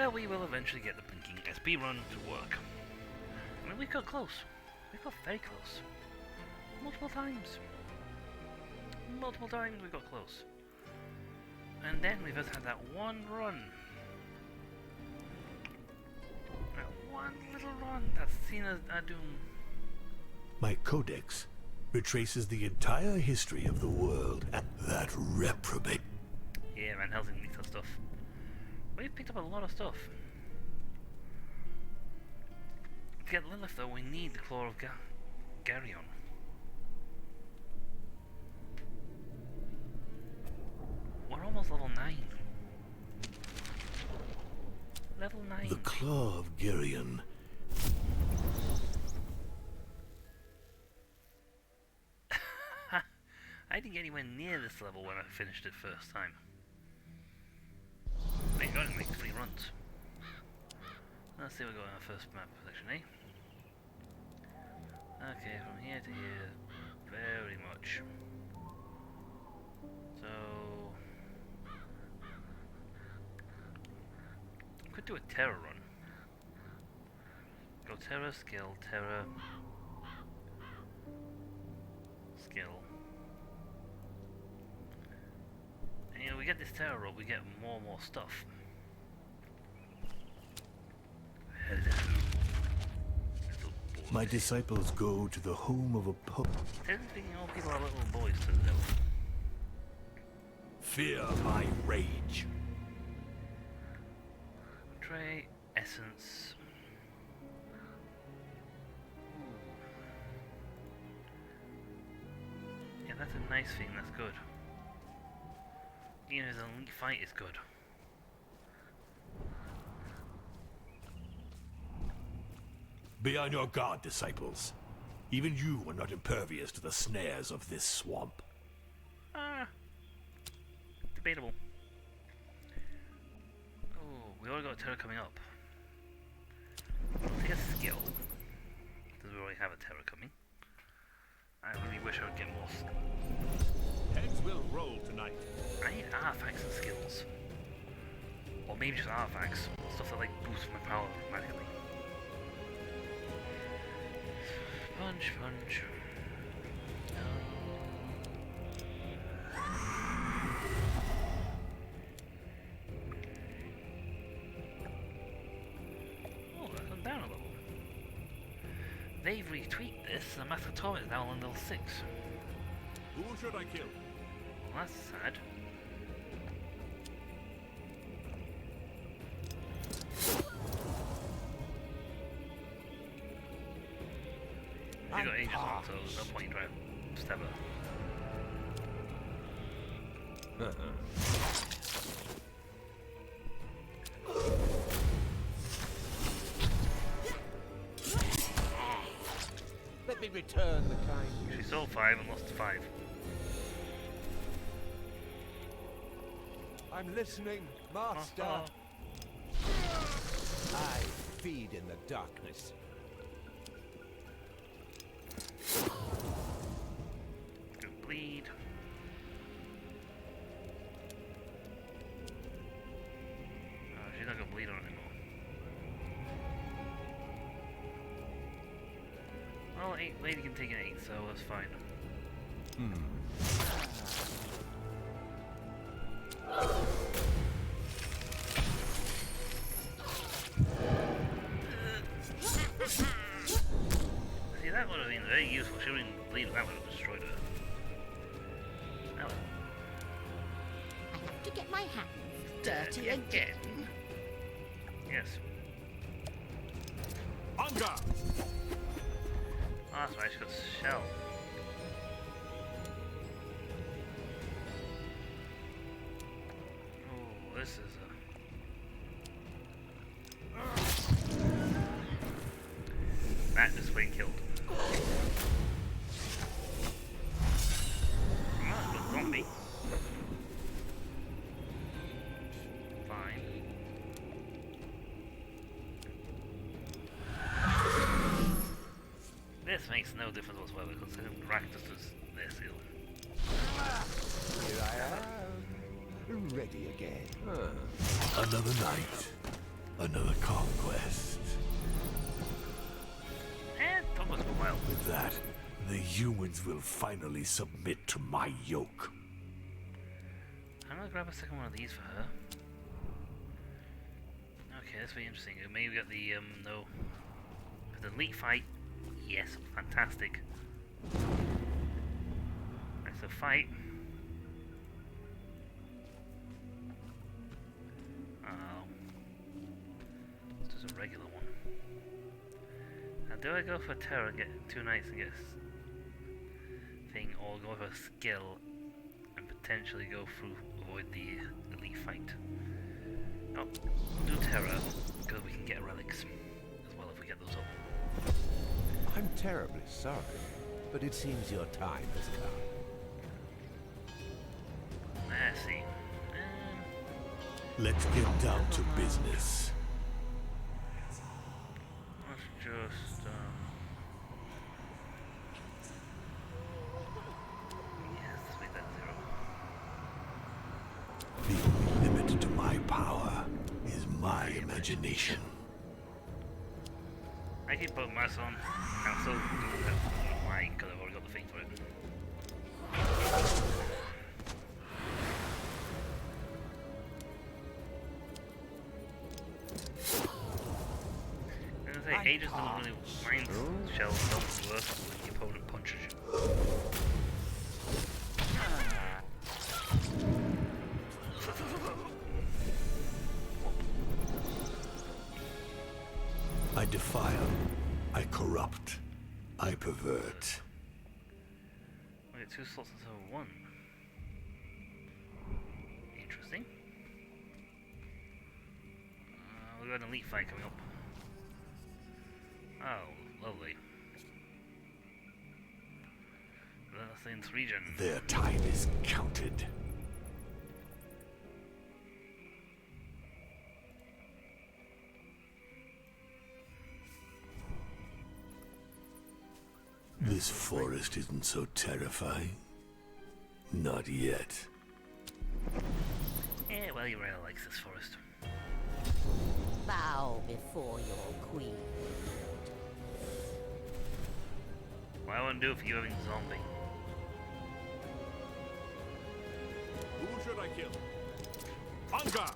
where we will eventually get the blinking SP run to work. I mean, we got close. We got very close. Multiple times. Multiple times we got close. And then we've just had that one run. That one little run that's seen as a doom. My codex retraces the entire history of the world. That reprobate. Yeah, Van Helsing needs that stuff. We've picked up a lot of stuff. To get Lilith though, we need the Claw of Garyon. We're almost level 9. Level 9. The Claw of Garyon. I didn't get anywhere near this level when I finished it first time. Thank God it makes 3 runs. Let's see what we got in our first map section, eh? Okay, from here to here, very much. So... could do a Terra run. Go Terra, skill, Terra... skill. And you know, we get this Terra roll, we get more and more stuff. Hello. My disciples go to the home of a pup. Technically speaking, all people are little boys to the devil. Fear my rage. Tray, essence. Yeah, that's a nice thing, that's good. Even as an elite fight is good. Be on your guard, disciples. Even you are not impervious to the snares of this swamp. Debatable. Oh, we already got a Terra coming up. I'll take a skill. Because we already have a Terra coming. I really wish I would get more skill. Heads will roll tonight. I need artifacts and skills. Or maybe just artifacts. Stuff that like boosts my power automatically. Punch, punch. Oh, that's gone down a level. They've retweaked this, and Master Torment is now on level 6. Who should I kill? Well, that's sad. You got ages on, so there's no point in trying to stab her. Let me return the kind. She sold 5 and lost 5. I'm listening, Master. I feed in the darkness. Good bleed. Oh, she's not gonna bleed on it anymore. Well, 8 lady can take an 8, so that's fine. See, that would have been very useful. She wouldn't bleed, that would have destroyed her. Oh, I have to get my hands dirty again. yes. Hunger! Oh, that's right, she got shell. Oh, this is a... That just went killed. Oh, good zombie. Fine. This makes no difference whatsoever, considering Raktus is their seal. Here I am, ready again. Another night. Another conquest. Took us a while. With that, the humans will finally submit to my yoke. I'm gonna grab a second one of these for her. Okay, this will be interesting. Maybe we got the, no. The elite fight. Yes, fantastic. Right, so fight. Oh. This is a regular one. Now, do I go for terror and get 2 knights and get thing, or go for skill and potentially go through, avoid the elite fight? Oh, do terror, because we can get relics as well if we get those up. I'm terribly sorry, but it seems your time has come. Let's see. Let's get down to business. Let's just, yes, let's make that 0. The only limit to my power is my imagination. I keep putting my son. I'm still doing that. I don't know why, because I've already got the thing for it. Aegis doesn't really mind shells don't work when the opponent punches you. I defile, I corrupt, I pervert. We get 2 slots instead of 1. Interesting. We've got an elite fight coming up. Oh, lovely. Renaissance region. Their time is counted. This forest isn't so terrifying. Not yet. Yeah, well, you really likes this forest. Bow before your queen. What I want to do for you having zombie. Who should I kill? Hunger!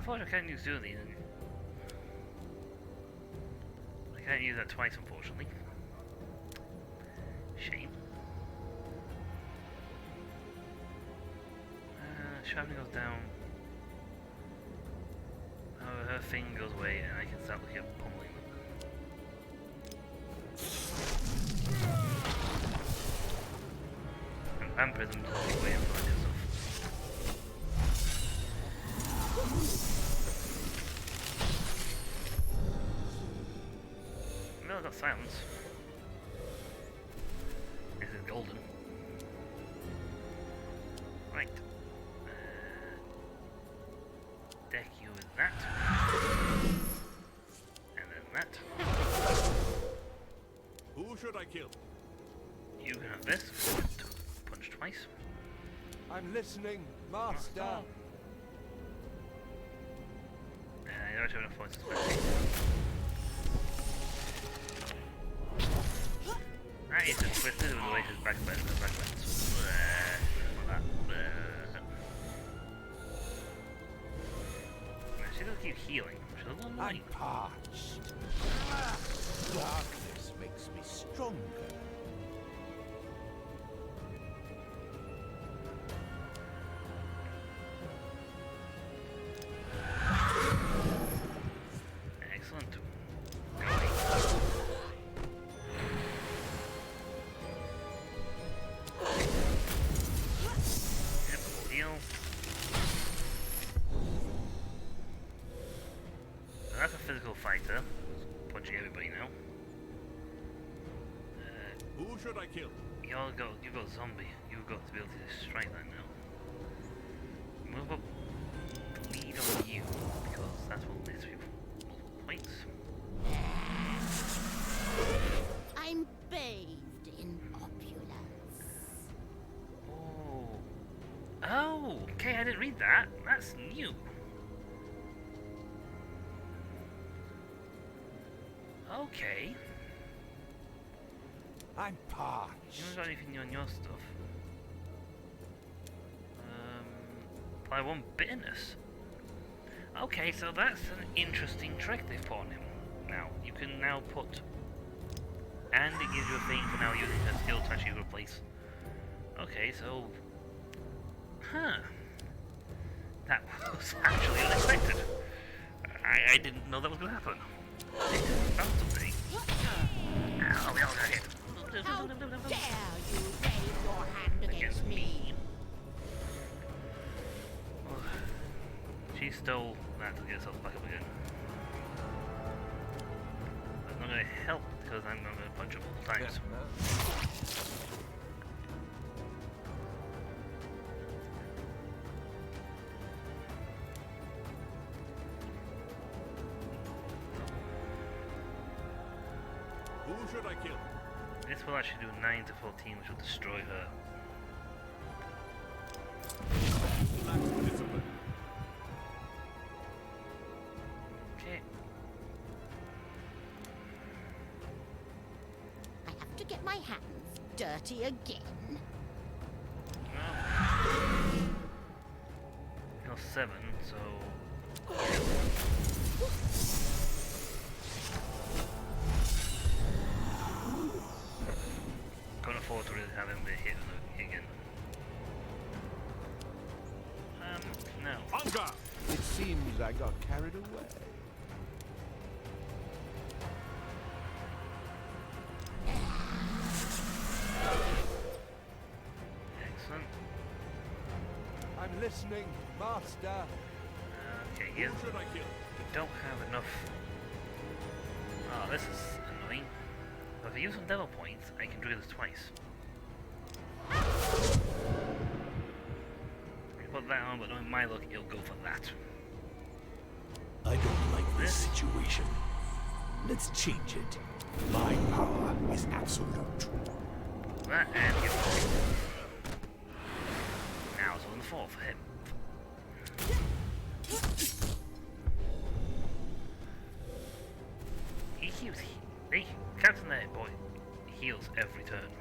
I can't use 2 of these. I can't use that twice, unfortunately. Shame. Shavni goes down. Oh, her thing goes away, and I can start looking at pummeling them. And vampirism doesn't go away and all that stuff. No, I got silence. This is golden. Right. Deck you with that. And then that. Who should I kill? You can have this. Punch twice. I'm listening, Master. You don't have enough points to spend. That is just twisted with the way his back bends. She's gonna keep healing, which is a little I'm annoying. parched. Darkness makes me stronger. Excellent. Yep, we'll heal. So that's a physical fighter. Punching everybody now. Who should I kill? You got zombie. You've got the ability to strike that now. Move up the lead on you, because that's what lets you multiple points. I'm bathed in opulence. didn't read that. That's new. Okay. I'm You parched. haven't got anything new on your stuff. Apply 1 bitterness. Okay, so that's an interesting trick they've put on him. Now, you can now put... And it gives you a thing for now using her skill to actually replace... Okay, so... Huh. That was actually unexpected. I didn't know that was going to happen. It found something. Ow, we all got hit. How dare you raise your hand against me? Oh, she stole that to get herself back up again. That's not going to help because I'm not going to punch her multiple times. Who should I kill? This will actually do 9 to 14, which will destroy her. Lack discipline. Okay. I have to get my hands dirty again. Well, you're 7, so... Can't afford to really have him be hit again. No. Hunger! It seems I got carried away. Excellent. I'm listening, Master. Okay, Who here should I kill? we don't have enough. Oh, this is annoying. But if I use some devil points, I can do this twice. I put that on, but knowing my luck, it'll go for that. I don't like this situation. Let's change it. My power is absolute. That and get now it's on the 4 for him. He heals. Hey, Captain there, boy. He heals every turn.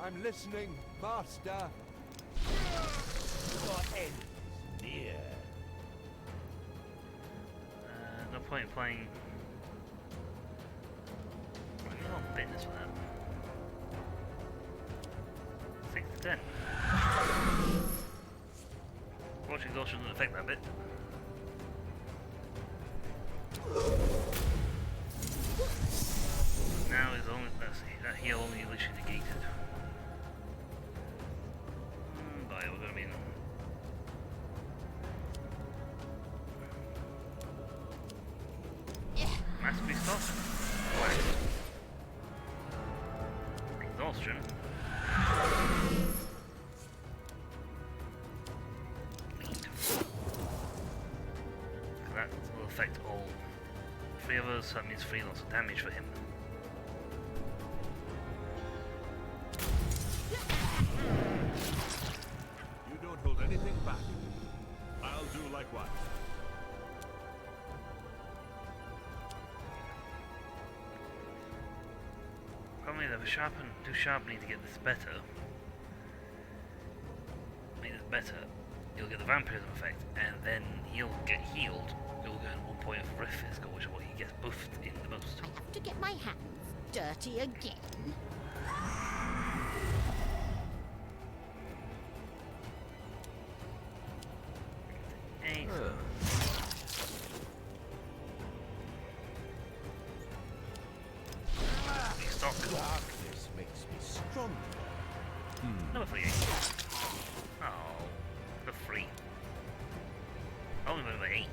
I'm listening, Master. Your end is near. No point in playing. I don't want business for that. 6 to 10. Watch exhaustion doesn't affect that bit. Now is only that heal only literally negated. But we're gonna be in. Mastery stop. Wax. Exhaustion. Bleed. That will affect all 3 of us, that means 3 lots of damage for him. You don't hold anything back. I'll do likewise. Probably the do sharpening to get this better. Make this better. You'll get the vampirism effect, and then he'll get healed. You'll get 1 point of Rift Physical, which is what he gets buffed in the most. I have to get my hands dirty again. Excellent. Stock. Darkness makes me stronger. Number 3. Oh, the 3. Only number 8.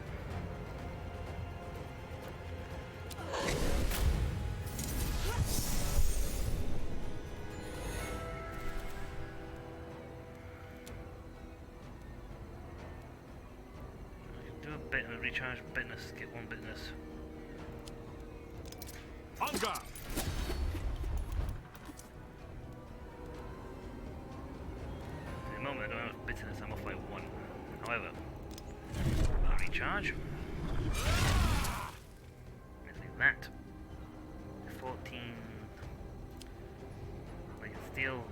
Do a bit of recharge bitterness, get 1 bitterness. Hunger! don't have bitterness, I'm off by 1. However, recharge. Let's leave that. 14. Like steel.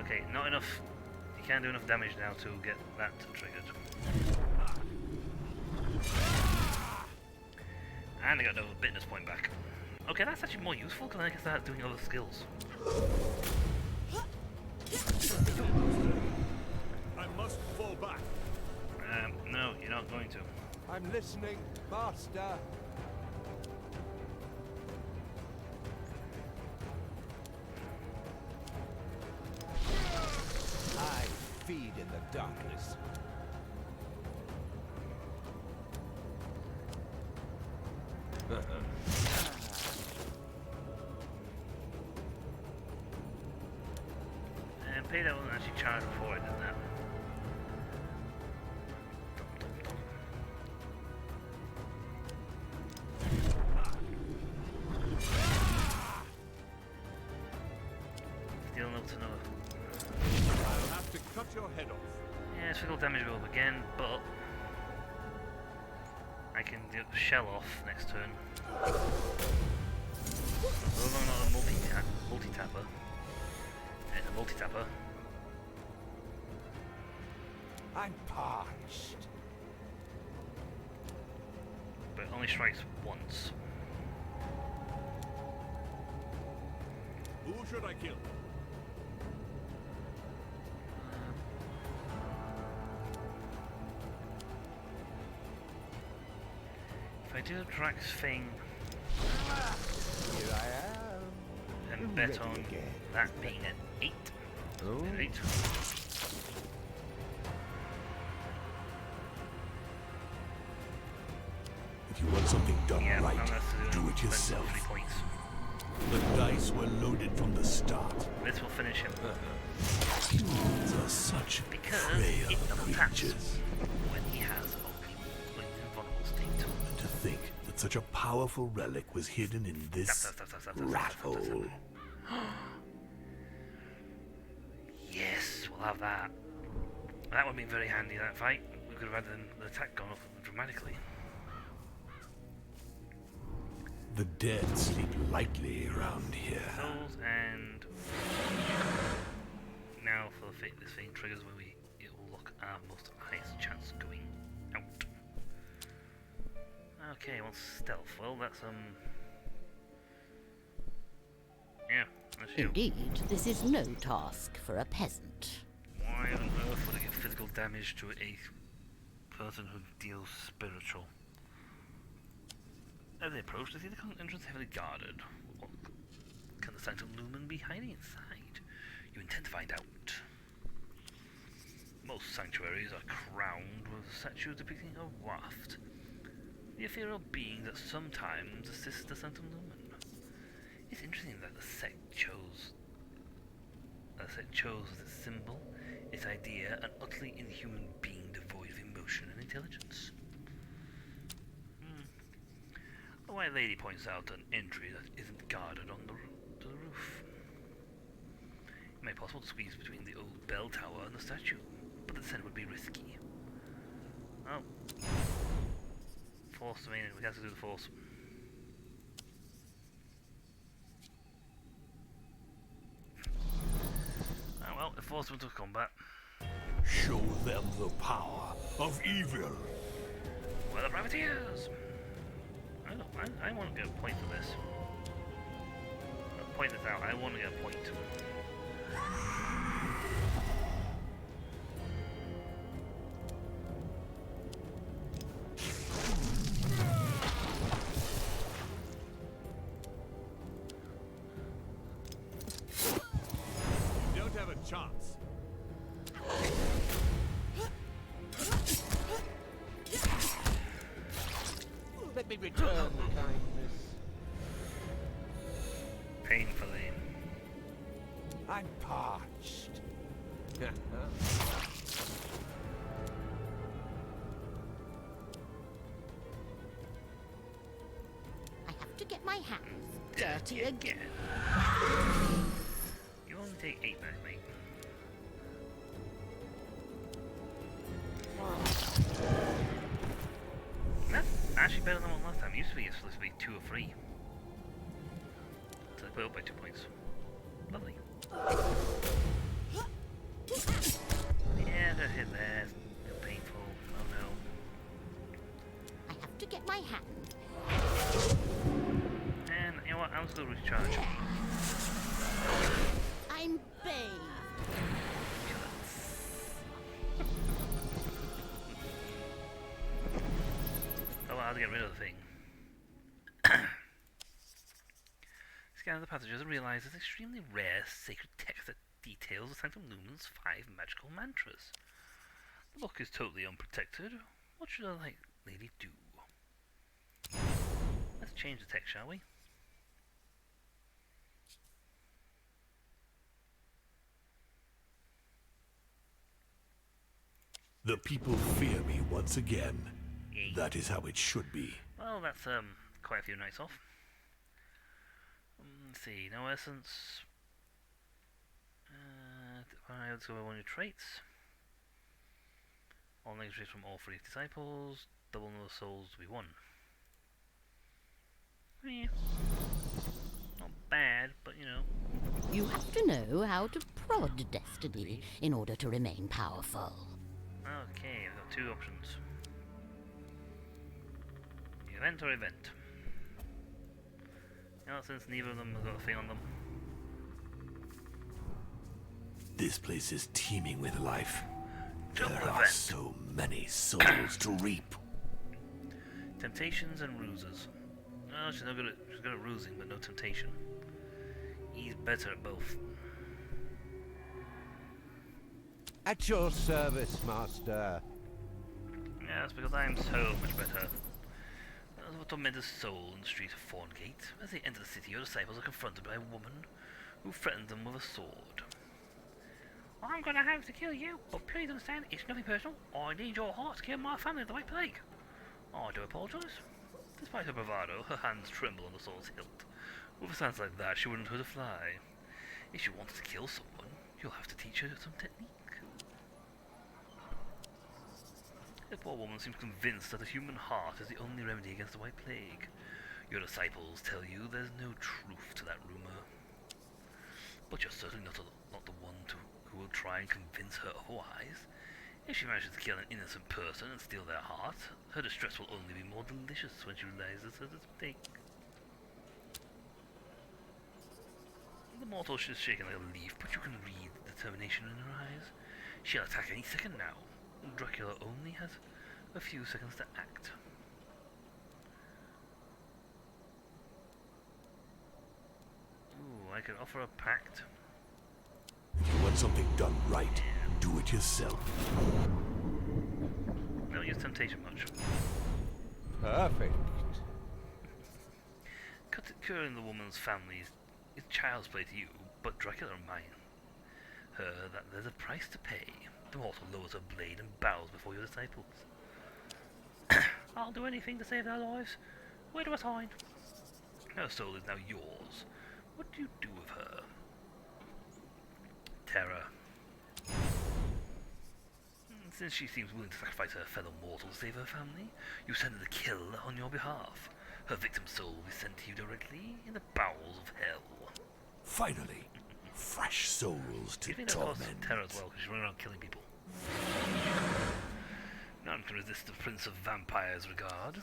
Okay, not enough. You can't do enough damage now to get that triggered. And I got another bitterness point back. Okay, that's actually more useful because I can start doing other skills. I must fall back. No, you're not going to. I'm listening, Master. I feed in the darkness. And Peter wasn't actually charged before I did that. Still no to know. I'll have to cut your head off. Yeah, physical damage will up again, but I can do shell off next turn. Although I'm not a multi-tapper. It's a multi-tapper. I'm parched. But it only strikes once. Who should I kill? If I do Drax thing Here I am. and bet Ready on again. that being an 8. Oh. 8. If you want something done Yeah, right, I'm gonna have to do it spend yourself. 3 points. The dice were loaded from the start. This will finish him. Humans are such Because frail it double taps creatures. when he has a invulnerable state. And to think that such a powerful relic was hidden in this rat hole. Yes, we'll have that. That would be very handy, that fight. We could have had the attack gone up dramatically. The dead sleep lightly around here. Those and now for the this thing triggers where it will look our most highest chance going out. Okay, well stealth. Well, that's yeah, that's you. Indeed, this is no task for a peasant. Why on earth would I give physical damage to a person who deals spiritual? As they approach, they see the entrance heavily guarded. What can the Sanctum Lumen be hiding inside? You intend to find out. Most sanctuaries are crowned with statues depicting a waft, the ethereal being that sometimes assists the Sanctum Lumen. It's interesting that the sect chose as its symbol, its idea, an utterly inhuman being devoid of emotion and intelligence. The White Lady points out an entry that isn't guarded on to the roof. It may be possible to squeeze between the old bell tower and the statue, but the descent would be risky. Oh. Force, I mean, we have to do the force. Oh well, it forced them to combat. Show them the power of evil. Well, the privateers! I want to get a point for this. I'll point this out, I want to get a point. You don't have a chance. Let me return the kindness. Painfully. I'm parched. I have to get my hands dirty again. So this will be 2 or 3. So they put it up by 2 points. Lovely. Yeah, that hit there. It's a bit painful. Oh no. I have to get my hat. And you know what? I'll still recharge. I'm bathed. Oh, I'll get rid of the thing. Scan the passages and realize there's extremely rare sacred text that details the Sanctum Lumen's 5 magical mantras. The book is totally unprotected. What should I lady do? Let's change the text, shall we? The people fear me once again. Yay. That is how it should be. Well, that's quite a few nights off. Let's see, no essence. Let's go over 1 of your traits. All negative traits from all 3 disciples. Double number of souls to be 1. Yeah. Not bad, but you know. You have to know how to prod destiny in order to remain powerful. Okay, we've got 2 options. Event or event? You know, since neither of them have got a thing on them. This place is teeming with life. Double There are event. so many souls to reap. Temptations and ruses. Oh, she's good at rusing, but no temptation. He's better at both. At your service, master. Yes, because I am so much better. As what tormented soul in the street of Thorngate. As they enter the city, your disciples are confronted by a woman who threatens them with a sword. I'm gonna have to kill you, but please understand, it's nothing personal. I need your heart to kill my family of the White Plague. I do apologize. Despite her bravado, her hands tremble on the sword's hilt. With a stance like that, she wouldn't hurt a fly. If she wants to kill someone, you'll have to teach her some technique. The poor woman seems convinced that the human heart is the only remedy against the White Plague. Your disciples tell you there's no truth to that rumor. But you're certainly not the one who will try and convince her otherwise. If she manages to kill an innocent person and steal their heart, her distress will only be more delicious when she realizes her mistake. The mortal is shaking like a leaf, but you can read the determination in her eyes. She'll attack any second now. Dracula only has a few seconds to act. Ooh, I could offer a pact. If you want something done right, do it yourself. Don't use temptation much. Perfect. Curing the woman's family is child's play to you, but Dracula reminds her that there's a price to pay. The mortal lowers her blade and bows before your disciples. I'll do anything to save their lives. Where do I sign? Her soul is now yours. What do you do with her? Terror. Since she seems willing to sacrifice her fellow mortal to save her family, you send her to kill on your behalf. Her victim's soul will be sent to you directly in the bowels of hell. Finally, fresh souls to Do you think that causes torment. terror as well, because she's running around killing people? None can resist the Prince of Vampires' regard.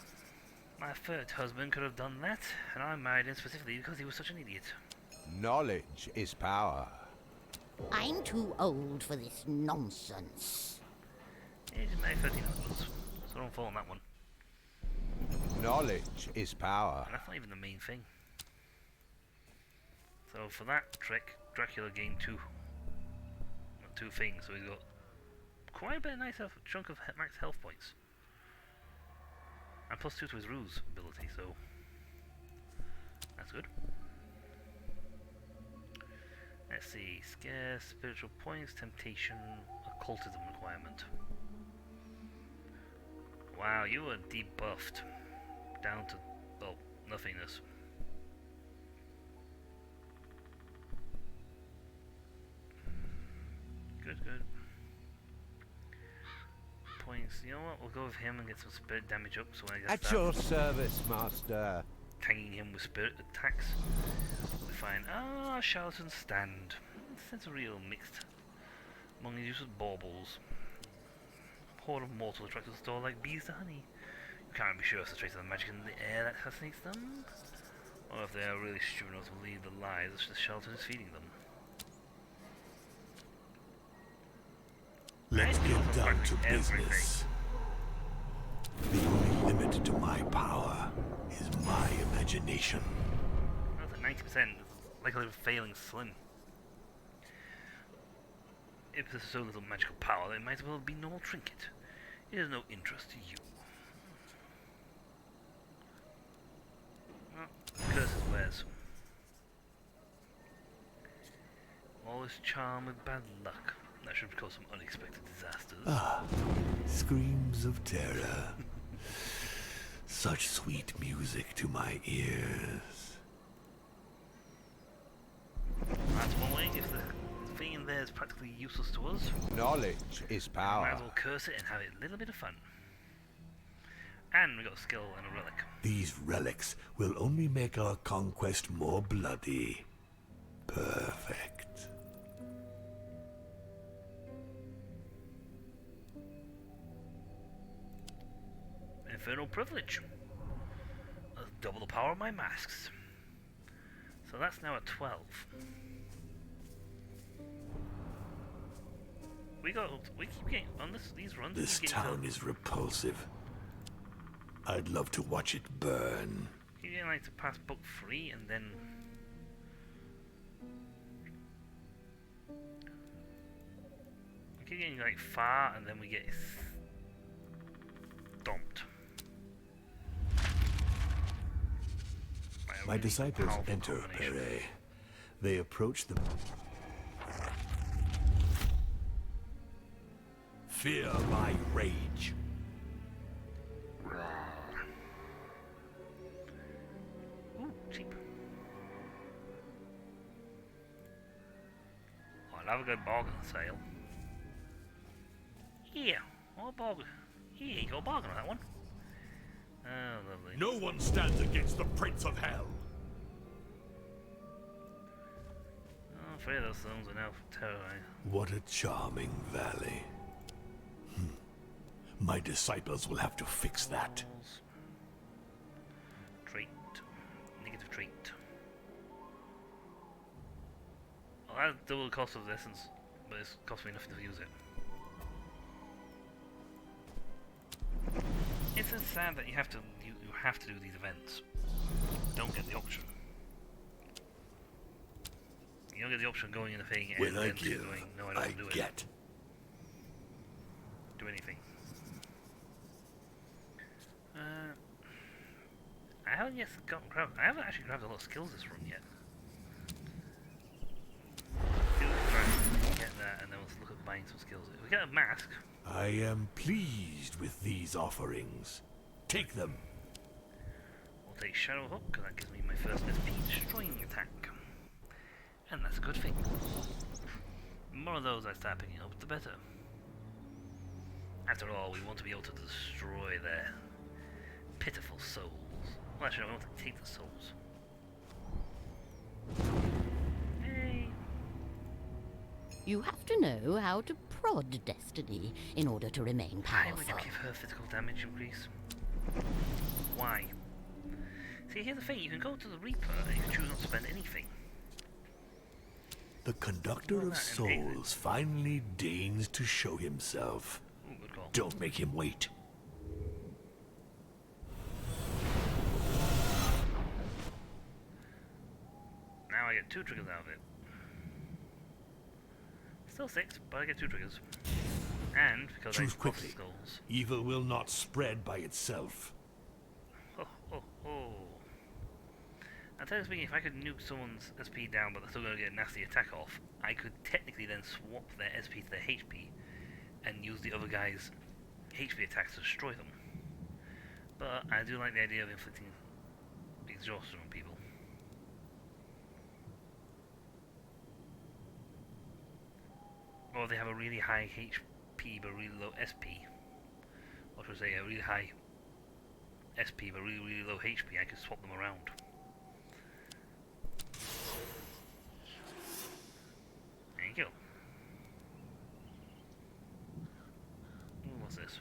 My third husband could have done that, and I married him specifically because he was such an idiot. Knowledge is power. I'm too old for this nonsense. He's married 13 husbands, so don't fall on that one. Knowledge is power. And that's not even the main thing. So for that trick, Dracula gained two things, so he's got quite a bit of nice chunk of max health points. And +2 to his ruse ability, so that's good. Let's see, scare, spiritual points, temptation, occultism requirement. Wow, you were debuffed down to, well, nothingness. Good, good. Points You know what? We'll go with him and get some spirit damage up. So when I get At your service, master. tagging him with spirit attacks, we'll be fine. Ah, charlatans stand. It's a real mixed among the use of baubles. Horde of mortals attracted to the store like bees to honey. You can't be sure if it's a trace of the magic in the air that fascinates them, or if they are really stupid enough to believe the lies that the charlatan is feeding them. Let's I get do down to practically business. The only limit to my power is my imagination. That's at 90%. Likelihood of failing slim. If there's so little magical power, then it might as well be normal trinket. It is no interest to you. Well, curses wares. All is charm with bad luck. That should cause some unexpected disasters. Ah, screams of terror. Such sweet music to my ears. That's one way. If the thing in there is practically useless to us, Knowledge is might power. as well curse it and have a little bit of fun. And we got a skill and a relic. These relics will only make our conquest more bloody. Perfect. Infernal privilege. That's double the power of my masks. So that's now at 12. We keep getting on these runs. This we keep getting town is repulsive. I'd love to watch it burn. keep getting like to pass book 3 and then we keep getting like far and then we get stomped. By a My really disciples powerful enter combination. Pere. They approach the... Fear my rage. Ooh, cheap. Oh, I'll have a good bargain sale. Yeah, what bargain? Yeah, you got a bargain on that one. Oh, lovely. No one stands against the Prince of Hell. Oh, 3 of those stones are now terrorized. What a charming valley. My disciples will have to fix that. Trait. Negative trait. Well, that's double the cost of the essence, but it's cost me nothing to use it. It's just sad that you have to do these events. You don't get the option. You don't get the option of going in a thing and When I then give, going, no, I don't I want to do it. get. Do anything. I haven't yet I haven't actually grabbed a lot of skills this run yet. Get that, and then let's look at buying some skills. If we get a mask, I am pleased with these offerings. Take them. we'll take Shadow Hook, because that gives me my first SP destroying attack. And that's a good thing. The more of those I start picking up, the better. After all, we want to be able to destroy their pitiful souls. Well, actually, no, we want to take the souls. Hey! You have to know how to prod destiny in order to remain Why would you powerful. give her physical damage increase? Why? See, here's the thing, you can go to the Reaper and you can choose not to spend anything. The conductor Well, of that and David. souls finally deigns to show himself. Ooh, good call. Don't make him wait. Now I get 2 triggers out of it. Still 6, but I get 2 triggers. And, because Choose I quickly. skulls. Evil will not spread by itself. Oh, oh, oh. Now, tell me, if I could nuke someone's SP down, but they're still going to get a nasty attack off, I could technically then swap their SP to their HP and use the other guy's HP attacks to destroy them. But I do like the idea of inflicting exhaustion on people. Or they have a really high HP but really low SP. or should I say, a really high SP but really low HP, I can swap them around. There you go. Ooh, what's this?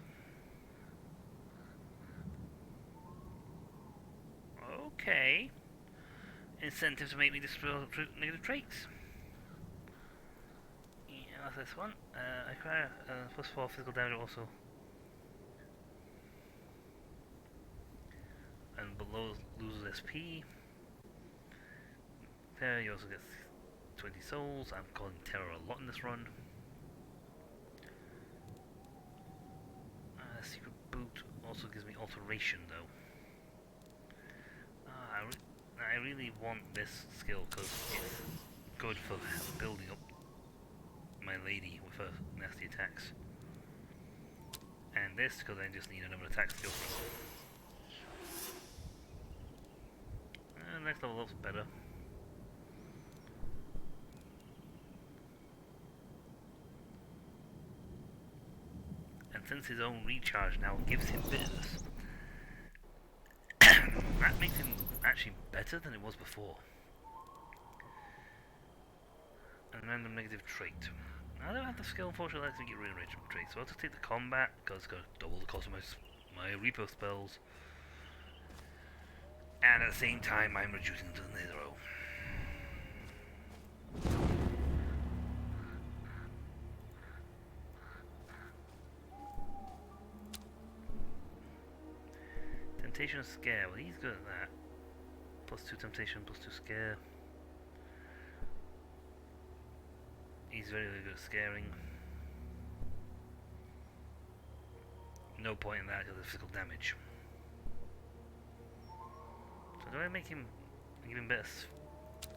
Okay. Incentive to make me destroy negative traits. Yeah, that's this one. Acquire +4 physical damage also. And below loses SP. There you also get 20 souls. I'm calling Terror a lot in this run. Secret boot also gives me alteration though. I really want this skill because it's good for building up my lady with her nasty attacks. And this because I just need another attack skill from it. Next level up's better. And since his own recharge now gives him bitterness, that makes him actually better than it was before. And random negative trait. I don't have the skill, unfortunately, to get rid of random traits, so I'll just take the combat, because it's going to double the cost of my repo spells. And at the same time, I'm reducing to the 0. Temptation Scare, well he's good at that. +2 temptation, +2 scare. He's very, very good at scaring. No point in that because of physical damage. So do I make him even better?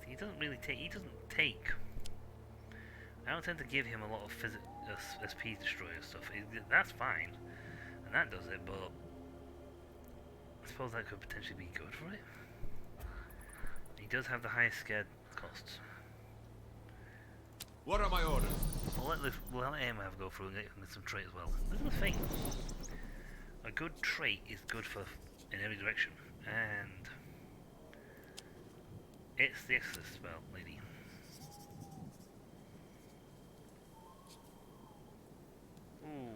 He doesn't really take. He doesn't take. I don't tend to give him a lot of SP destroyer stuff. That's fine, and that does it. But I suppose that could potentially be good for it. He does have the highest scared costs. What are my orders? We'll let him have a go through and get some trait as well. This is the thing. A good trait is good for in every direction, and it's the Exorcist spell, lady. Ooh.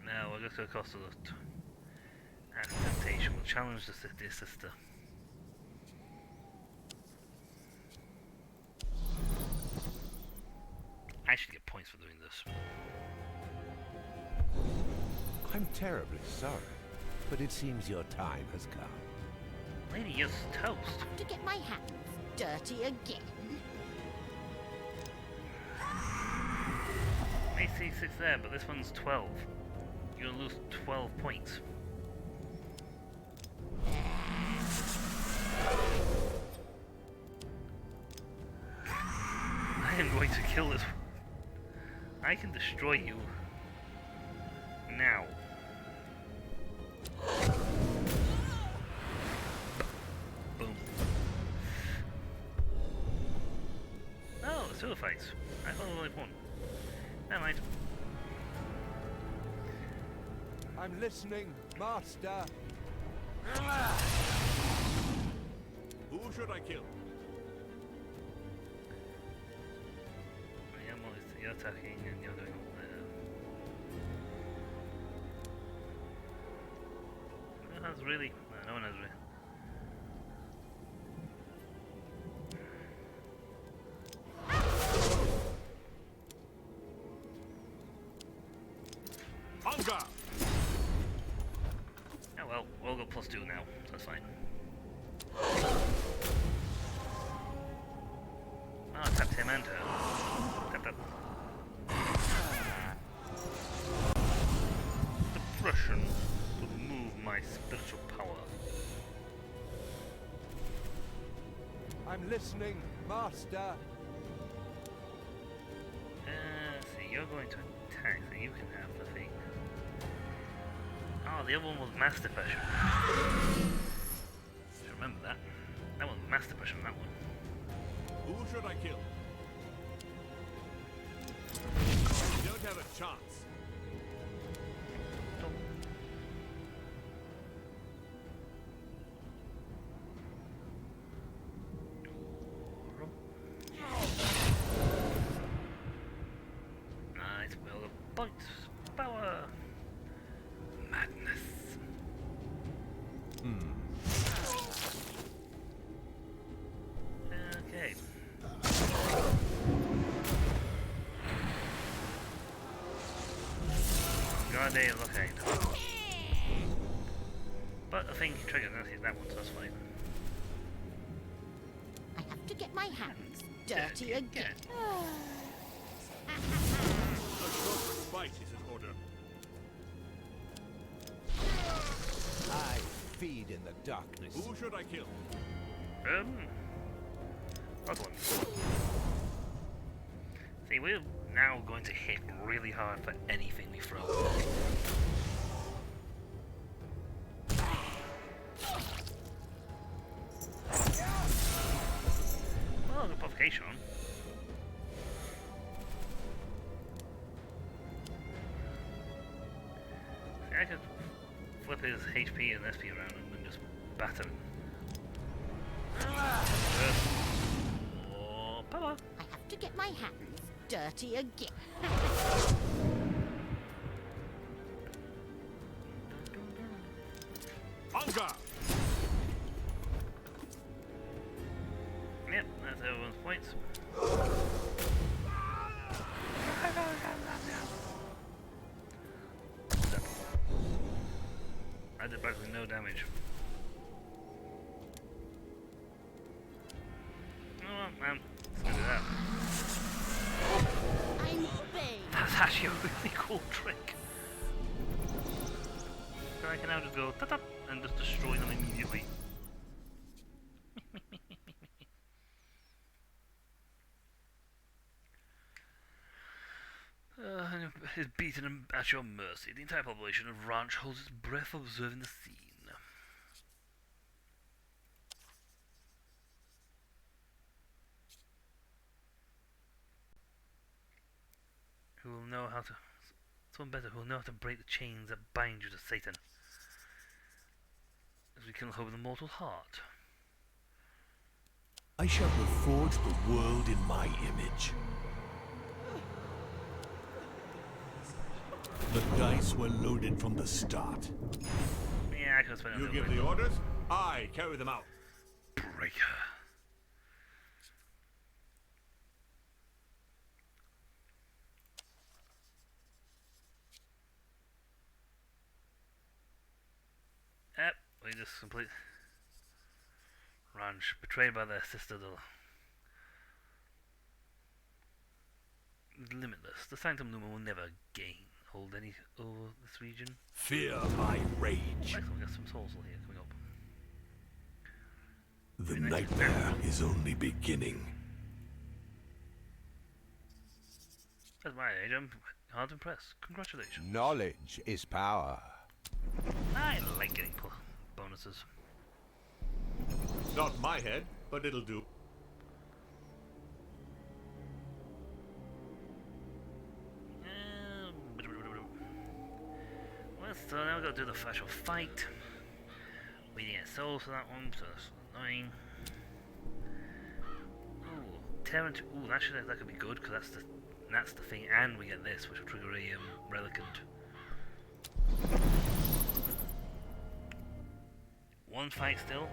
Now we're just going to cost a lot. And temptation will challenge the sister. I should get points for doing this. I'm terribly sorry, but it seems your time has come. Lady, you're toast. To get my hands dirty again. AC 6 there, but this one's 12. You're gonna lose 12 points. I am going to kill this one. I can destroy you now. Boom. Oh, it's 2 fights. I thought it was only 1. Never mind. I'm listening, Master. Who should I kill? You're attacking and you're doing all that. No one has really. No one has really. Hunger! Oh well, we'll go +2 now, so that's fine. Oh, I tapped him and her. Tapped up. Depression to move my spiritual power. I'm listening, Master. See, you're going to attack, so you can have the thing. Oh, the other one was Mass Depression. Just remember that. That was Mass Depression, that one. Who should I kill? You don't have a chance. points. Power. Madness. Okay. Guardian locate. But I think he triggered and hit that one, so that's fine. I have to get my hands dirty again. A short fight is in order. I feed in the darkness. Who should I kill? Other one. See, we're now going to hit really hard for anything we throw. Well, the provocation on. See, I could flip his HP and SP around and just batter him. Oh, power! I have to get my hands dirty again. Hunger! Yep, that's everyone's points. I did practically no damage. Oh, well, let's do that. I'm Bane. That's actually a really cool trick. So I can now just go ta-ta and just destroy them immediately. Is beaten at your mercy. The entire population of Ranch holds its breath observing the scene. Who will know how to... Someone better who will know how to break the chains that bind you to Satan. As we kill hope with a mortal heart. I shall reforge the world in my image. The dice were loaded from the start. Yeah, I could spend You a give the orders, I carry them out. breaker. Yep, we just complete Ranch, betrayed by their sister Limitless. The Sanctum Lumen will never hold any over this region. Fear my rage. Excellent, we got some souls here coming up. The nightmare is only beginning. At my age, I'm hard impressed. Congratulations. Knowledge is power. I like getting bonuses. Not my head, but it'll do. Well, so now we've got to do the actual fight. We didn't get souls for that one, so that's annoying. Ooh, Terrant. Ooh, actually that could be good because that's the thing, and we get this, which will trigger a Relicant. One fight still,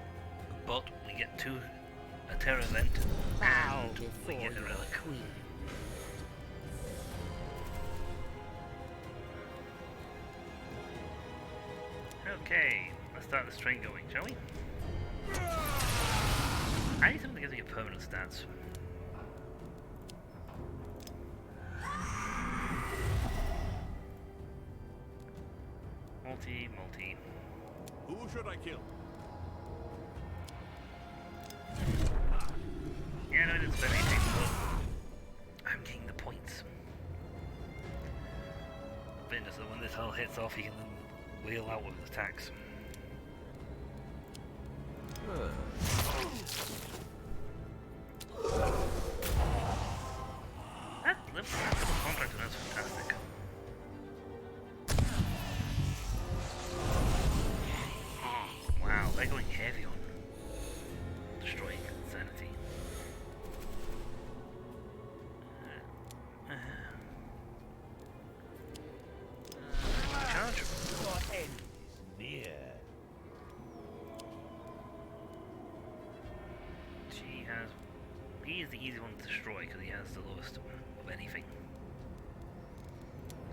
but we get a Terror event, Bow and we before get a your Relic. queen. Okay, let's start the string going, shall we? I need something that gives me a permanent stats. Multi. Who should I kill? Yeah, no, it didn't spend anything, but I'm getting the points. Fitness, so when this hull hits off, he can then wheel out with his attacks. That little contractor, that's fantastic. Wow, they're going heavy on destroying sanity. the easy one to destroy because he has the lowest of anything.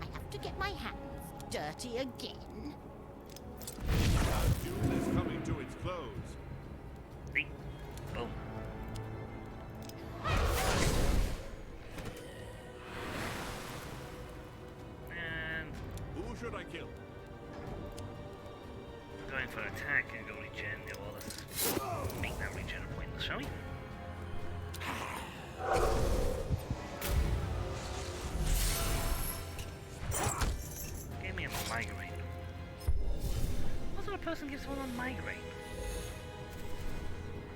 I have to get my hands dirty again. Our duel is coming to its close. See? Boom. And Who should I kill? we're going for attack and go regen. Yeah, well, let's make that regen a pointless, shall we? Give me a migraine. What sort of person gives someone a migraine?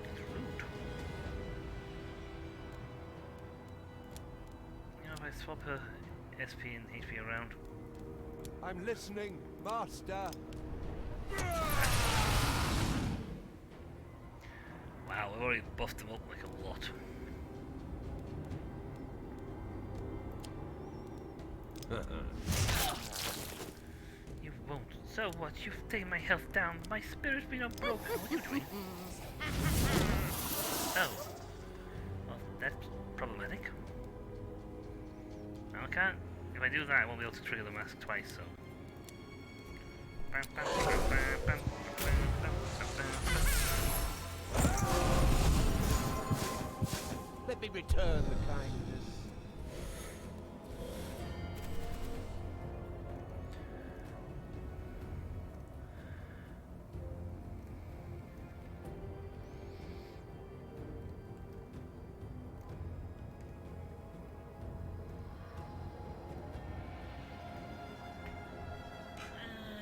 It's rude. You know, if I swap her SP and HP around. I'm listening, Master. Wow, we've already buffed him up like a lot. You won't. So what? You've taken my health down. My spirit's been unbroken. What are you doing? Oh. Well, that's problematic. Now I can't. If I do that, I won't be able to trigger the mask twice, so. Let me return the kindness.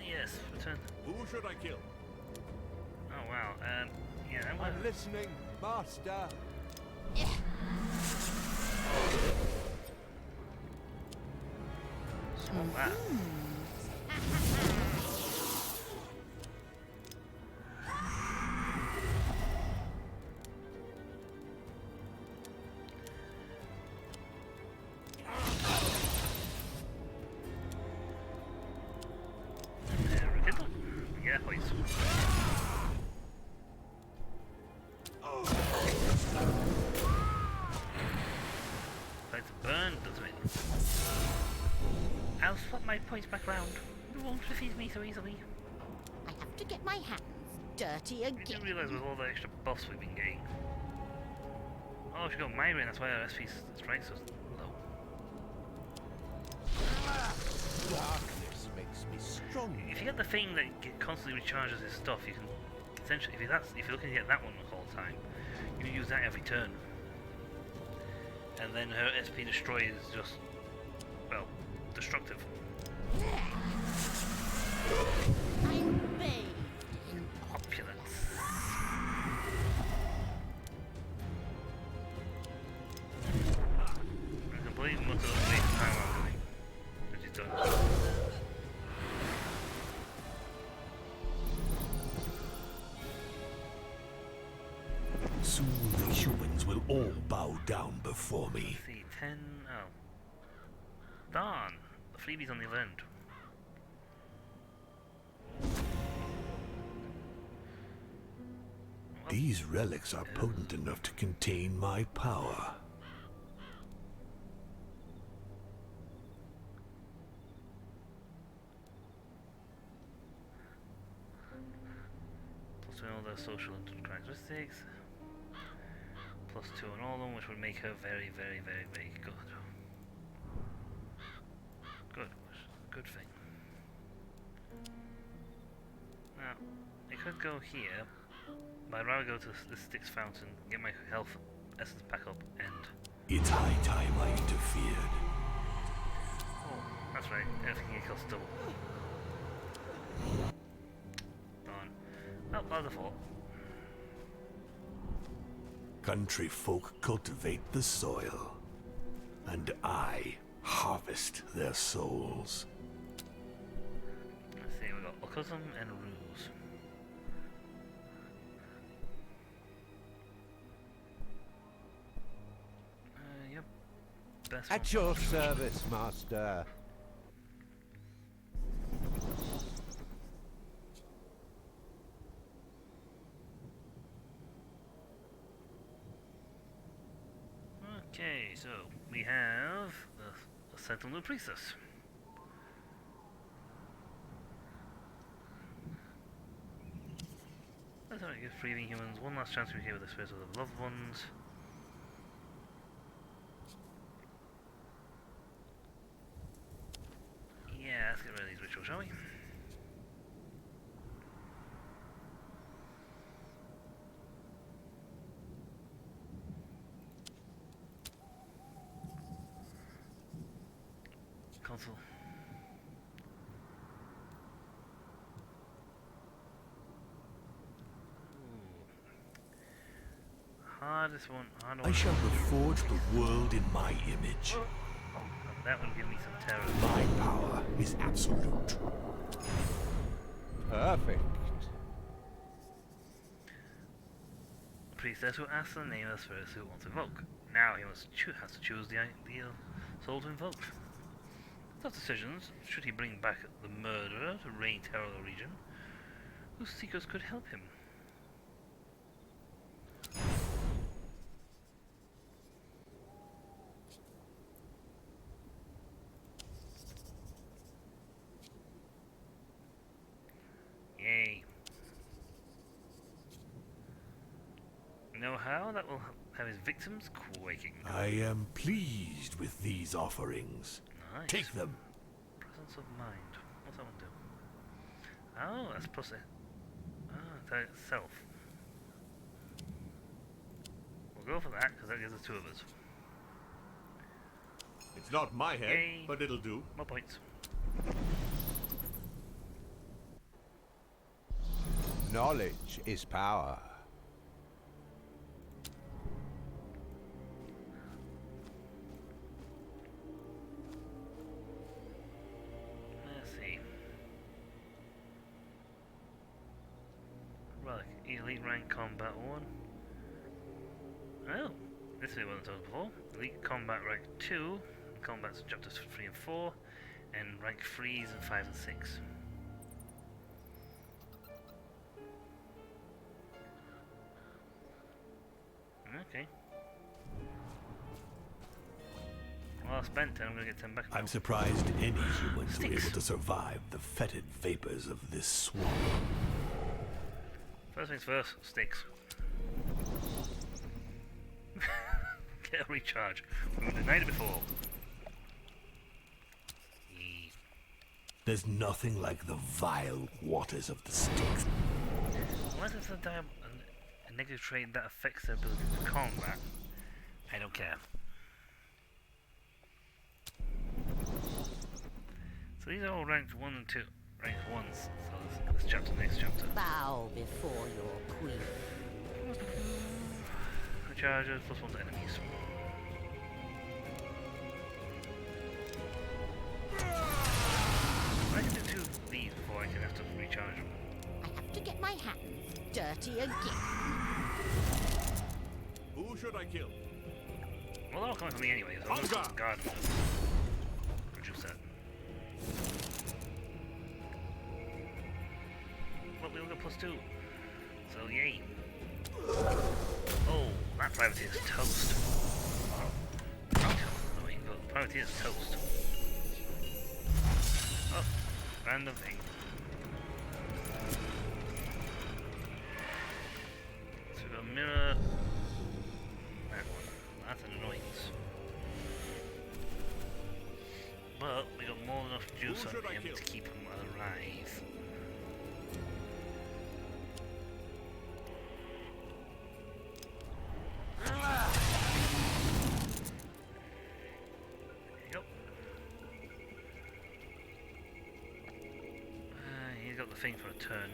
Yes, return. Who should I kill? Oh wow. Yeah, I'm gonna. I'm listening, Master. Swap that. Rekindle? Yeah, please. Tries to burn, doesn't it? I'll swap my points back round. You won't defeat me so easily. I have to get my hands dirty You again. do realise with all the extra buffs we've been getting. Oh, she got migraine, that's why her SP strength so low. Darkness makes me strong. If you get the thing that constantly recharges his stuff, you can essentially, if you're looking to get that one the whole time, you use that every turn. And then her SP destroy is just, well, destructive. I'm bathed in Opulence. A complete and utter waste of time I'm doing. Which is done. Soon the humans will all bow down before me. Let's see, 10, oh. Darn! The freebie's on the other end. These relics are potent enough to contain my power. Plus 2 on all their social characteristics. Plus 2 on all of them, which would make her very, very, very, very good. Good. Good thing. Now, I could go here, but I'd rather go to the Styx Fountain, get my health essence back up, and... It's high time I interfered. Oh, that's right, everything here costs double. Darn. Well, by default. Country folk cultivate the soil, and I harvest their souls. Let's see, we got occultism and ruse. Yep. Best one. At your service, Master. sent on the priestess. Let's give freeing humans one last chance to be here with the spirits of their loved ones. Yeah, let's get rid of these rituals, shall we? Console. Hardest one. I shall reforge the world in my image. That would give me some terror. My power is absolute. Perfect. The priestess will ask the name of the spirits who wants to invoke. Now he has to choose the ideal soul to invoke. Tough decisions. Should he bring back the murderer to reign terror of the region? Whose seekers could help him? Yay. Know how that will have his victims quaking. I am pleased with these offerings. Nice. Take them. Presence of mind. What's that one do? Oh, that's plus it. Ah, that itself. We'll go for that, because that gives us two of us. It's not my head, Yay. but it'll do. More points. Knowledge is power. Let's see. Relic. Elite rank combat 1. Oh, this is one I told before. Elite combat rank 2. Combat's chapters 3 and 4. And rank 3s in 5 and 6. Okay. Well, I spent 10, I'm gonna get 10 back now. I'm surprised any humans were Stinks. able to survive the fetid vapors of this swamp. First things first, sticks. Get a recharge. We were denied it before. Yee. There's nothing like the vile waters of the Styx. What is a negative trait that affects their ability to combat? I don't care. So these are all ranked 1 and 2. Ranked 1s. So this chapter, next chapter. Bow before your queen. Recharges plus 1 to enemies. I can do 2 of these before I can have to recharge them. I have to get my hands dirty again. Who should I kill? Well, they're all coming from me anyway, so I'm On just guard. guard. Reduce that. But we all got plus 2. So, yay. Oh, that privateer is toast. Annoying, but privateer is toast. Oh, random thing. So we've got a mirror. That one. That's an annoyance. But we got more than enough juice Who on should I him kill? to keep him alive. Yep. He's got the thing for a turn.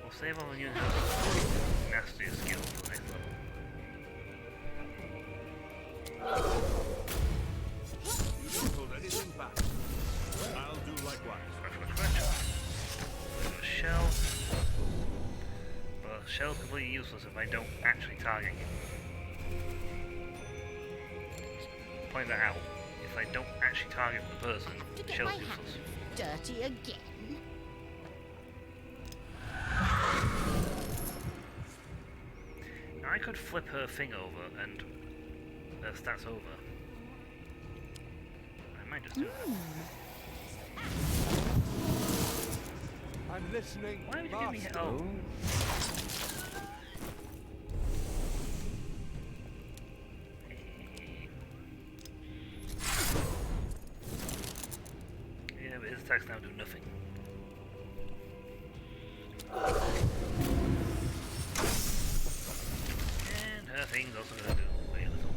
We'll save all the units with nastier skills for the next level. You don't hold anything back. I'll do likewise. We've got a shell. But a shell's completely useless if I don't actually target him. Point that out. If I don't actually target the person, To get shell's my useless. hands dirty again. Now I could flip her thing over and her stats over. I might just do that. I'm listening. Why would you give me Master. oh? Yeah, but his attacks now do nothing. And her thing's also gonna do very little.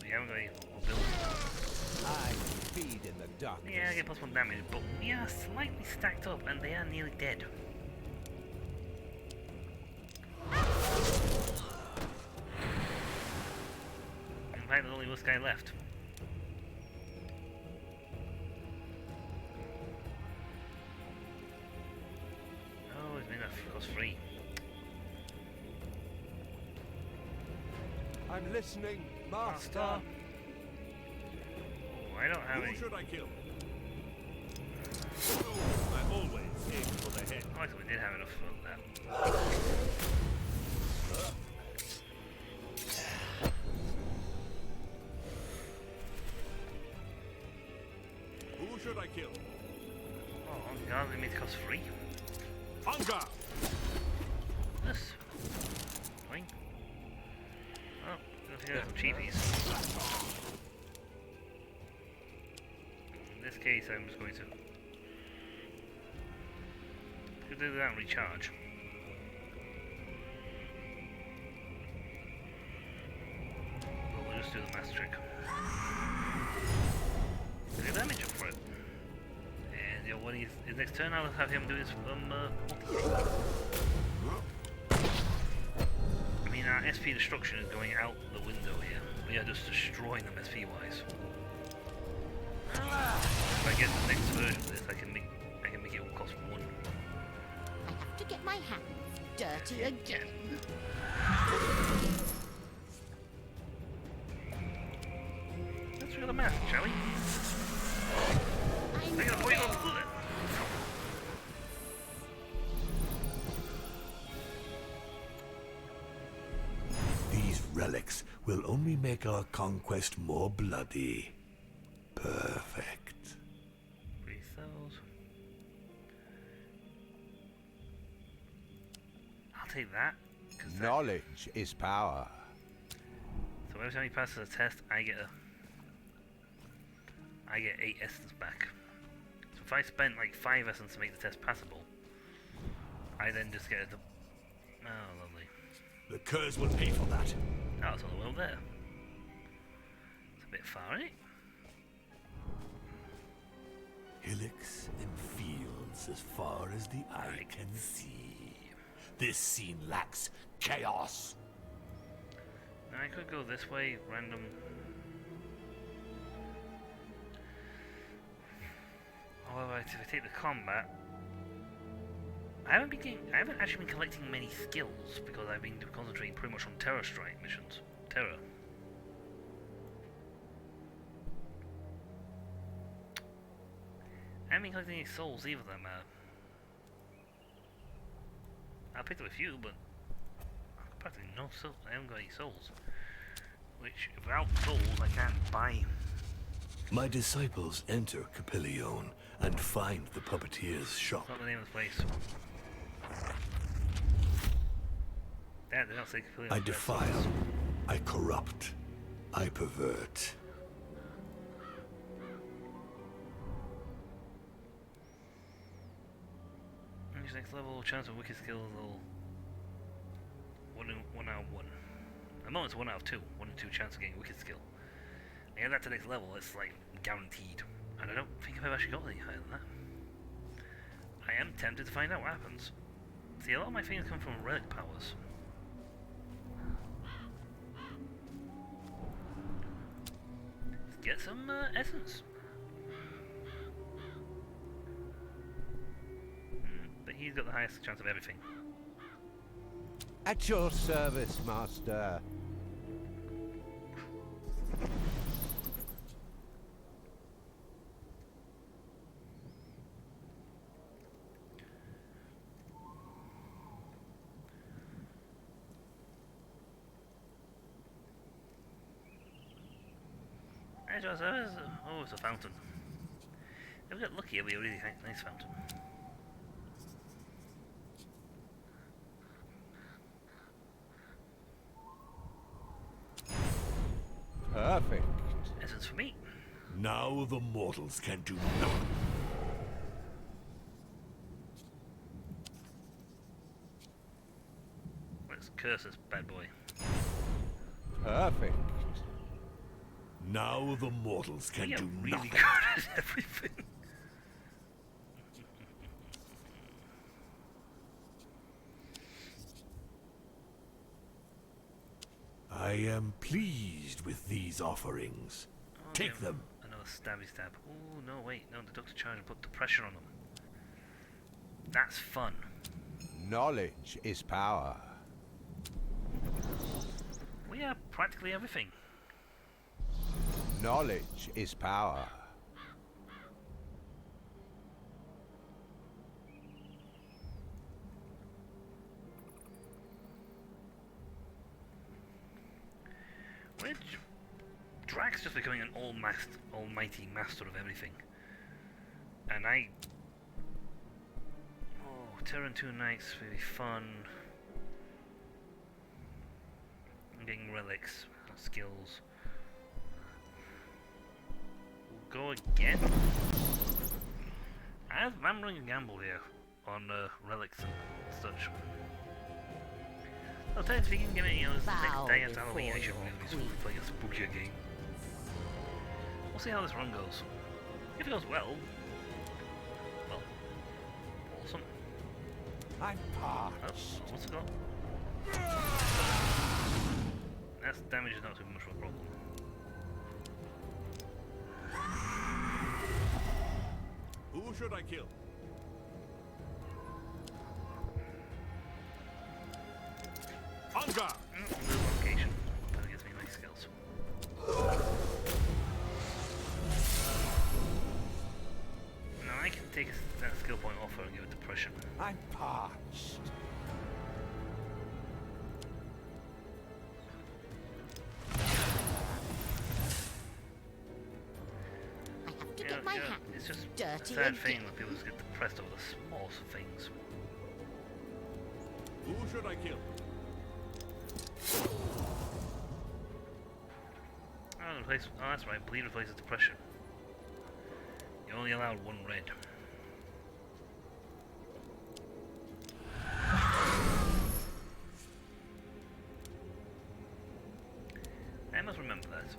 We haven't got any ability. I feed in the darkness. Yeah, I get +1 damage, but we are slightly stacked up and they are nearly dead. In fact, there's only this guy left. Oh, he's made that cost free. I'm listening, Master. Oh, I don't have Who any. should I kill? I always aim for the head. Oh, I thought we did have enough for that. Who should I kill? Oh, God, they made it cost free. Hunger! This. Fine. Oh, I think there's some cheapies. In this case, I'm just going to do that and recharge. But we'll just do the master trick. Get damage up for it. And you know, when his next turn, I'll have him do his multi-throw. I mean, our SP destruction is going out the window here. We are just destroying them SP wise. If I get the next version of this, I can make it all cost 1. I have to get my hands dirty again. Let's do the math, shall we? I'm I gotta point on through it. These relics will only make our conquest more bloody. Perfect. Refills. I'll take that. 'Cause that- Knowledge is power. So every time he passes a test, I get 8 essence back. So if I spent like 5 essence to make the test passable, I then just get a... Oh, lovely. The Curs will pay for that. Oh, it's on the world there. It's a bit far, isn't it? Hillocks and fields as far as the eye can see. This scene lacks chaos. Now I could go this way, random. However, if I take the combat, I haven't actually been collecting many skills because I've been concentrating pretty much on terror strike missions. Terror. I haven't been collecting any souls either, that matter. I picked up a few, but practically no souls. I haven't got any souls. Which, without souls, I can't buy. My disciples enter Capillion and find the puppeteer's shop. That's not the name of the place. Dad, they don't say Capillion. I defile. I corrupt. I pervert. Next level, chance of wicked skill level 1 out of 1. At the moment it's 1 out of 2. 1 in 2 chance of getting wicked skill. I get that to next level, it's like guaranteed. And I don't think I've actually got any higher than that. I am tempted to find out what happens. See, a lot of my things come from relic powers. Let's get some essence. But he's got the highest chance of everything. At your service, Master. Oh, it's a fountain. If we get lucky, it'll be a really nice fountain. Perfect. Essence for me. Now the mortals can do nothing. Let's curse this bad boy. Perfect. Now the mortals can We are do really nothing. good at everything. I am pleased with these offerings. Oh, Take yeah, them. Another stabby stab. Oh, no, wait. No, the Doctor charge and put the pressure on them. That's fun. Knowledge is power. We are practically everything. Knowledge is power. Which Drax just becoming an almighty master of everything. And Terran 2 Knights will be fun. I'm getting relics, skills. We'll go again. I'm running a gamble here on relics and such. Well, technically, you can get it, it's the next day after Halloween. I should really be playing a spookier game. We'll see how this run goes. If it goes well, awesome. I'm Oh, parched. what's it got? That's damage is not too much of a problem. Who should I kill? On guard! Location. That gives me my skills. Now I can take that skill point off her and give it depression. I'm parched. I have to get my hands it's just a dirty sad again. thing when people just get depressed over the smallest things. Who should I kill? Oh, that's right. Bleed replaces depression. You're only allowed one red. I must remember that.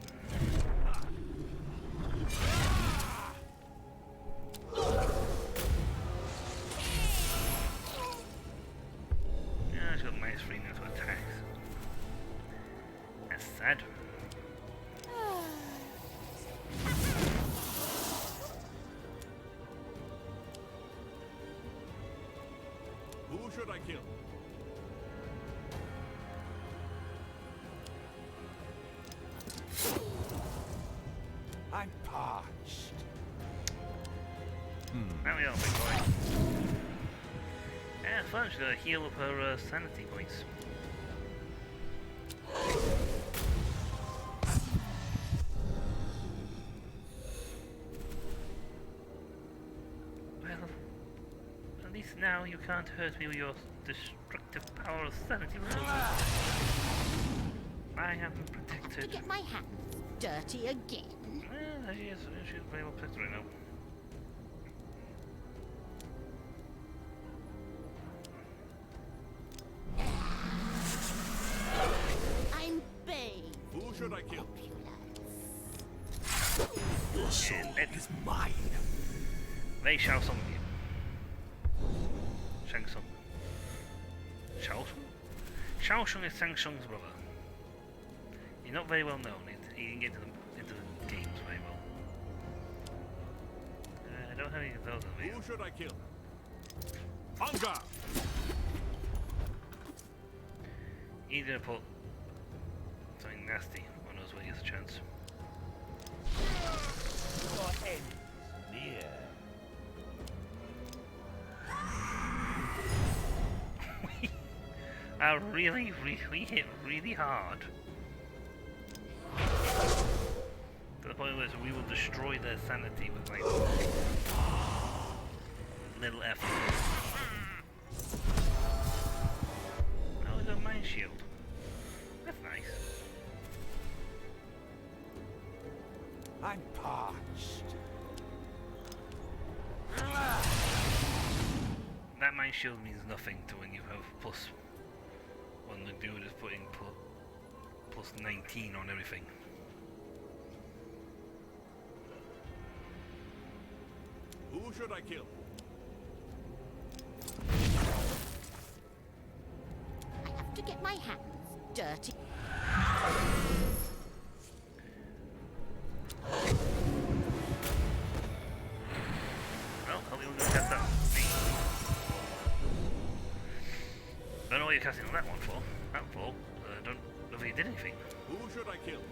Yeah, she's got -3 now to attacks. That's sad. Who should I kill? I'm parched. Now we are, big boy. Yeah, it's fun. She's got to heal up her sanity points. Well, at least now you can't hurt me with your destructive power of sanity removal. I am I have to protected. get my hands dirty again. Well, she's very well protected right now. I'm Bane. Who should I kill? Your soul is mine. Wei Shao Song you. Shang Tsung. Shao Tsung? Shao Tsung is Shang Tsung's brother. He's not very well known. He didn't get into the games very well. I don't have any of those on me. Who should I kill? On guard. He's gonna put something nasty on us when he gets a chance. Your end is near. I really hit really hard. To the point where we will destroy their sanity with like little effort. Oh, we got a mine shield. That's nice. I'm parched. That mine shield means nothing to when you have plus. When the dude is putting plus 19 on everything. Who should I kill? I have to get my hands dirty. Well, hopefully we're gonna cast that. Don't know what you're casting on that one for. That for. Don't know if you did anything. Who should I kill?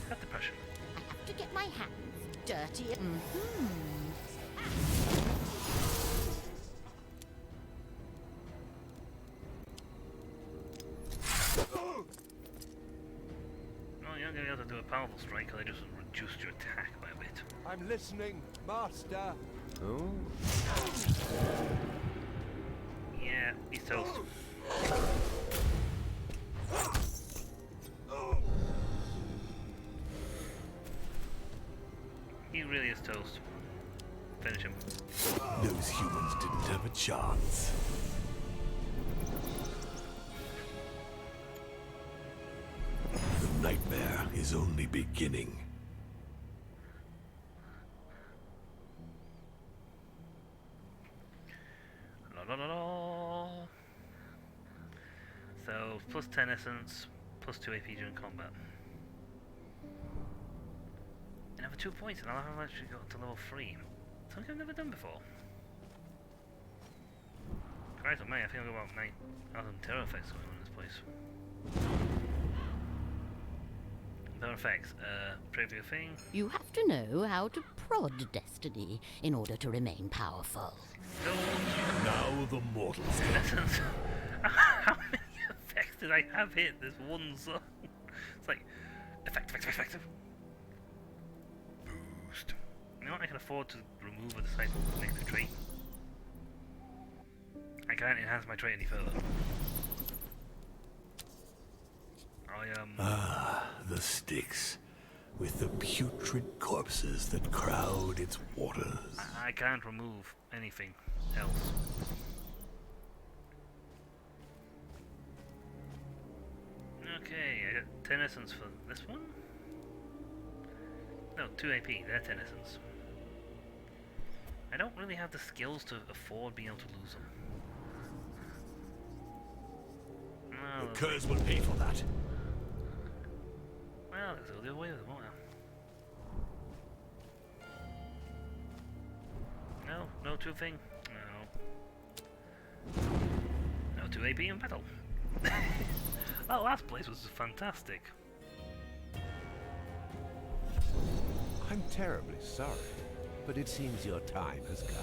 Got depression. I have to get my hands dirty. Oh, you're not gonna be able to do a powerful strike because I just reduced your attack by a bit. I'm listening, Master. Oh? Yeah, he's toast. He really is toast. Finish him. Those humans didn't have a chance. The nightmare is only beginning. La la la la. So, plus 10 essence, plus 2 AP during combat. Another 2 points, and I'll have actually got to level 3. Something I've never done before. Christ almighty, I think I've got about 9,000 terror effects going on in this place. Terror effects, preview thing. You have to know how to prod destiny in order to remain powerful. Now the mortals. In essence, how many effects did I have hit this one zone? It's like, effect. Boost. You know what, I can afford to remove a disciple negative trait. I can't enhance my trait any further. The Styx, with the putrid corpses that crowd its waters. I can't remove anything else. Okay, I got 10 essence for this one. No, 2 AP, they're 10 essence. I don't really have the skills to afford being able to lose them. No, The Kurz will pay for that. well, let's go the other way with them, won't I? No, no 2 thing. No. No 2 AP in battle. That last place was fantastic. I'm terribly sorry, but it seems your time has come.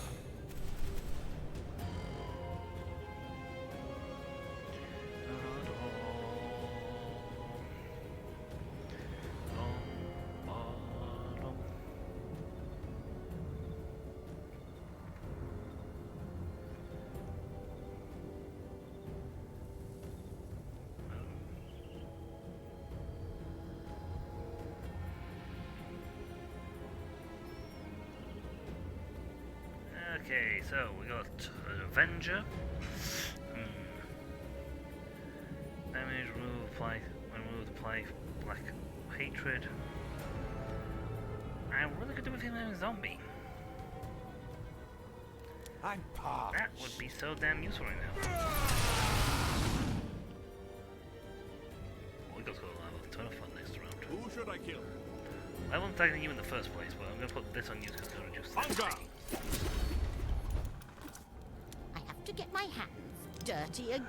Okay, so we got an Avenger. Damage, remove, apply, when removed, apply black hatred. I really could do with him as a zombie. I'm parched. That would be so damn useful right now. We got to have a ton of fun next round. Who should I kill? I wasn't targeting you in the first place, but I'm going to put this on you because it's going to reduce the Hunger! damage. I have to get my hands dirty again.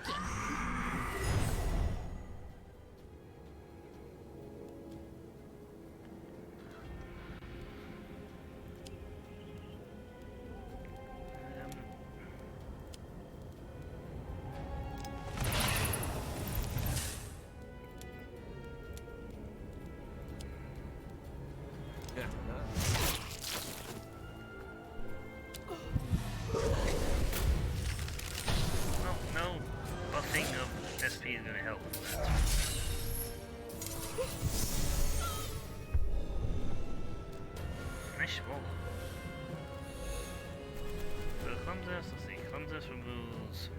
No, buffing of SP is going to help with that. Nice roll. So Clumsiness, let's see, Clumsiness removes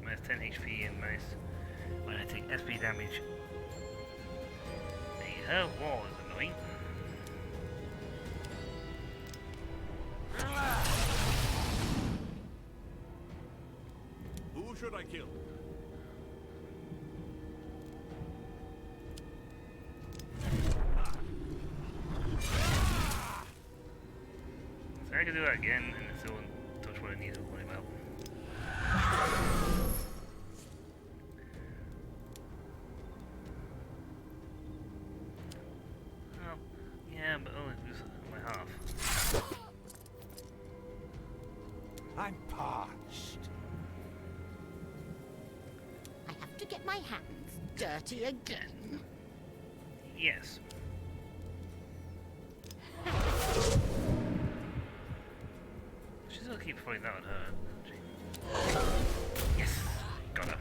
minus 10 HP and minus when I take SP damage. The her wall is annoying. Who should I kill? So I can do that again and it still won't touch what I need to worry about. Well, yeah, but only lose my half. I'm parched. I have to get my hands dirty again. Yes. She's gonna keep putting that on her, isn't she? Yes! Got her.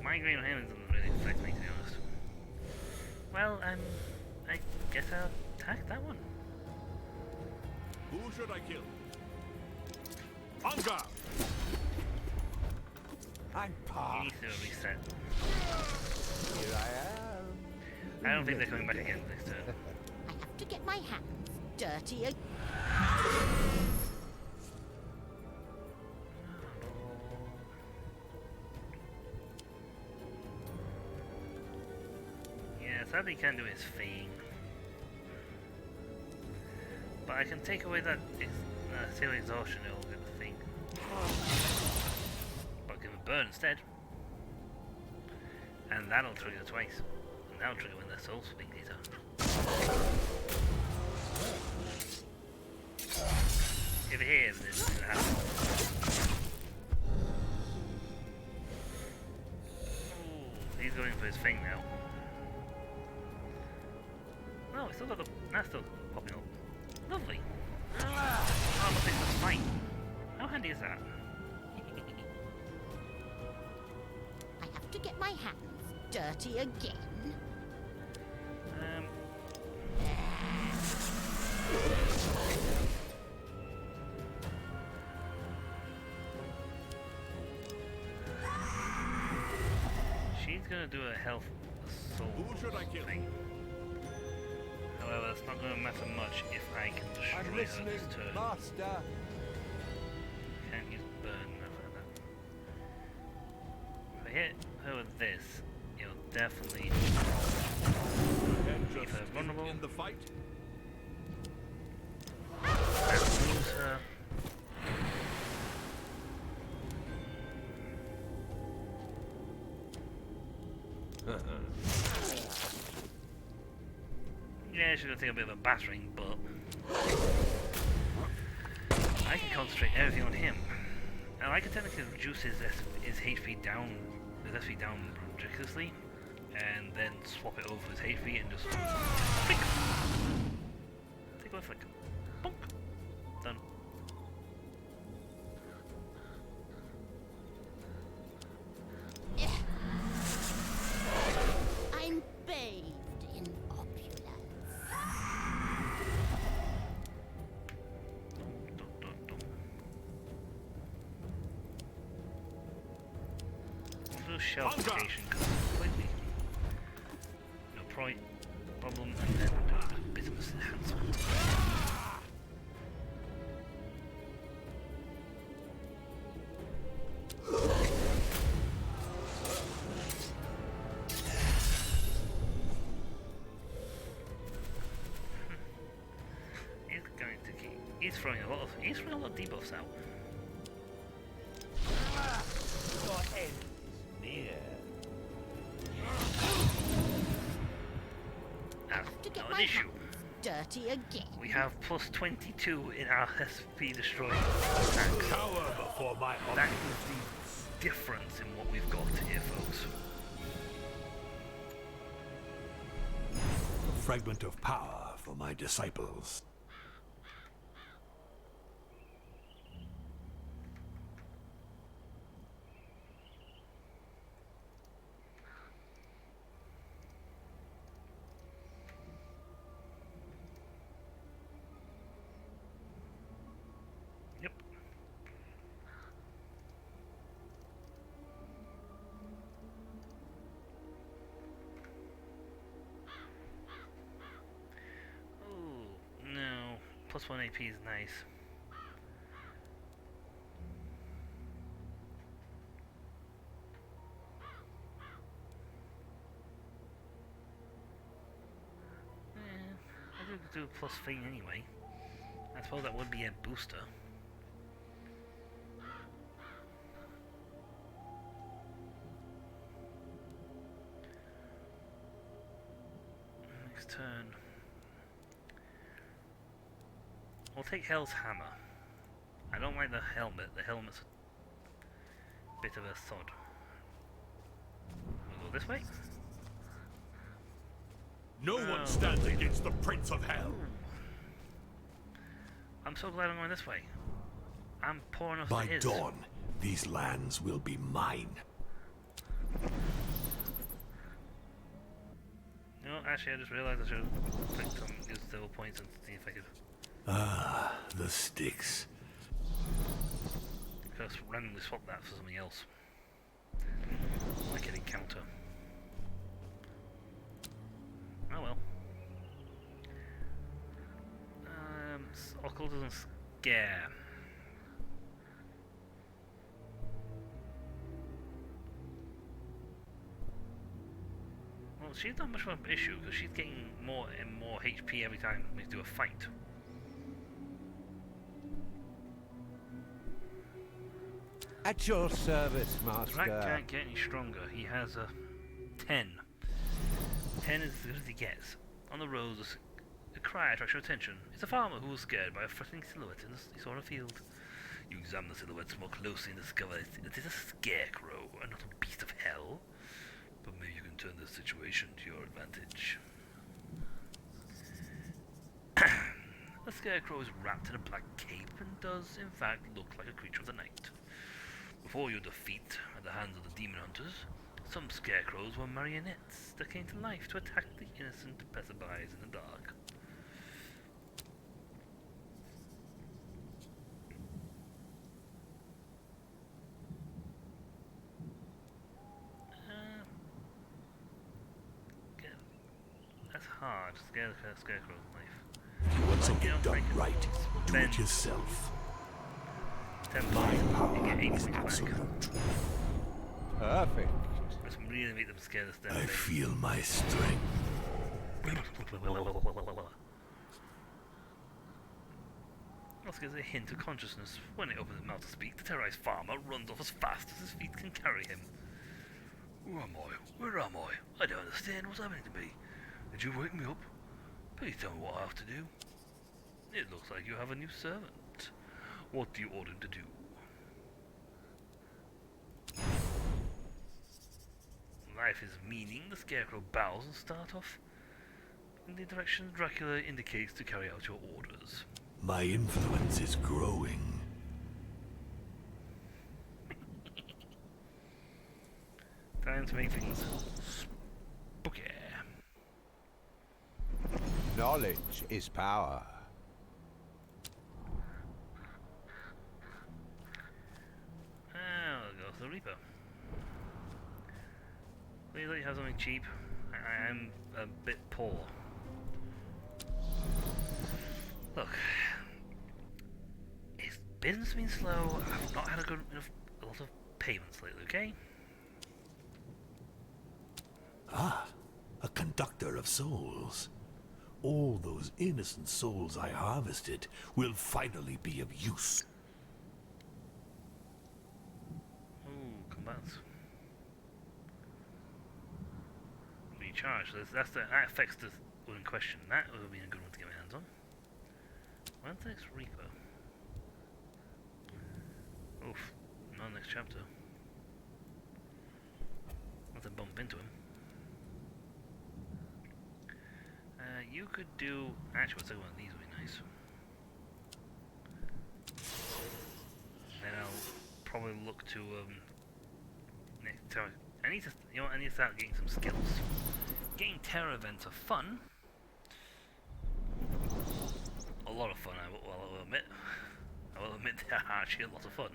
Migraine on him doesn't really affect me, to be honest. Well, I guess I'll attack that one. Who should I kill? Hunger! I'm He parched. needs to reset. Here I am. I don't think they're coming back again this turn. I have to get my hands dirty again. Yeah, sadly can't do his thing. But I can take away that seal exhaustion, it'll get the thing. But give him burn instead. And that'll trigger twice. And that'll trigger when the soul swing later. If it hits, then it's gonna happen. Ooh, he's going for his thing now. No, it's still got the. That's still popping up. Lovely. Oh, but this is fine. How handy is that? I have to get my hands dirty again. Um. She's gonna do a health assault Who should I kill? thing. However, that's not gonna matter much if I can destroy I'm her listening, this turn. master. Can't use burn after that. If I hit her with this, it'll definitely leave her vulnerable. In the fight? That moves her. Yeah, she's gonna take a bit of a battering, but I can concentrate everything on him. Now I can technically reduce his HP down, his SP down ridiculously, and then swap it over his HP and just flick. Take one flick. Bonk. Done. I'm bathed in opulence. Dun, dun, dun. Let's do shell application completely. No problem, and then do a bit of Sharpness enhancement. He's going to keep. He's throwing a lot of debuffs out. Your end is near. That's To get not my an issue. hands dirty again. We have plus 22 in our SP destroying attacks. Cower before my That is the difference in what we've got here, folks. A fragment of power for my disciples. Yep. Oh, no. Plus 1 AP is nice. I could do plus thing anyway. I suppose that would be a booster. Next turn. We'll take Hell's Hammer. I don't like the helmet. The helmet's a bit of a sod. We'll go this way. No one stands against the Prince of Hell. I'm so glad I'm going this way. I'm poor enough By as it is. dawn, these lands will be mine. No, actually, I just realised I should have clicked some use silver points and see if I could Ah, the sticks. just randomly swap that for something else. Like an encounter. Oh well. Occultism Scare. Well, she's not much of an issue because she's getting more and more HP every time we do a fight. At your service, Drak Master. can't get any stronger. He has a 10. 10 is as good as he gets. On the road, a cry attracts your attention. It's a farmer who was scared by a threatening silhouette in the sort of field. You examine the silhouette more closely and discover it is a scarecrow and not a beast of hell. But maybe you can turn this situation to your advantage. The scarecrow is wrapped in a black cape and does, in fact, look like a creature of the night. Before your defeat at the hands of the demon hunters, some scarecrows were marionettes that came to life to attack the innocent passerbys in the dark. That's hard. Scarecrow's life. You want something don't done think it- right, do then- it yourself. 10 My points, you power get 8 is points back. absolute. Perfect. Let's really make them scared of I feel my strength. Oscar gives a hint of consciousness. When it opens its mouth to speak, the terrorized farmer runs off as fast as his feet can carry him. Who am I? Where am I? I don't understand what's happening to me. Did you wake me up? Please tell me what I have to do. It looks like you have a new servant. What do you order him to do? Life is meaning. The scarecrow bows and starts off in the direction Dracula indicates to carry out your orders. My influence is growing. Time to make things spooky. Knowledge is power. I'll go for the Reaper. Please let you have something cheap. I am a bit poor. Look, it's business been slow. I've not had a lot of payments lately. Okay. Ah, a conductor of souls. All those innocent souls I harvested will finally be of use. Ooh, combats. Recharge. So that affects the one in question. That would have been a good one to get my hands on. When's the next Reaper? Oof, not next chapter. Let's bump into him. You could do. Actually, I'll take one of these would be nice. Then I'll probably look to next time. I need to, you know, I need to start getting some skills. Getting terror events are fun. A lot of fun, I will admit. I will admit they are actually a lot of fun.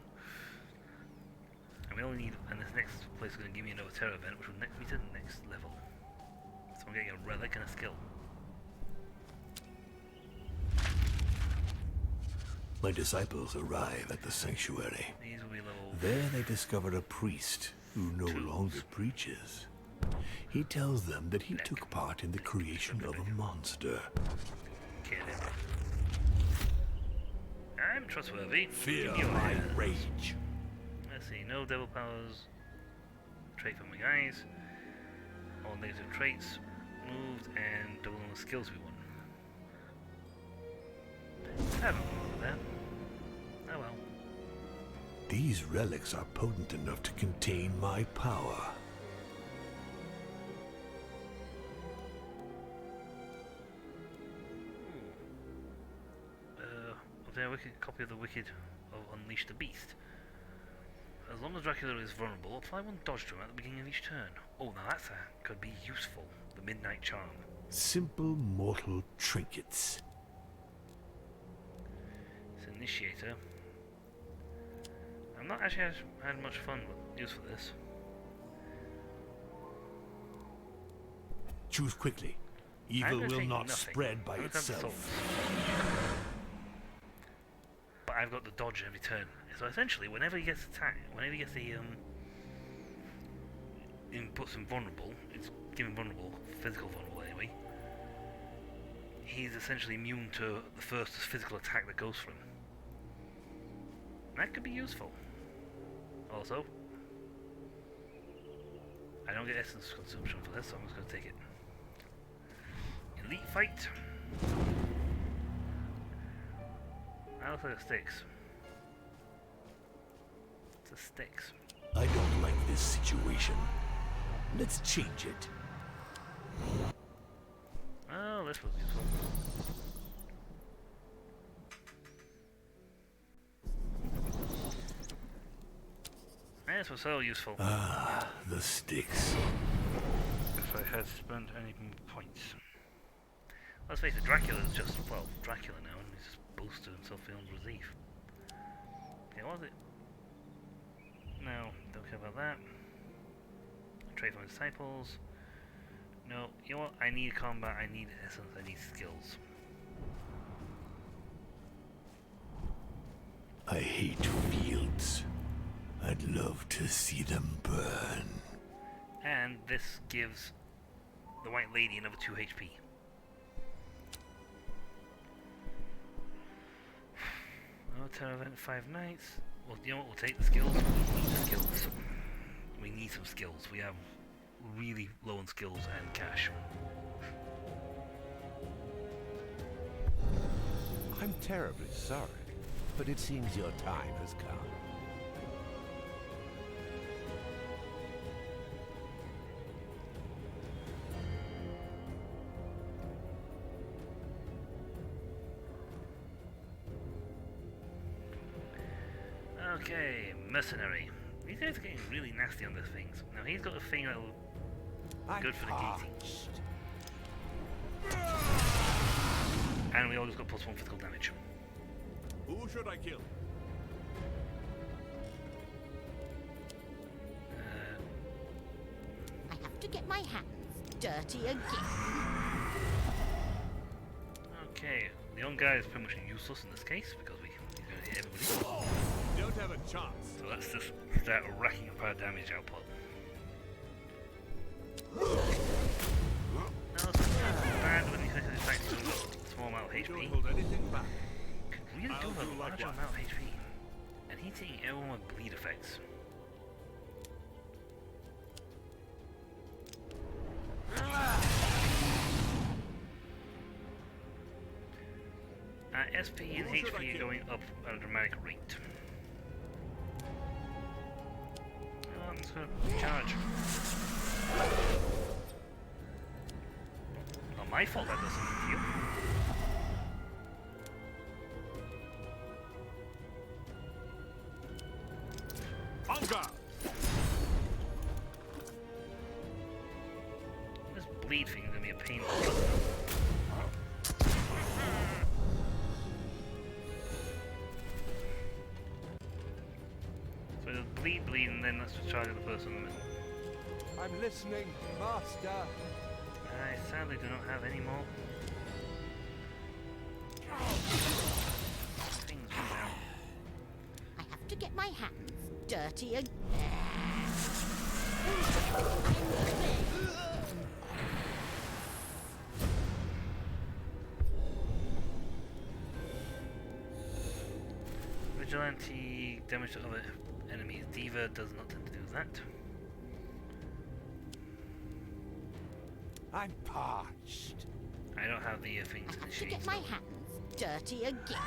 And we only need, and this next place is going to give me another terror event, which will next me to the next level. So I'm getting a relic and a skill. My disciples arrive at the sanctuary. These will be level. There they discover a priest who no longer preaches. He tells them that he took part in the creation of a monster. Kill him. I'm trustworthy. Fear Give me your my hands. rage. Let's see, no devil powers. Trait for my guys. All negative traits moved and double on the skills we won. I don't know that. Oh well. These relics are potent enough to contain my power. Was there a wicked copy of the Wicked of Unleash the Beast? As long as Dracula is vulnerable, apply one dodge to him at the beginning of each turn. Oh, now that's could be useful. The Midnight Charm. Simple mortal trinkets. It's Initiator. I've not actually had much fun with use for this. Choose quickly. I'm Evil gonna will take not nothing. spread by I'm gonna have the itself. souls. But I've got the dodge every turn. So essentially, whenever he gets attacked, whenever he gets the puts him vulnerable, it's given vulnerable, physical vulnerable anyway. He's essentially immune to the first physical attack that goes for him. That could be useful. Also, I don't get essence consumption for this, so I'm just going to take it. Elite fight. That looks like a Styx. It's a Styx. I don't like this situation. Let's change it. Oh, this was useful. This was so useful. Ah, the sticks. If I had spent any points. Let's face it, Dracula is just, well, Dracula now, and he's just boosted himself feeling relief. Okay, what was it? No, don't care about that. Trade for my disciples. No, you know what? I need combat, I need essence, I need skills. I hate fields. I'd love to see them burn. And this gives the White Lady another 2 HP. Oh, Terror Event 5 nights. Well, you know what? We'll take the skills. We need the skills. We need some skills. We have really low on skills and cash. I'm terribly sorry, but it seems your time has come. Okay, Mercenary. These guys are getting really nasty on these things. Now he's got a thing that'll be good for the gating. And we all just got +1 physical damage. Who should I kill? I have to get my hands dirty again. Okay, the young guy is pretty much useless in this case because he's going to hit everybody. Don't have a chance. So let's just start racking up our damage output. No, it's not bad when you click it back to a small amount of Don't HP. hold anything back. Could really I'll do a do large likewise. amount of HP. And he's taking everyone with bleed effects. SP and Who should I HP are kill? going up at a dramatic rate. Oh, I'm just gonna charge. Not my fault that doesn't heal. On guard. This bleed thing is gonna be a pain. So just bleed, and then let's just target the person in the middle. I'm listening, Master. I sadly do not have any more. Things down. I have to get my hands dirty again. Vigilante damage to other enemies. Diva does not tend to do that. I'm parched. I don't have the things I to have to initiate. get my hands dirty again.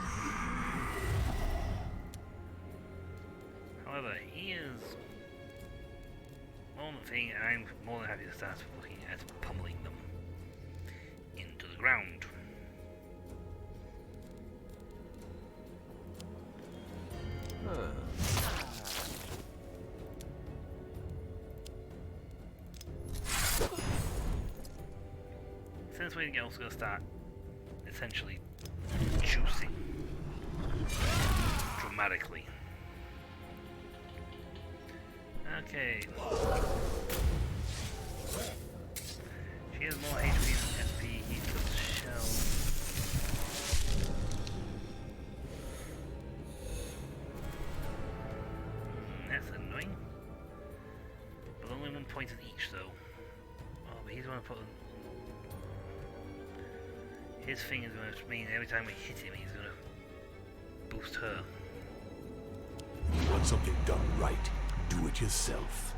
However, he is more than the thing, and I'm more than happy to start looking at pummeling them into the ground. Since we're also going to start essentially juicing dramatically. Okay. She has more HP than SP. He does shell. That's annoying. But only 1 point in each, though. Oh, but he's going to put. His thing is going to mean every time we hit him, he's going to boost her. You want something done right, do it yourself.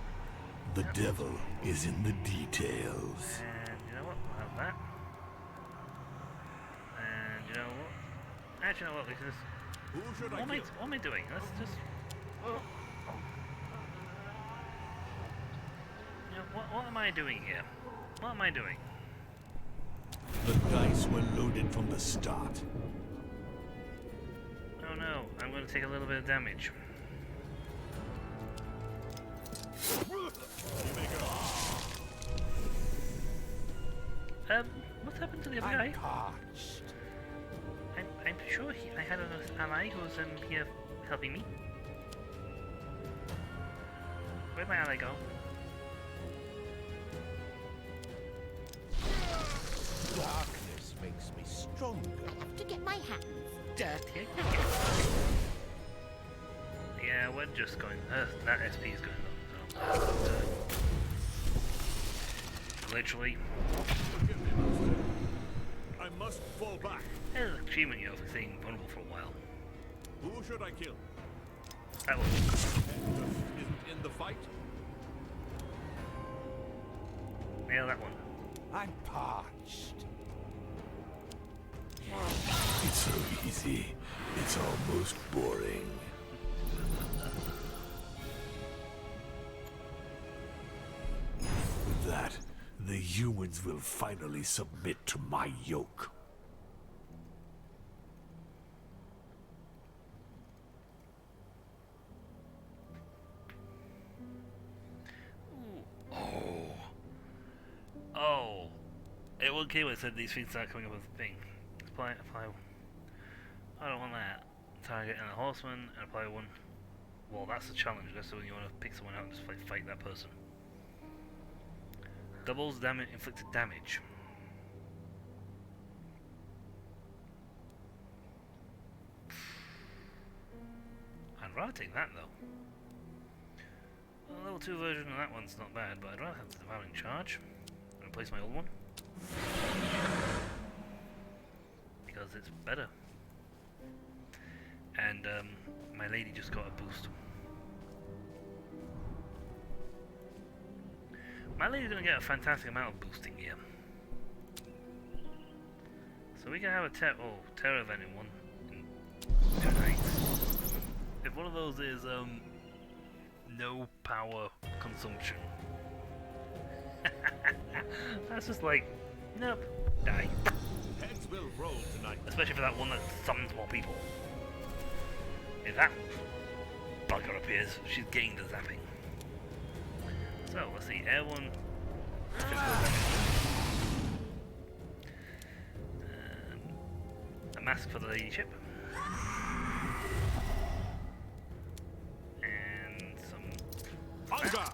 The devil is in the details. And you know what? We'll have that. And you know what? Actually, you know what? We can just. Who should I kill? What am I doing? Let's just. You know, what am I doing here? What am I doing? The dice were loaded from the start. Oh no, I'm going to take a little bit of damage. What's happened to the other guy? I'm parched. I'm sure I had an ally who was here helping me. Where'd my ally go? Darkness makes me stronger. I have to get my hands dirty. Yeah, we're just going. That SP is going up. So, literally, Forgive me, Master. I must fall back. there's an achievement, you know, for staying vulnerable for a while. Who should I kill? That one. Isn't in the fight? Nail that one. I'm parched. It's so easy. It's almost boring. With that, the humans will finally submit to my yoke. Oh. It will kill it said these things start coming up with a thing. Apply. I don't want that. Target and a horseman and apply one. Well, that's a challenge. That's when you want to pick someone out and just fight that person. Doubles inflicted damage. I'd rather take that though. The level 2 version of that one's not bad, but I'd rather have the Devouring Charge and replace my old one. Because it's better. And my lady just got a boost. My lady's gonna get a fantastic amount of boosting here. So we can have a terror event in 2 nights. If one of those is no power consumption. That's just like, nope, die. Heads will roll tonight. Especially for that one that summons more people. If that bugger appears, she's getting the zapping. So, let's see, air one. A mask for the ladyship. And some... Hunger!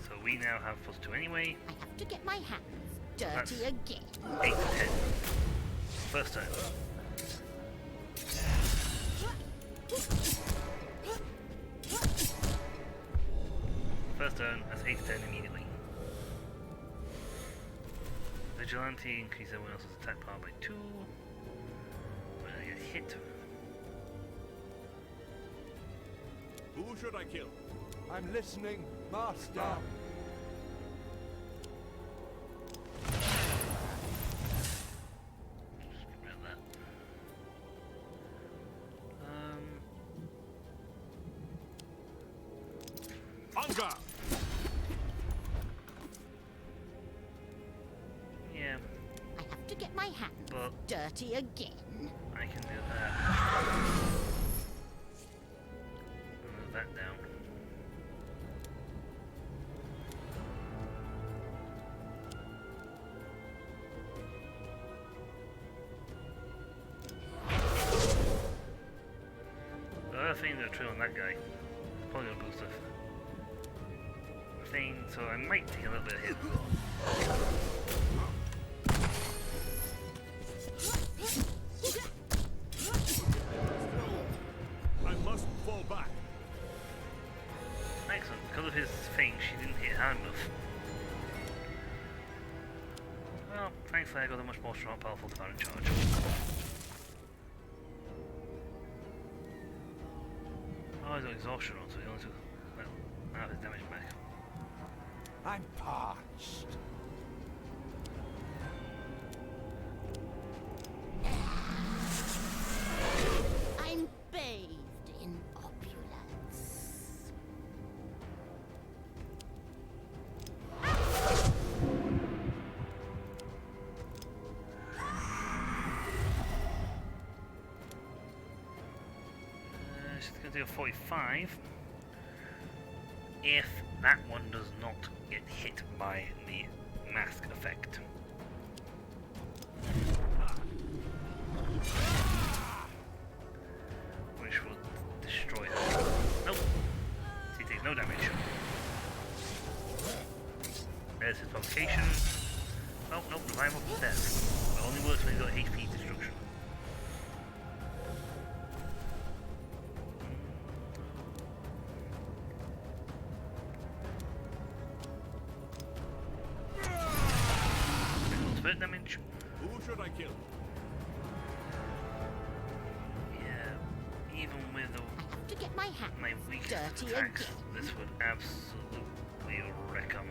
So we now have +2 anyway. I have to get my hands dirty That's again. 8 to 10. First turn. First turn, that's 8 to 10 immediately. Vigilante increases everyone else's attack power by 2. When I get hit. Who should I kill? I'm listening, Master. Just get rid of that. Hunger! Yeah, I have to get my hands but dirty again. I can do that. Move that down. The other thing to true on that guy is probably gonna boost the thing, so I might take a little bit of hit. I must fall back. Excellent, because of his thing, she didn't hit hard enough. Well, thankfully I got a much more strong, powerful Devouring Charge. Oh, he's got exhaustion on, so he only took, well, half his damage back. I'm parched. I'm bathed in opulence. She's going to do a 45. If that one does not get hit by the mask effect. Which will destroy her. Nope. He takes no damage. There's his provocation. Oh, nope, revival from death. It only works when he's got HP destruction. Spirit damage. Who should I kill? Yeah, even with I have to get my hands my weakest dirty attacks, again. this would absolutely wreck 'em.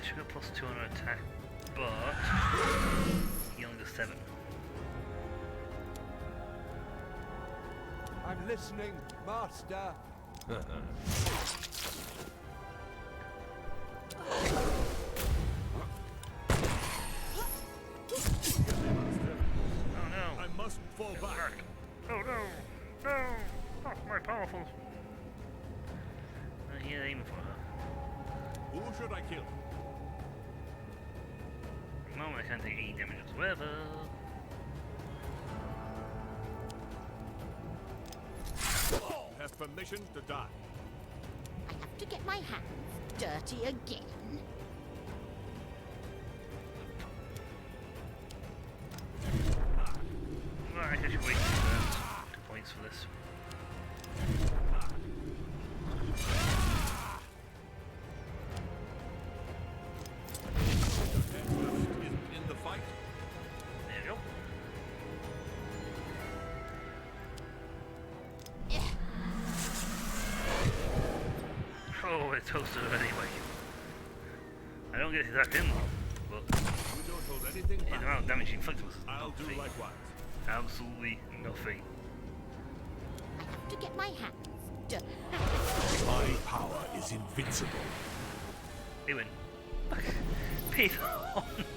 She got +2 on her attack, but he only does 7. I'm listening, Master. Oh no! I must fall Get back. back. Oh no! No! Not my powerful! He's aiming for her. Who should I kill? At the moment I can't take any damage whatsoever. You have permission to die. I have to get my hands dirty again. Right, I guess you wait 2 turns. 2 points. Oh, it toasted her anyway. I don't get to attack him though, but We don't hold anything the back. amount of damage he inflicted was I'll do nothing. likewise. Absolutely nothing. I have to get my hands dirty. My power is invincible. They win. Peter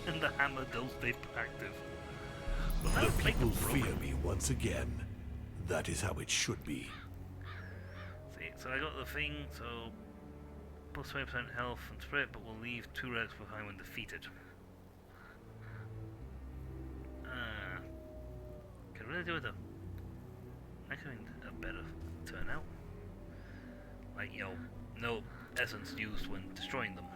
and the hammer don't stay active. But now The plate people them broken. fear me once again. That is how it should be. See, so I got the thing, so plus 20% health and spirit, but we'll leave 2 relics behind when defeated. Could really do with a better turnout. Like, no essence used when destroying them.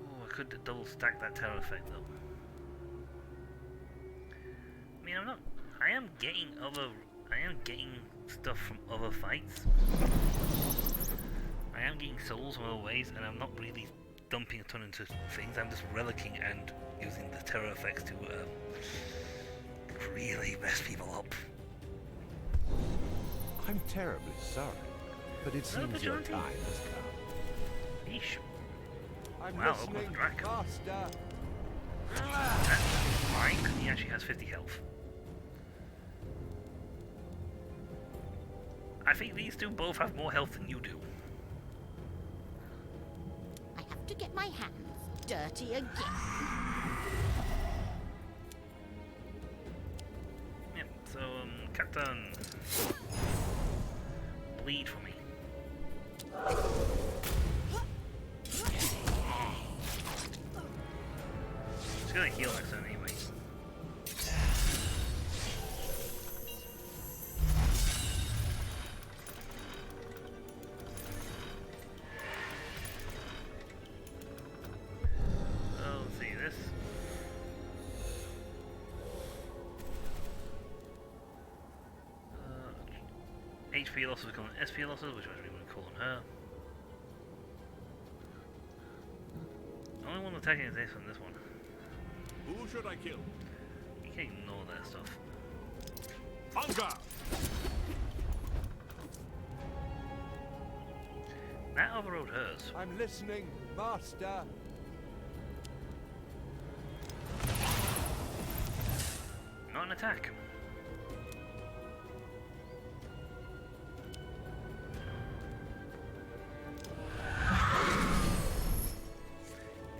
Oh, I could double stack that terror effect though. I mean, I am getting stuff from other fights. I am getting souls from other ways, and I'm not really dumping a ton into things. I'm just relicking and using the terror effects to really mess people up. I'm terribly sorry, but it seems your vigilante. time has come. Yeesh. I'm Wow, open listening, the rack. Master. That's fine, because he actually has 50 health. I think these two both have more health than you do. I have to get my hands dirty again. Yep, so, Captain, bleed for me. It's gonna heal next turn anyway. Oh, let's see this. HP losses become SP losses, which I don't even call on her. Only one attacking is this on this one. Who should I kill? You can ignore that stuff. On guard. That overrode hers. I'm listening, Master. Not an attack.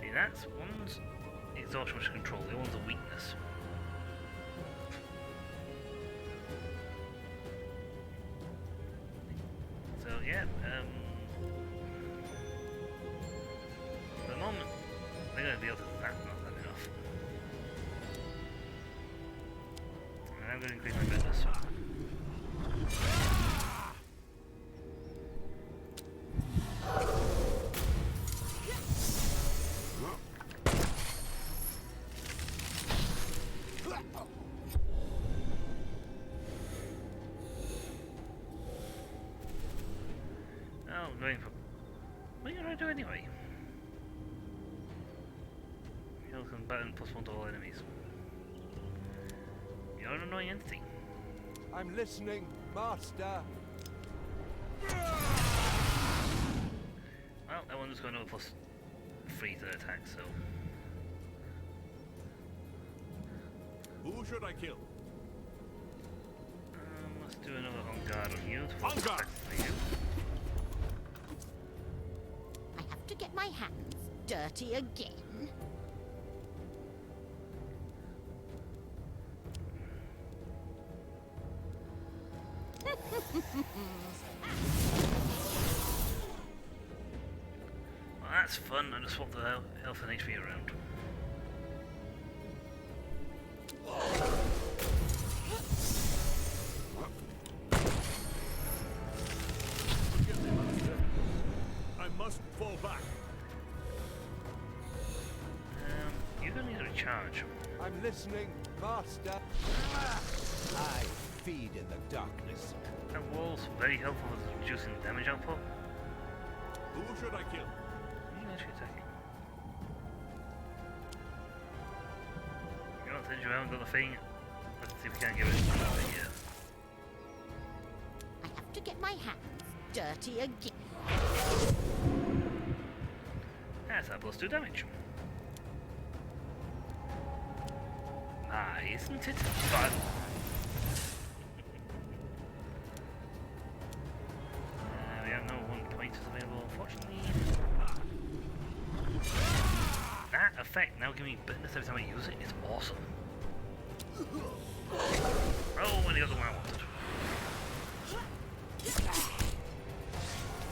See, that's one's exhaustion, which is control, the other one's a weakness. So yeah, for the moment, they're going to be able to that's not that enough. And I'm going to increase my business. Oh, I'm going for... What are you going to do anyway? Heal combatant plus 1 to all enemies. You're an annoying entity. I'm listening, Master. Well, that one's going to go plus 3 to the attack, so... Who should I kill? Let's do another on guard on you. On guard! For you. I have to get my hands dirty again. Well, that's fun. I just swap the health and HP around. Forgive me, Master. I must fall back. You're going to need a recharge. I'm listening, Master. I feed in the darkness. That wall's very helpful with reducing the damage output. Who should I kill? You can actually attack it. You know, since you haven't got the thing, let's see if we can get it. Yeah. I have to get my hands dirty again. That's a +2 damage. Ah, isn't it fun? We have no 1 pointers available, unfortunately. That effect now giving me bitterness every time I use it is awesome. Oh, and he got the one I wanted.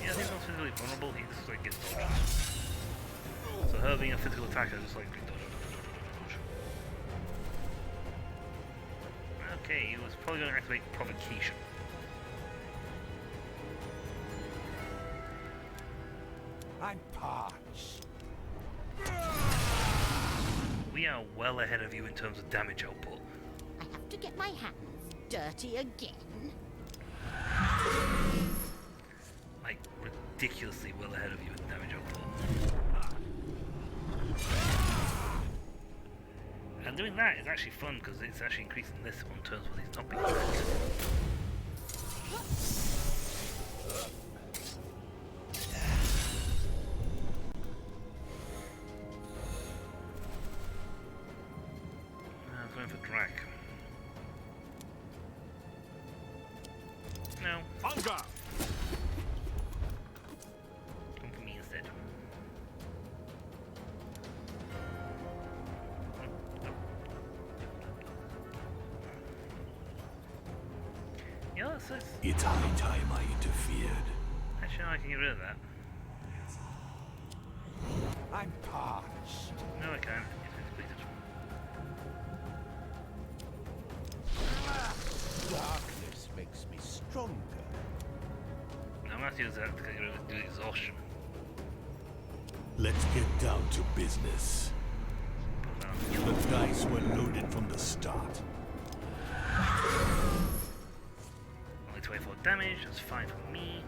Yeah, I think I'm physically vulnerable, he just like gets dodges. So her being a physical attacker just like dodge. Okay, he was probably going to activate provocation. I'm parched. We are well ahead of you in terms of damage output. I have to get my hands dirty again. Like, ridiculously well ahead of you in damage output. And doing that is actually fun because it's actually increasing this on turns when he's not being attacked. I'm going for Drac. No, Hunger! come for me instead. Yeah, that's It's high time I interfered. actually, I can get rid of that. I'm parched. No, I can't. It's completed. Darkness makes me stronger. I'm gonna have to use that to get rid of the exhaustion. Let's get down to business. Put that on the The dice were loaded from the start. Only 24 damage, that's fine for me.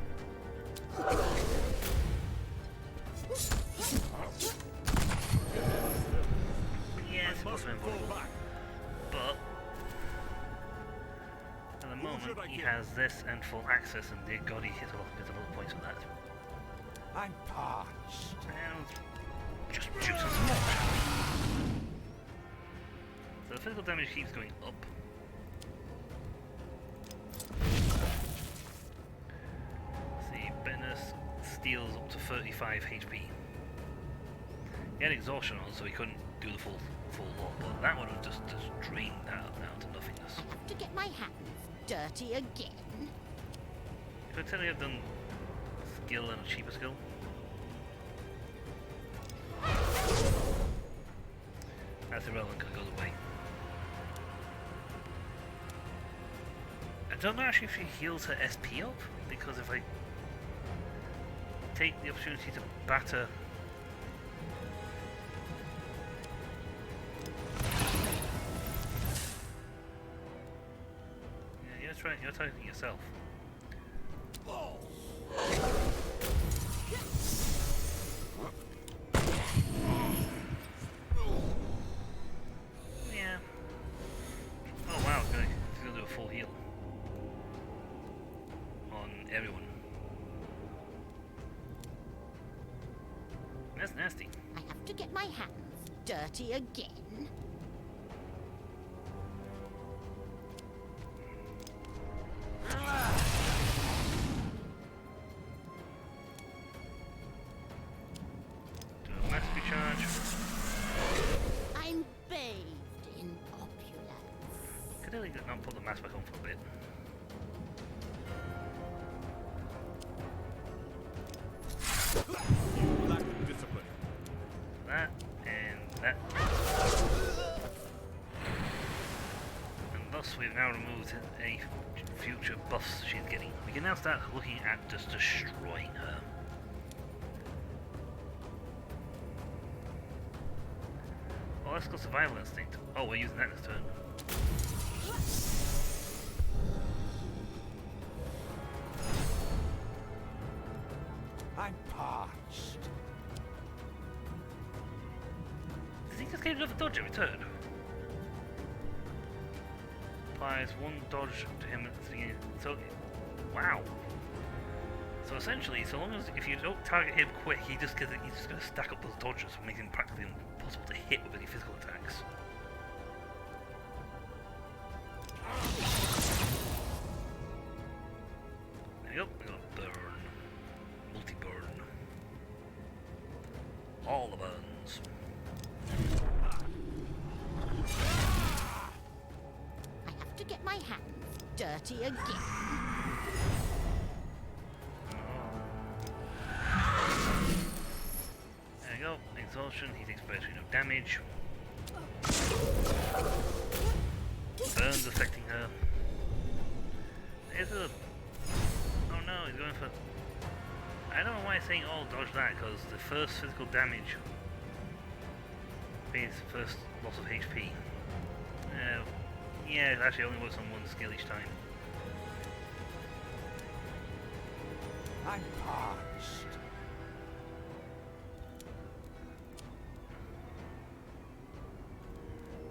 Yeah, it's supposed to be invulnerable, back. but at the moment should I he get? has this and full access, and dear God, he hits a lot of points with that. I'm parched. And just shoot some more. So the physical damage keeps going up. See, bitterness steals up to 35 HP. He had exhaustion on, so he couldn't do the full lot, but that would have just drained that down to nothingness. I have to get my hands dirty again. Could I tell you I've done skill and a cheaper skill? That's irrelevant because it goes away. I don't know actually if she heals her SP up, because if I take the opportunity to batter yeah, you're targeting yourself. Yeah. Oh wow, it's gonna do a full heal on everyone. That's nasty. I have to get my hands dirty again. Do a mass recharge. I'm bathed in opulence. Could really not put the mask back on for a bit. Lack of discipline. That and that. And thus we've now removed a future buffs she's getting. We can now start looking at just destroying her. Oh, let's go survival instinct. Oh, we're using that this turn. I'm parched. Does he just get another dodge every turn? Applies one dodge to him at the beginning. So, wow. So essentially, so long as if you don't target him quick, he's just going to stack up those dodges, making it practically impossible to hit with any physical attacks. There you go. We got burn, multi-burn, all the burns. I have to get my hands dirty again. There you go. Exhaustion. He takes virtually no damage. Burns affecting her. There's a... Oh no, he's going for... I don't know why he's saying all dodge that, because the first physical damage means first loss of HP. Yeah, it actually only works on one skill each time. I'm parched.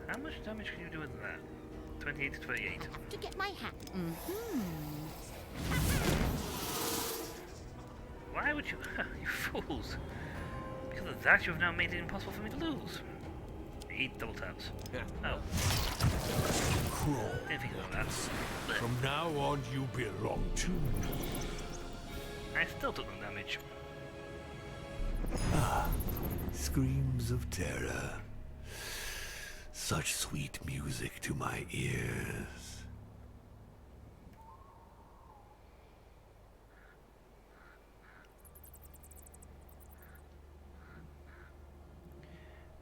How much damage can you do with that? 28 to 28. I have to get my hand. Why would you... you fools! Because of that, you have now made it impossible for me to lose. 8 double taps. Oh, Crawl. didn't think about that. But From now on, you belong to me. I still took no damage. Screams of terror. Such sweet music to my ears.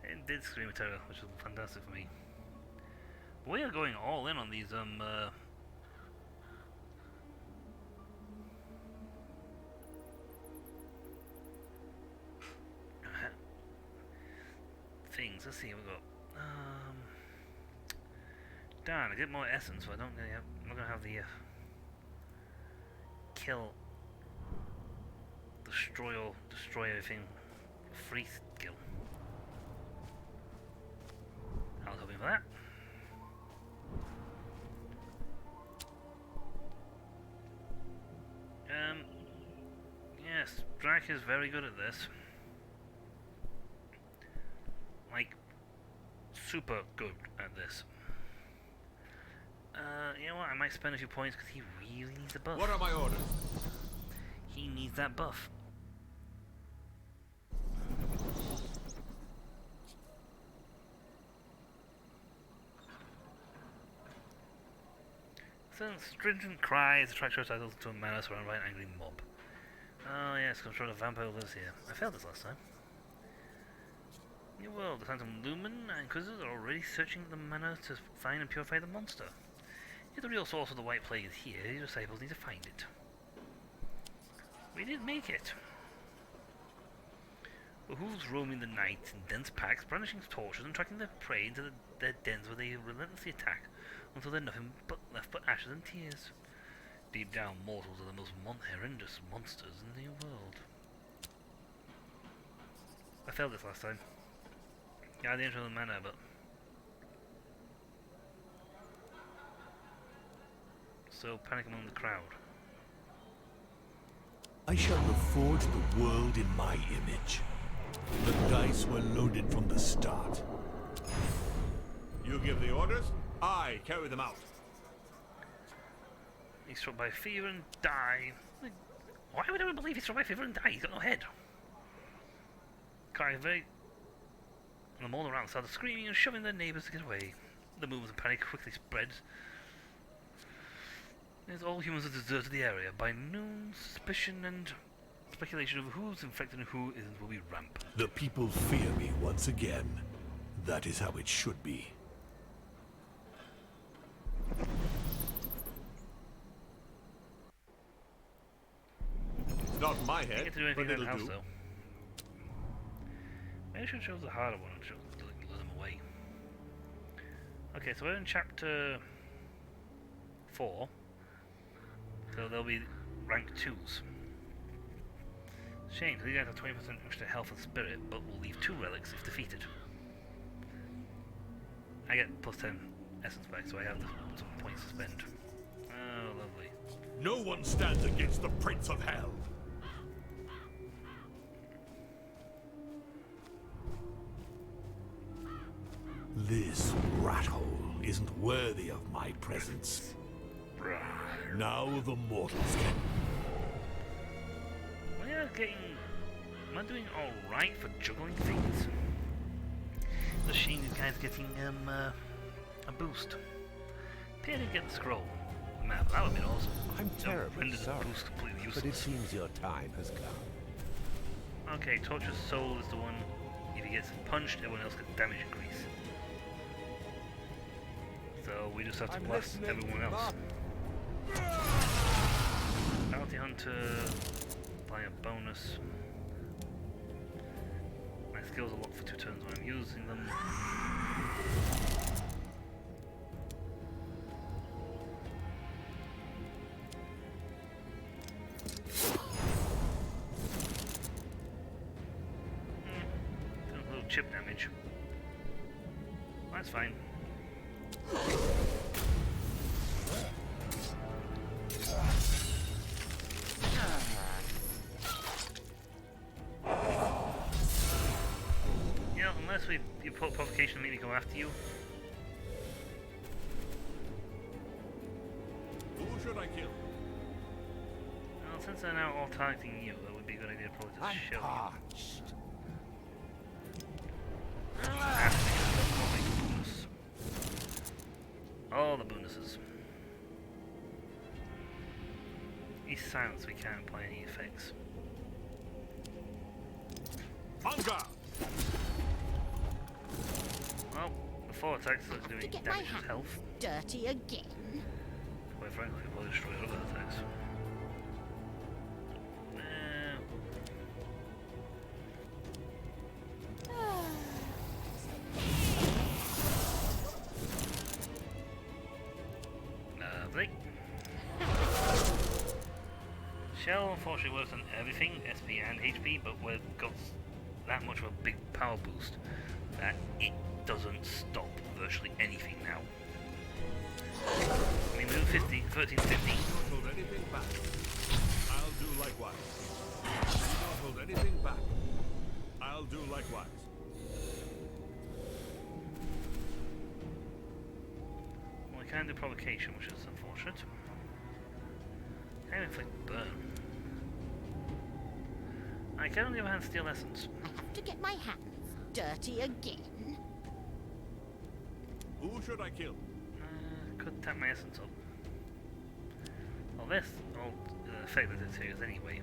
It did scream of terror, which was fantastic for me. We are going all in on these, things. Let's see, we've got, darn, I get more essence, so I don't really have, I'm not gonna have the, kill, destroy everything, free skill. I was hoping for that. Yes, Drac is very good at this. Like, super good at this. You know what? I might spend a few points because he really needs a buff. What are my orders? He needs that buff. Stringent cries attract your titles to a manor surrounded by an angry mob. Oh yes, control of vampire lives here. I failed this last time. New world, the Phantom Lumen and Inquisitors are already searching the manor to find and purify the monster. If the real source of the White Plague is here, your disciples need to find it. We did make it. The hooves roaming the night in dense packs, brandishing torches and tracking their prey into their dens where they relentlessly attack until they're nothing but left but ashes and tears. Deep down, mortals are the most horrendous monsters in the world. I failed this last time. Yeah, the intro of the manor, but... So, panic among the crowd. I shall reforge the world in my image. The dice were loaded from the start. You give the orders, I carry them out. He's struck by fever and die. Why would anyone believe he's struck by fever and die? He's got no head. Very... And them all around started screaming and shoving their neighbours to get away. The movement of panic quickly spreads. As all humans have deserted the area. By noon, suspicion and speculation of who's infected and who isn't will be rampant. The people fear me once again. That is how it should be. It's not my Didn't head, get to do anything but in that it'll house do. though. Maybe I should choose the harder one and lure them away. Okay, so we're in chapter 4. So they'll be rank 2s. Shame, so these guys have 20% extra health and spirit, but will leave 2 relics if defeated. I get plus 10 essence back, so I have some points to spend. Oh, lovely. No one stands against the Prince of Hell. This rat hole isn't worthy of my presence. Now the mortals can. We are getting... Am I doing alright for juggling things? The Sheen guy's getting a boost. Pity I didn't get the scroll. The map, that would have been awesome. I'm That terribly rendered the sorry, boost completely but useless. it seems your time has come. Okay, Torture's Soul is the one. If he gets punched, everyone else gets damage increase. So we just have to blast everyone else. Bounty Hunter, apply a bonus. My skills are locked for 2 turns when I'm using them. Doing a little chip damage. That's fine. You know, unless you put provocation to make me go after you. Who should I kill? Well, since they're now all targeting you, that would be a good idea probably to I'm shell you. parched. Bonus. All the bonuses. He's silent, so we can't apply any effects. Hunger! Well, the 4 attacks are To doing get my damage to his hands health. dirty again. Quite frankly, I'll destroy other attacks. Lovely. Shell unfortunately works on everything, SP and HP, but we've got that much of a big power boost that it doesn't stop virtually anything now. I mean, move 13, 15. Don't hold anything back. I'll do likewise. Do not hold anything back. I'll do likewise. Well, I can do provocation, which is unfortunate. Can inflict burn. I can on the other hand steal essence. I have to get my hands dirty again. Who should I kill? Could tap my essence up. Well, this will affect the series anyway.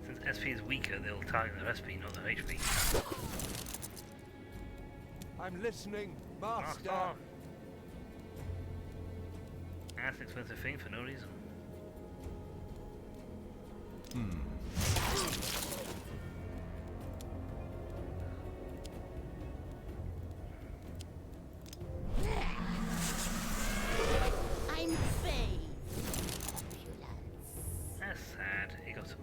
Since SP is weaker, they'll target their SP, not their HP. I'm listening, Master! Master. That's an expensive thing for no reason. I'm fey. That's sad. He got some.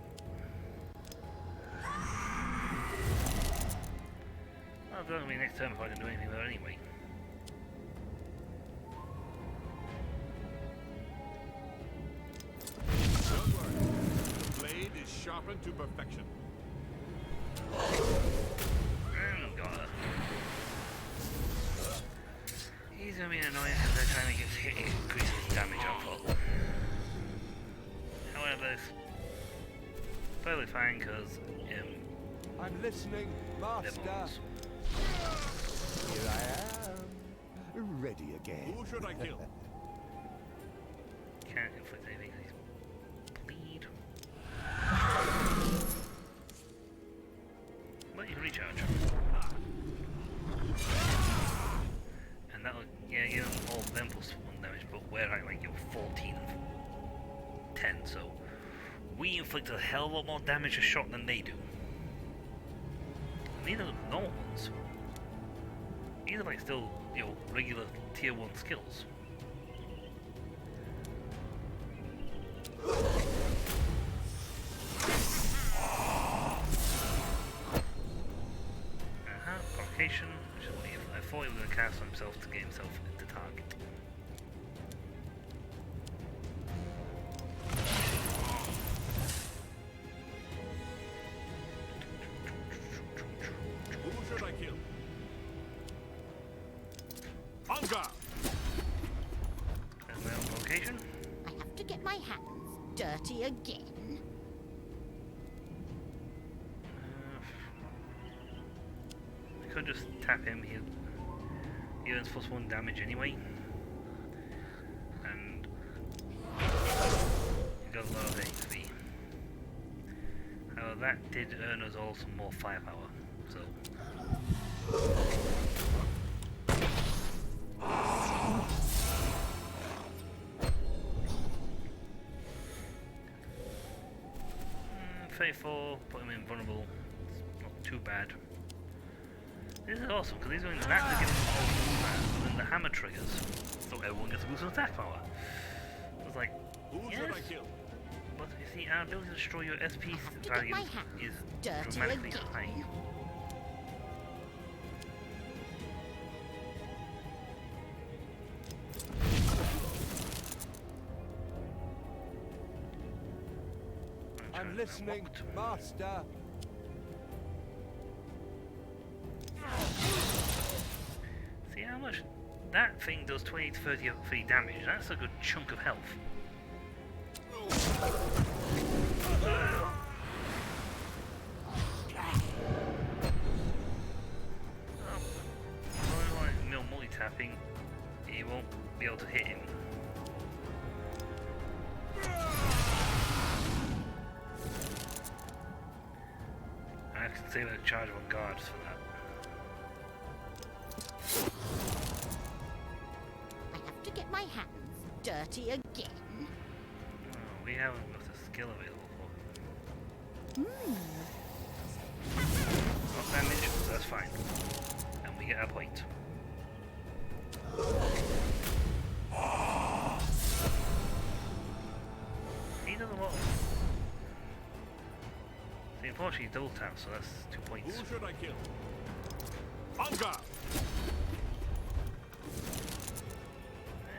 Well, it's going to be next turn if I can do anything there anyway. Don't worry. The blade is sharpened to perfection. And got her. He's going to be annoying because they're trying to get increase his damage output. However, it's totally fine because I'm listening, they're Master. bones. Here I am, ready again. Who should I kill? Can't inflict anything. He's bleed. But you can recharge. And that'll, yeah, you know, all of them plus 1 damage, but we're at like you're 14 and 10, so we inflict a hell of a lot more damage a shot than they do. And these are the normal ones. These are like still, you know, regular tier 1 skills. Provocation, which is what I thought he was going to cast on himself to get himself into target. Who should I kill? location. I have to get my hands dirty again. I could just tap him. He earns +1 damage anyway. And he got a lot of HP. However, that did earn us all some more firepower. So. Faithful, put him invulnerable. It's not too bad. This is awesome because he's doing that to give him all the that, but then the hammer triggers, so everyone gets a boost of attack power. I was like, Who yes, should I kill? but you see, our ability to destroy your SP have to get values my hands is dirty dramatically again. high. I'm listening, Master. See how much that thing does 20 to 30 damage. That's a good chunk of health. Like multi-tapping, you won't be able to hit him. I can save a charge on guards for that. I have to get my hands dirty again. Oh, we haven't got a skill available for him. Not damage, so that's fine. And we get a point. He does a lot. See, unfortunately, he's double tap, so that's 2 points. Who should I kill? Hunger!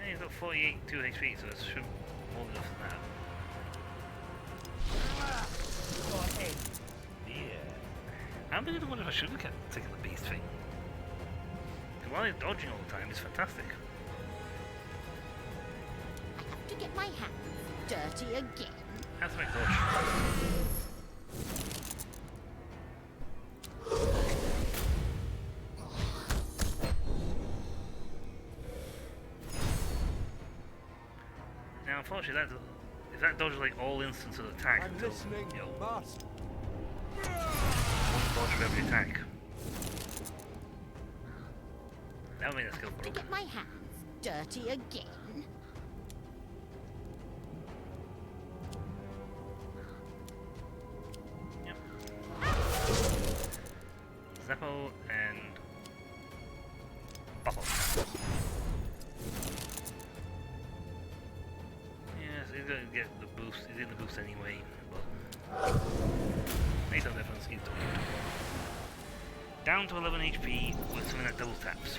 He's got 2 HP, so that's more than enough for that. I'm beginning to wonder if I should have kept taking the beast thing. Because while he's dodging all the time, it's fantastic. I have to get my hands dirty again. That's my dodge. Now, unfortunately, if that dodges like all instants of attack, I'm until, listening, you know, Master. one dodge for every attack. That would mean the skill To broke. get my hands dirty again. Yep. Zeppo and Buffalo. Yes, he's gonna get the boost. He's in the boost anyway, but makes no difference. He's done. Down to 11 HP with something that double taps.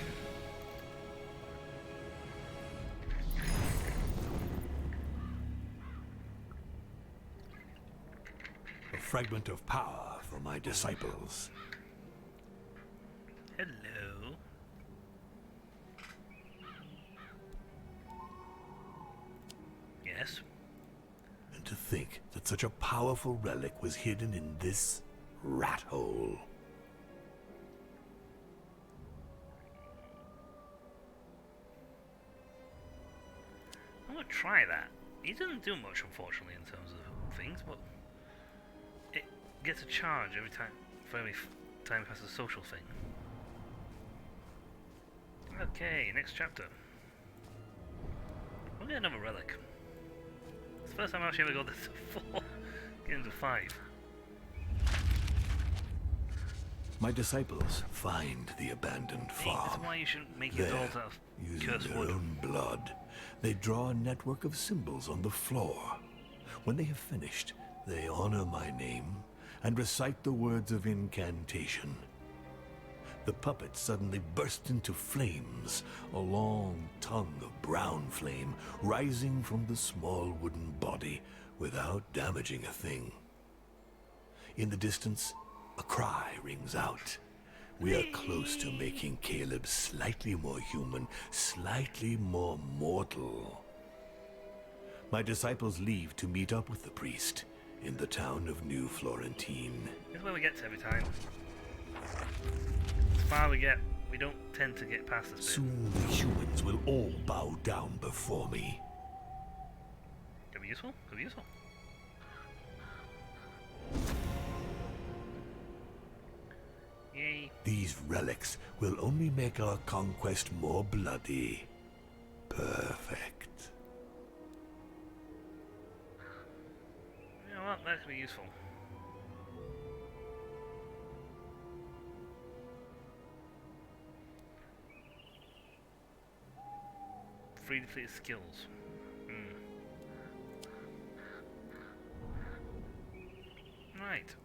A fragment of power for my disciples. Hello. Yes. And to think that such a powerful relic was hidden in this rat hole. I'm gonna try that. He doesn't do much, unfortunately, in terms of things, but it gets a charge every time for every time it passes a social thing. Okay, next chapter. We'll get another relic. It's the first time I actually ever got this to 4. Get into 5. My disciples find the abandoned Hey, this farm. is why you shouldn't make your There, dolls out of using cursed their wood. own blood, they draw a network of symbols on the floor. When they have finished, they honor my name and recite the words of incantation. The puppet suddenly burst into flames, a long tongue of brown flame rising from the small wooden body without damaging a thing. In the distance, a cry rings out. We are close to making Caleb slightly more human, slightly more mortal. My disciples leave to meet up with the priest in the town of New Florentine. This is where we get to every time. As far we get, we don't tend to get past this bit. Soon the humans will all bow down before me. Could be useful. Could be useful. Yay. These relics will only make our conquest more bloody. Perfect. You know what? That could be useful. Free depleted skills. Right.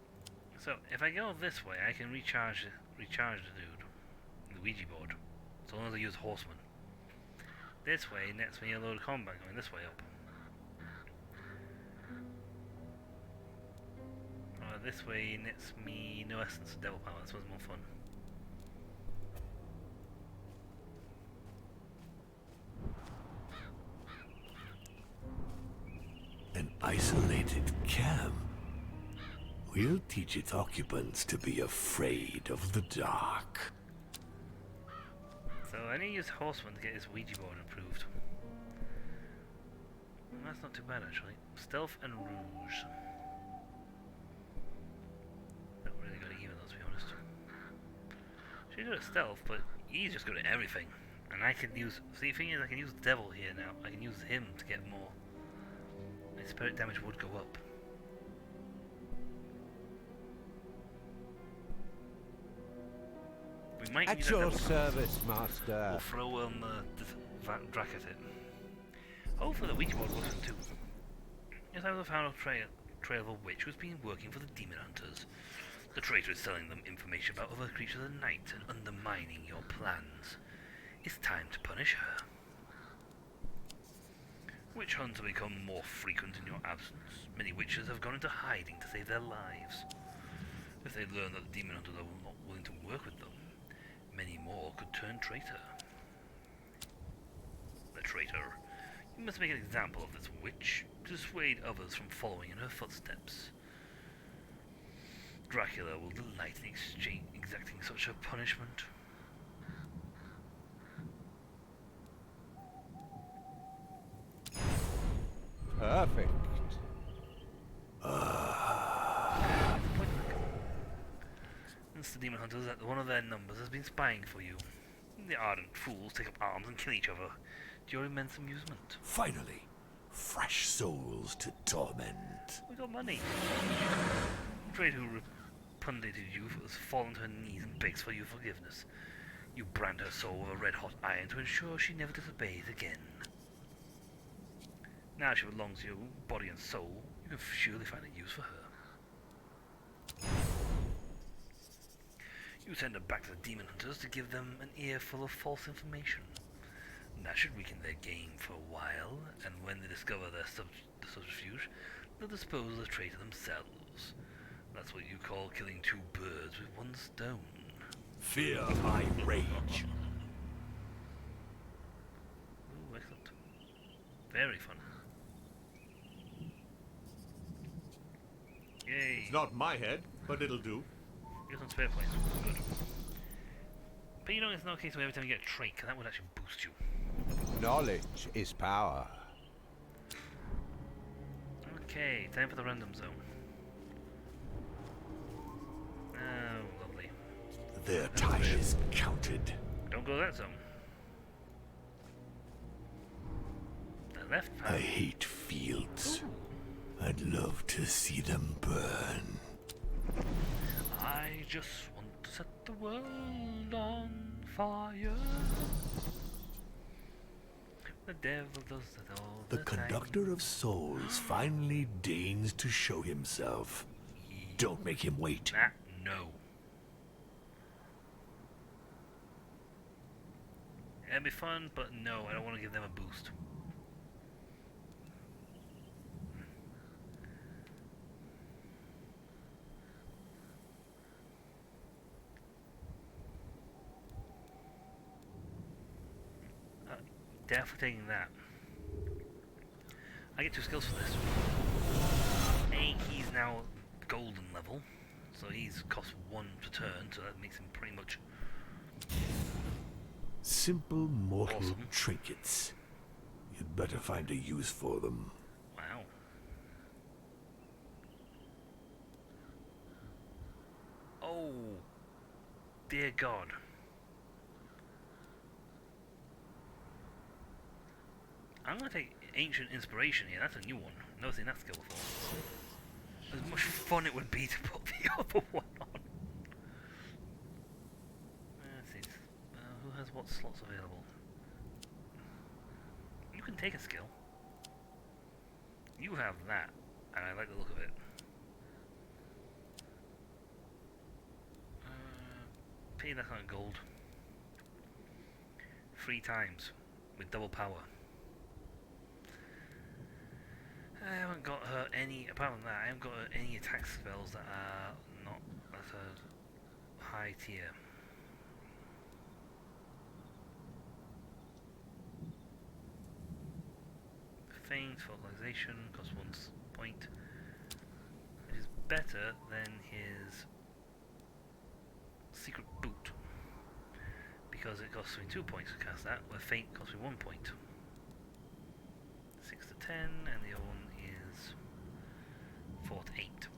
So if I go this way, I can recharge the dude, the Ouija board. So long as I use Horseman. This way nets me a load of combat going this way up. This way nets me no essence of devil power. This one's more fun. An isolated camp. We'll teach its occupants to be afraid of the dark. So I need to use Horseman to get his Ouija board improved. That's not too bad actually. Stealth and Rouge. Not really good at either though, to be honest. She's good at stealth, but he's just good at everything. And I can use... See, the thing is, I can use the Devil here now. I can use him to get more. My spirit damage would go up. We might At use your that service, Master. We'll throw Drac at it. Hopefully the Ouija board works too. Yes, I was found a trail of a witch who's been working for the demon hunters. The traitor is selling them information about other creatures of the night and undermining your plans. It's time to punish her. Witch hunts have become more frequent in your absence. Many witches have gone into hiding to save their lives. If they learn that the demon hunters are not willing to work with them, many more could turn traitor. The traitor. You must make an example of this witch to dissuade others from following in her footsteps. Dracula will delight in exacting such a punishment. Perfect. It's the demon hunters that one of their numbers has been spying for you. The ardent fools take up arms and kill each other to your immense amusement. Finally, fresh souls to torment. We got money. The traitor who repudiated you has fallen to her knees and begs for your forgiveness. You brand her soul with a red-hot iron to ensure she never disobeys again. Now she belongs to you, body and soul. You can surely find a use for her. You send her back to the demon hunters to give them an earful of false information. That should weaken their game for a while, and when they discover their subterfuge, they'll dispose of the traitor themselves. That's what you call killing two birds with one stone. Fear my rage. Ooh, excellent. Very fun. Yay. It's not my head, but it'll do. Get some spare points. Good. But you know, it's not a case where every time you get a trait, 'cause that would actually boost you. Knowledge is power. Okay, time for the random zone. Oh, lovely. Their time is counted. Don't go that zone. The left I path. hate fields. Ooh. I'd love to see them burn. I just want to set the world on fire. The devil does that all The the time. conductor of souls finally deigns to show himself. Don't make him wait. Nah, no. It'd be fun, but no, I don't want to give them a boost. Definitely taking that. I get 2 skills for this. A, he's now golden level, so he's cost 1 per turn, so that makes him pretty much Simple mortal Awesome. trinkets. You'd better find a use for them. wow. Oh, dear God. I'm gonna take Ancient Inspiration here. That's a new one. Never seen that skill before. As much fun it would be to put the other one on. Let's see. Who has what slots available? You can take a skill. You have that, and I like the look of it. Pay that kind of gold. 3 times with double power. I haven't got her any, apart from that, I haven't got her any attack spells that are not at a high tier. Feint, fertilization, costs 1 point, which is better than his secret boot, because it costs me 2 points to cast that, where Feint costs me 1 point. 6 to 10, and the other one is 4 to 8.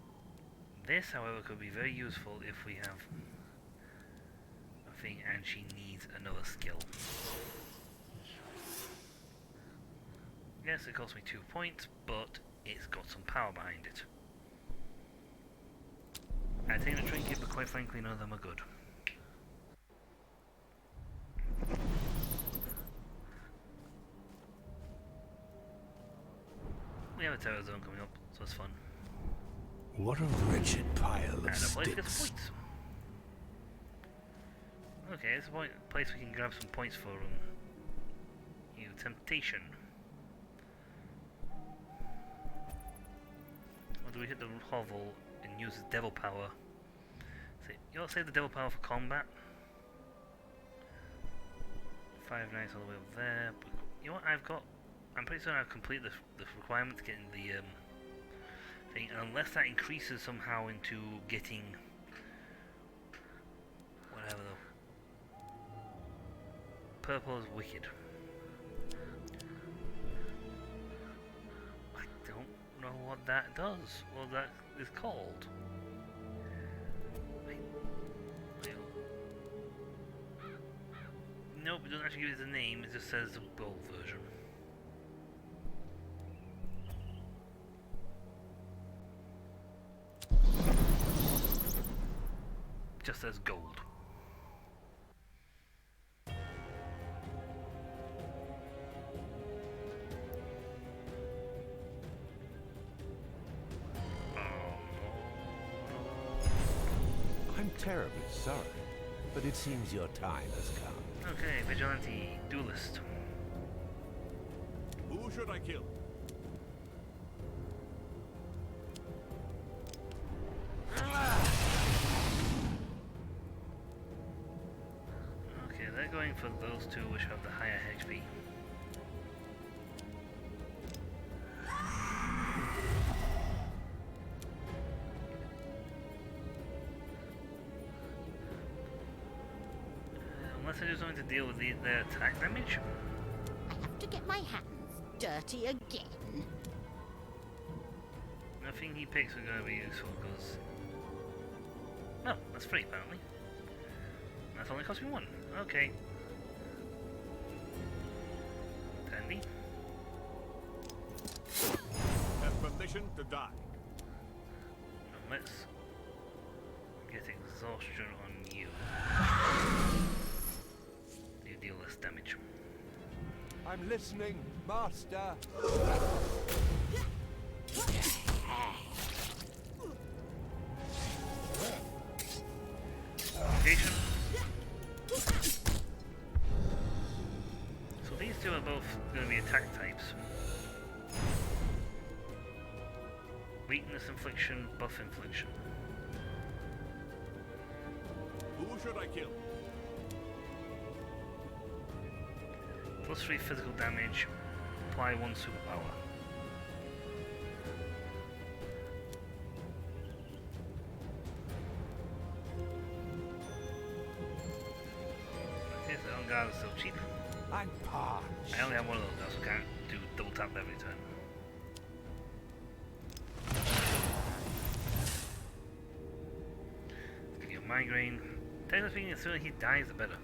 This, however, could be very useful if we have a thing and she needs another skill. Yes, it costs me 2 points, but it's got some power behind it. I take the trinket, but quite frankly, none of them are good. We have a terror zone coming up, so it's fun. What a wretched pile of And a place gets sticks. points. Okay, it's a place we can grab some points for you. Temptation. Or do we hit the hovel and use the devil power? You want to save the devil power for combat? 5 nights all the way up there. But you know what? I'm pretty certain I've completed the requirement to get in the thing, unless that increases somehow into getting whatever though. Purple is wicked. I don't know what that does, or that is called. Nope, it doesn't actually give us a name, it just says the gold version. Just says gold. I'm terribly sorry, but it seems your time has come. Okay, vigilante, duelist. Who should I kill? Okay, they're going for those two which have the higher HP. Unless I do something to deal with their attack damage. I have to get my hands dirty again. Nothing he picks are going to be useful because... Oh, that's free apparently. That's only cost me 1. Okay. Dandy. Have permission to die. And let's get exhaustion on you. You deal less damage. I'm listening, Master. Evasion. So these two are both going to be attack types. Weakness infliction, buff infliction. Who should I kill? +3 physical damage, apply 1 superpower. is so cheap. I'm parched. I only have one of those now, so I can't do double tap every turn. Give you a migraine. Technically speaking, the sooner he dies, the better.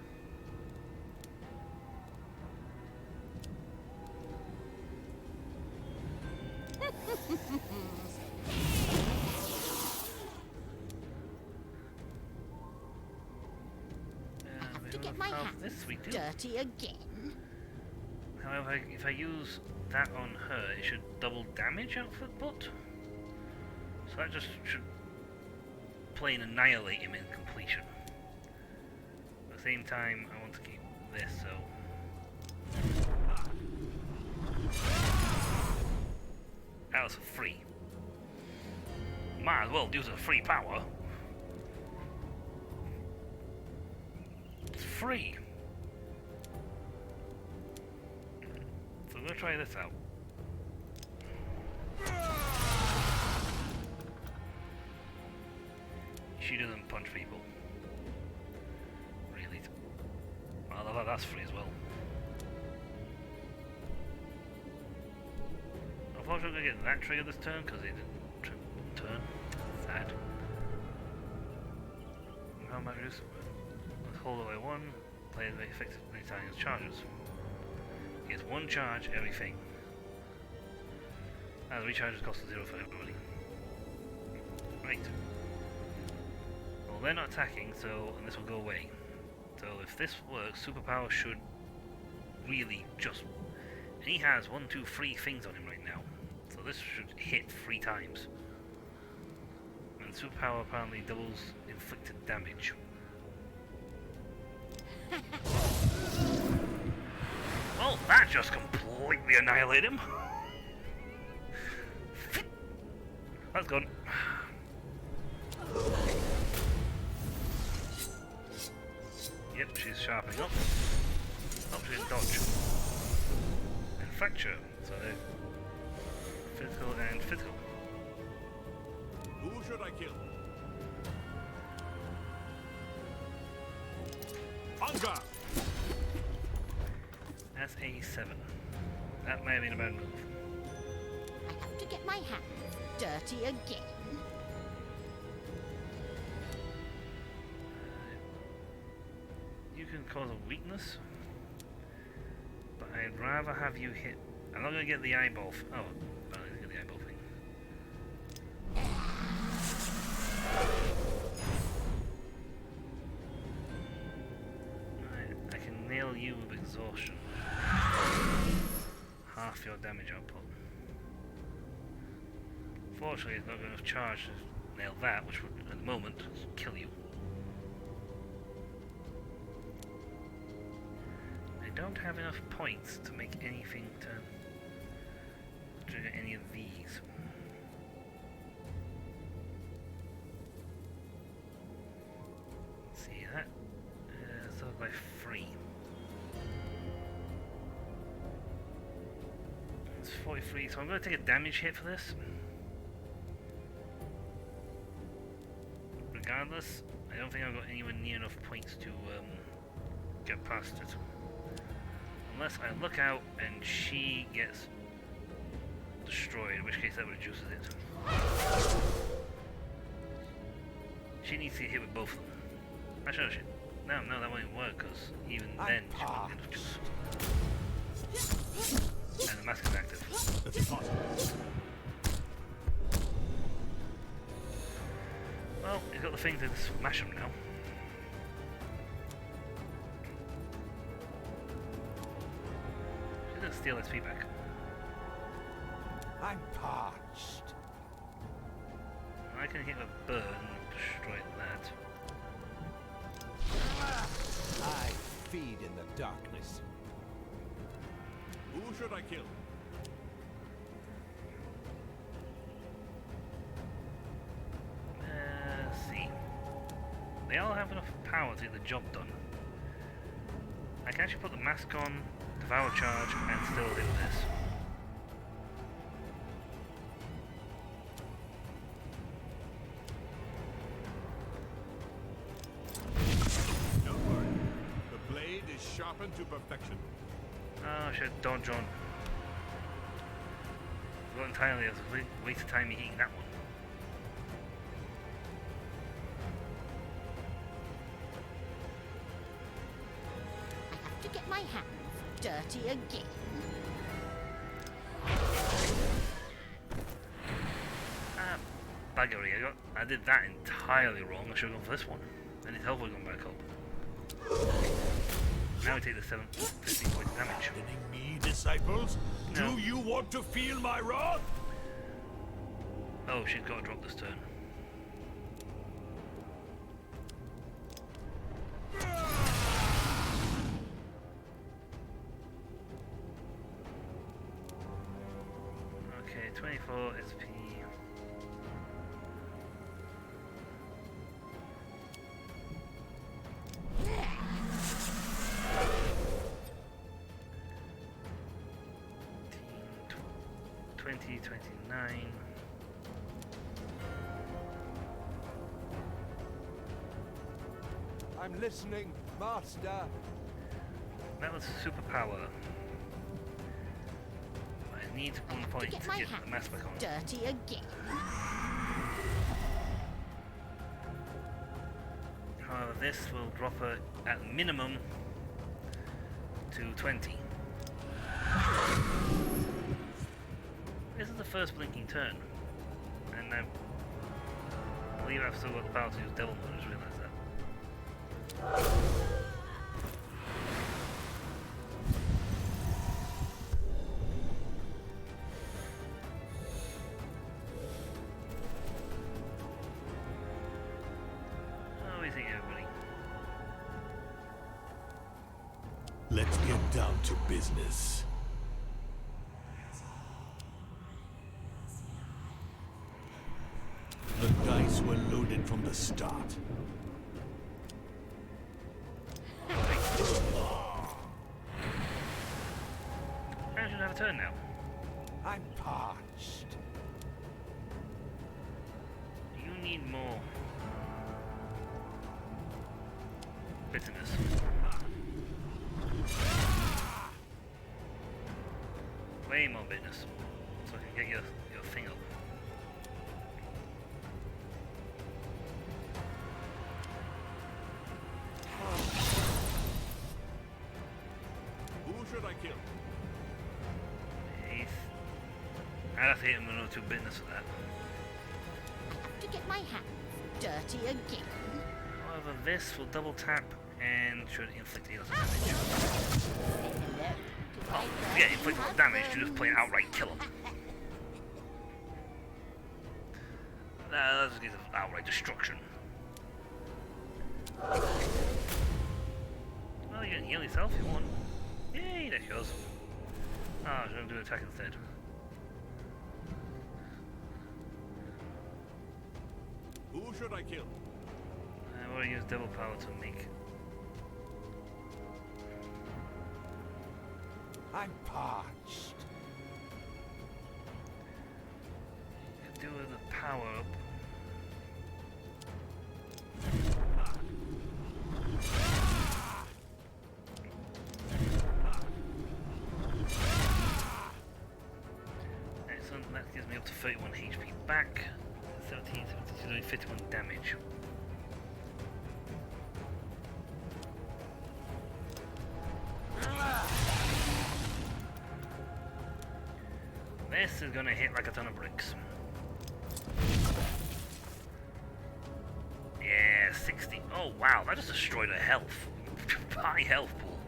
To get my this hands we do. dirty again. However, if I use that on her, it should double damage output bot. So that just should plain annihilate him in completion. At the same time, I want to keep this, so... That was free. Might as well use a free power. It's free. So I'm gonna try this out. She doesn't punch people. Really. I love how that's free as well. Unfortunately, I'm gonna get that trigger this turn because it didn't turn. Sad. How much is? Let's hold away one. Play it very effective many times charges. Gets one charge every thing. And the recharges cost 0 for everybody. Right. Well, they're not attacking, so and this will go away. So if this works, superpower should really just. And he has 1, 2, 3 things on him right now. So this should hit 3 times. And superpower apparently doubles inflicted damage. Well, that just completely annihilated him. That's gone. Yep, she's sharpening up. Oh, she's dodge. And fracture. So they're physical and physical. Who should I kill? On guard! That's a 7. That may have been a bad move. I have to get my hands dirty again. You can cause a weakness, but I'd rather have you hit. I'm not going to get the eyeball. Oh, I didn't get the eyeball thing. I can nail you with exhaustion. Half your damage output. Fortunately, it's not got enough charge to nail that, which would, at the moment, kill you. I don't have enough points to make anything to trigger any of these. Let's see that. So by 3. It's 43, so I'm going to take a damage hit for this. Regardless, I don't think I've got anywhere near enough points to get past it. Unless I look out and she gets destroyed, in which case that reduces it. She needs to get hit with both of them. Actually, no, that won't work, because even then she won't get enough juice. And the mask is active. Well, he's got the thing to smash him now. She's gonna steal XP back. I'm parched. I can hit a burn and destroy that. I feed in the darkness. Who should I kill? See. They all have enough power to get the job done. I can actually put the mask on, devour charge, and still hit this. Don't worry. The blade is sharp sharpened to perfection. Oh shit, dodge on. Forgot entirely, it was a waste of time me hitting that one. I have to get my hands dirty again. Ah, buggery, I did that entirely wrong. I should have gone for this one. And his health would have gone back up. Now we take the 15 points damage. Kidding me, disciples? No. Do you want to feel my wrath? Oh, she's got to drop this turn. Okay, 24 SP. Tw- 20, 29. I'm listening, Master. That was superpower. I need 1 point To get to my get the hands mass back on. dirty again. However, this will drop her at minimum to 20. This is the first blinking turn, and I believe I've still got the power to use Devil Mode, I just realised that. How is it, everybody? Let's get down to business. The dice were loaded from the start. I should have a turn now. I'm parched. You need more bitterness. Way more bitterness. So I can get your thing up. Who should I kill? Heath. I'd have to hit him with another 2 bitterness for that. To get my hands dirty again. However, this will double tap and should inflict heal some damage. Hello to my Yeah, inflict more damage to just plain outright kill him. That's a case of outright destruction. Well, you can heal yourself if you want. Yay, there she goes. Ah, she's gonna do an attack instead. Who should I kill? I want to use Devil Power to make. I'm parched. Do the power up. Excellent, that gives me up to 31 HP back. 17, 17, doing 51 damage. This is gonna hit like a ton of bricks. Yeah, 60. Oh wow, that just destroyed her health. High health pool.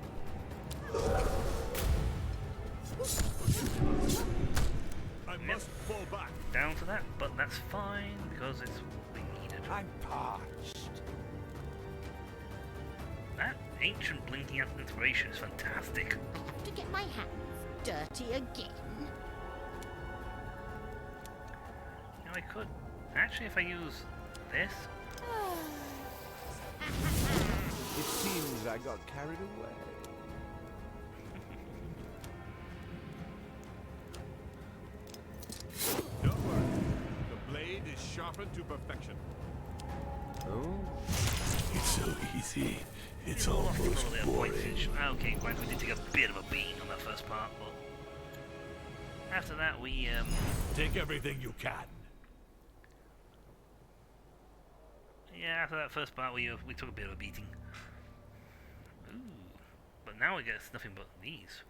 I must fall back. Down to that, but that's fine because it's what we needed. I'm parched. That ancient blinking inspiration is fantastic. I have to get my hands dirty again. Now I could actually, if I use this, It seems I got carried away. Don't worry. The blade is sharpened to perfection. Oh? It's so easy. It's We lost a almost little bit of boring. pointage. Okay, right, we did take a bit of a beating on that first part, but after that we Take everything you can. yeah, after that first part we took a bit of a beating. Ooh, but now it gets nothing but these.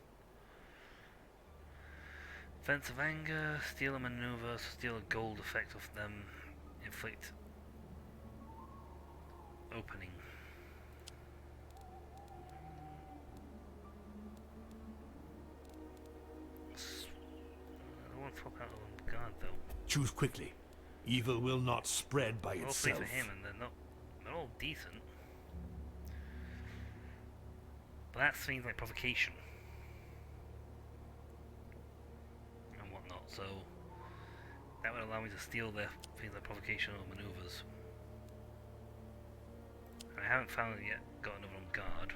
Fence of Anger, steal a maneuver, steal a gold effect of them, inflict opening. I don't want to swap out on guard though. Choose quickly. Evil will not spread by All three itself. for him, and they're all decent. But that seems like provocation and whatnot, so that would allow me to steal their things like provocation or maneuvers. I haven't found it yet, got another on guard.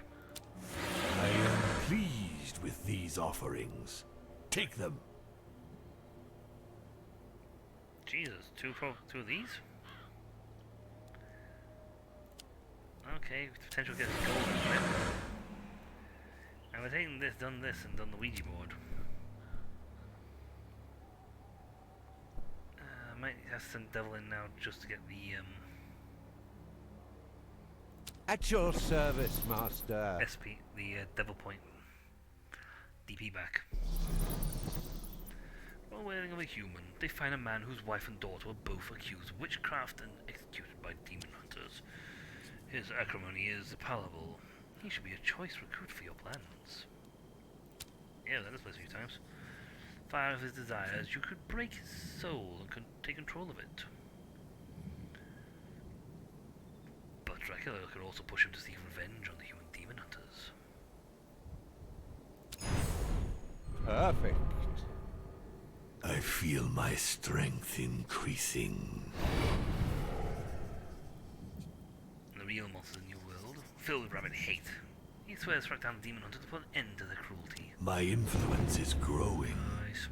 I am pleased with these offerings. Take them. Jesus, two of these? Okay, potential gets gold in it. And we're taking this, done the Ouija board. Might have to send Devil in now just to get the At your service, Master. SP, the Devil Point DP back. While wailing of a human, they find a man whose wife and daughter were both accused of witchcraft and executed by demon hunters. His acrimony is palatable. He should be a choice recruit for your plans. Yeah, that is placed a few times. Fire of his desires, you could break his soul and take control of it. But Dracula could also push him to seek revenge on the human demon hunters. Perfect. I feel my strength increasing. The real monsters in your world, filled with rabid hate. He swears to track down the demon hunter to put an end to their cruelty. My influence is growing. Nice.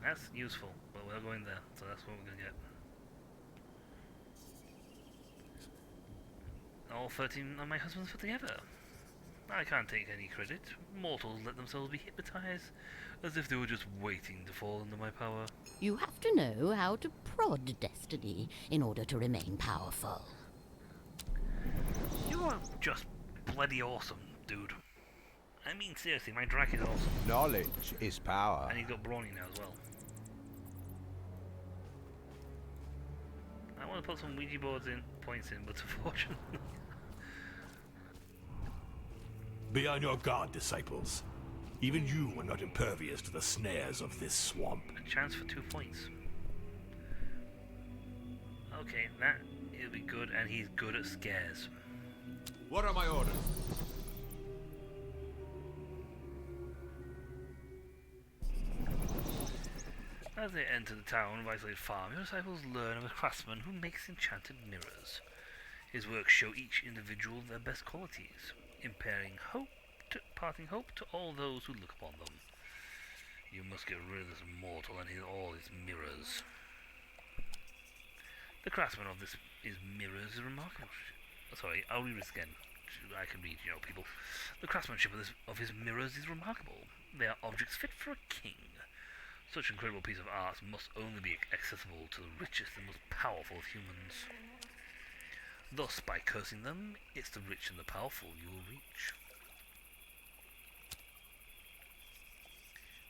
That's useful, but we're going there, so that's what we're gonna get. All 13 of my husbands put together. I can't take any credit. Mortals let themselves be hypnotized, as if they were just waiting to fall under my power. You have to know how to prod destiny in order to remain powerful. You are just bloody awesome, dude. I mean, seriously, my Drac is awesome. Knowledge is power. And he's got brawny now as well. I want to put some Ouija boards in, points in, but unfortunately... Be on your guard, disciples. Even you are not impervious to the snares of this swamp. A chance for 2 points. Okay, that it'll be good, and he's good at scares. What are my orders? As they enter the town of Isolated Farm, your disciples learn of a craftsman who makes enchanted mirrors. His works show each individual their best qualities, imparting hope to all those who look upon them. You must get rid of this mortal and all his mirrors. The craftsman of his mirrors is remarkable. Sorry, I'll read this again. I can read, people. The craftsmanship of his mirrors is remarkable. They are objects fit for a king. Such incredible piece of art must only be accessible to the richest and most powerful of humans. Thus, by cursing them, it's the rich and the powerful you will reach.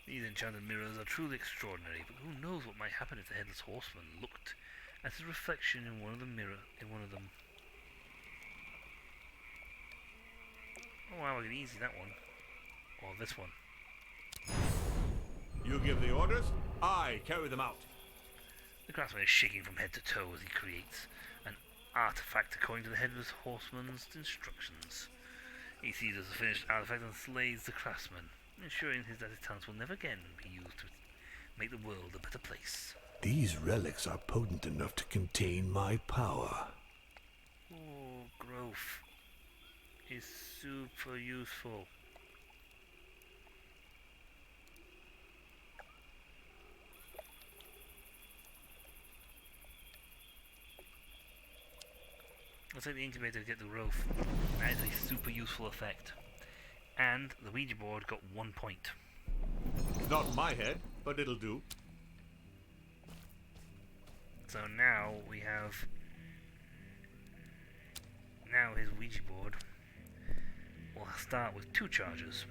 These enchanted mirrors are truly extraordinary, but who knows what might happen if the Headless Horseman looked at his reflection in one of them. Oh wow, I can easy that one. Or this one. You give the orders, I carry them out. The craftsman is shaking from head to toe as he creates an artifact according to the Headless Horseman's instructions. He sees as a finished artifact and slays the craftsman, ensuring that his talents will never again be used to make the world a better place. These relics are potent enough to contain my power. Oh, growth is super useful. Let's take the incubator to get the growth. That is a super useful effect. And the Ouija board got 1 point. Not my head, but it'll do. So now we have... Now his Ouija board will start with 2 charges.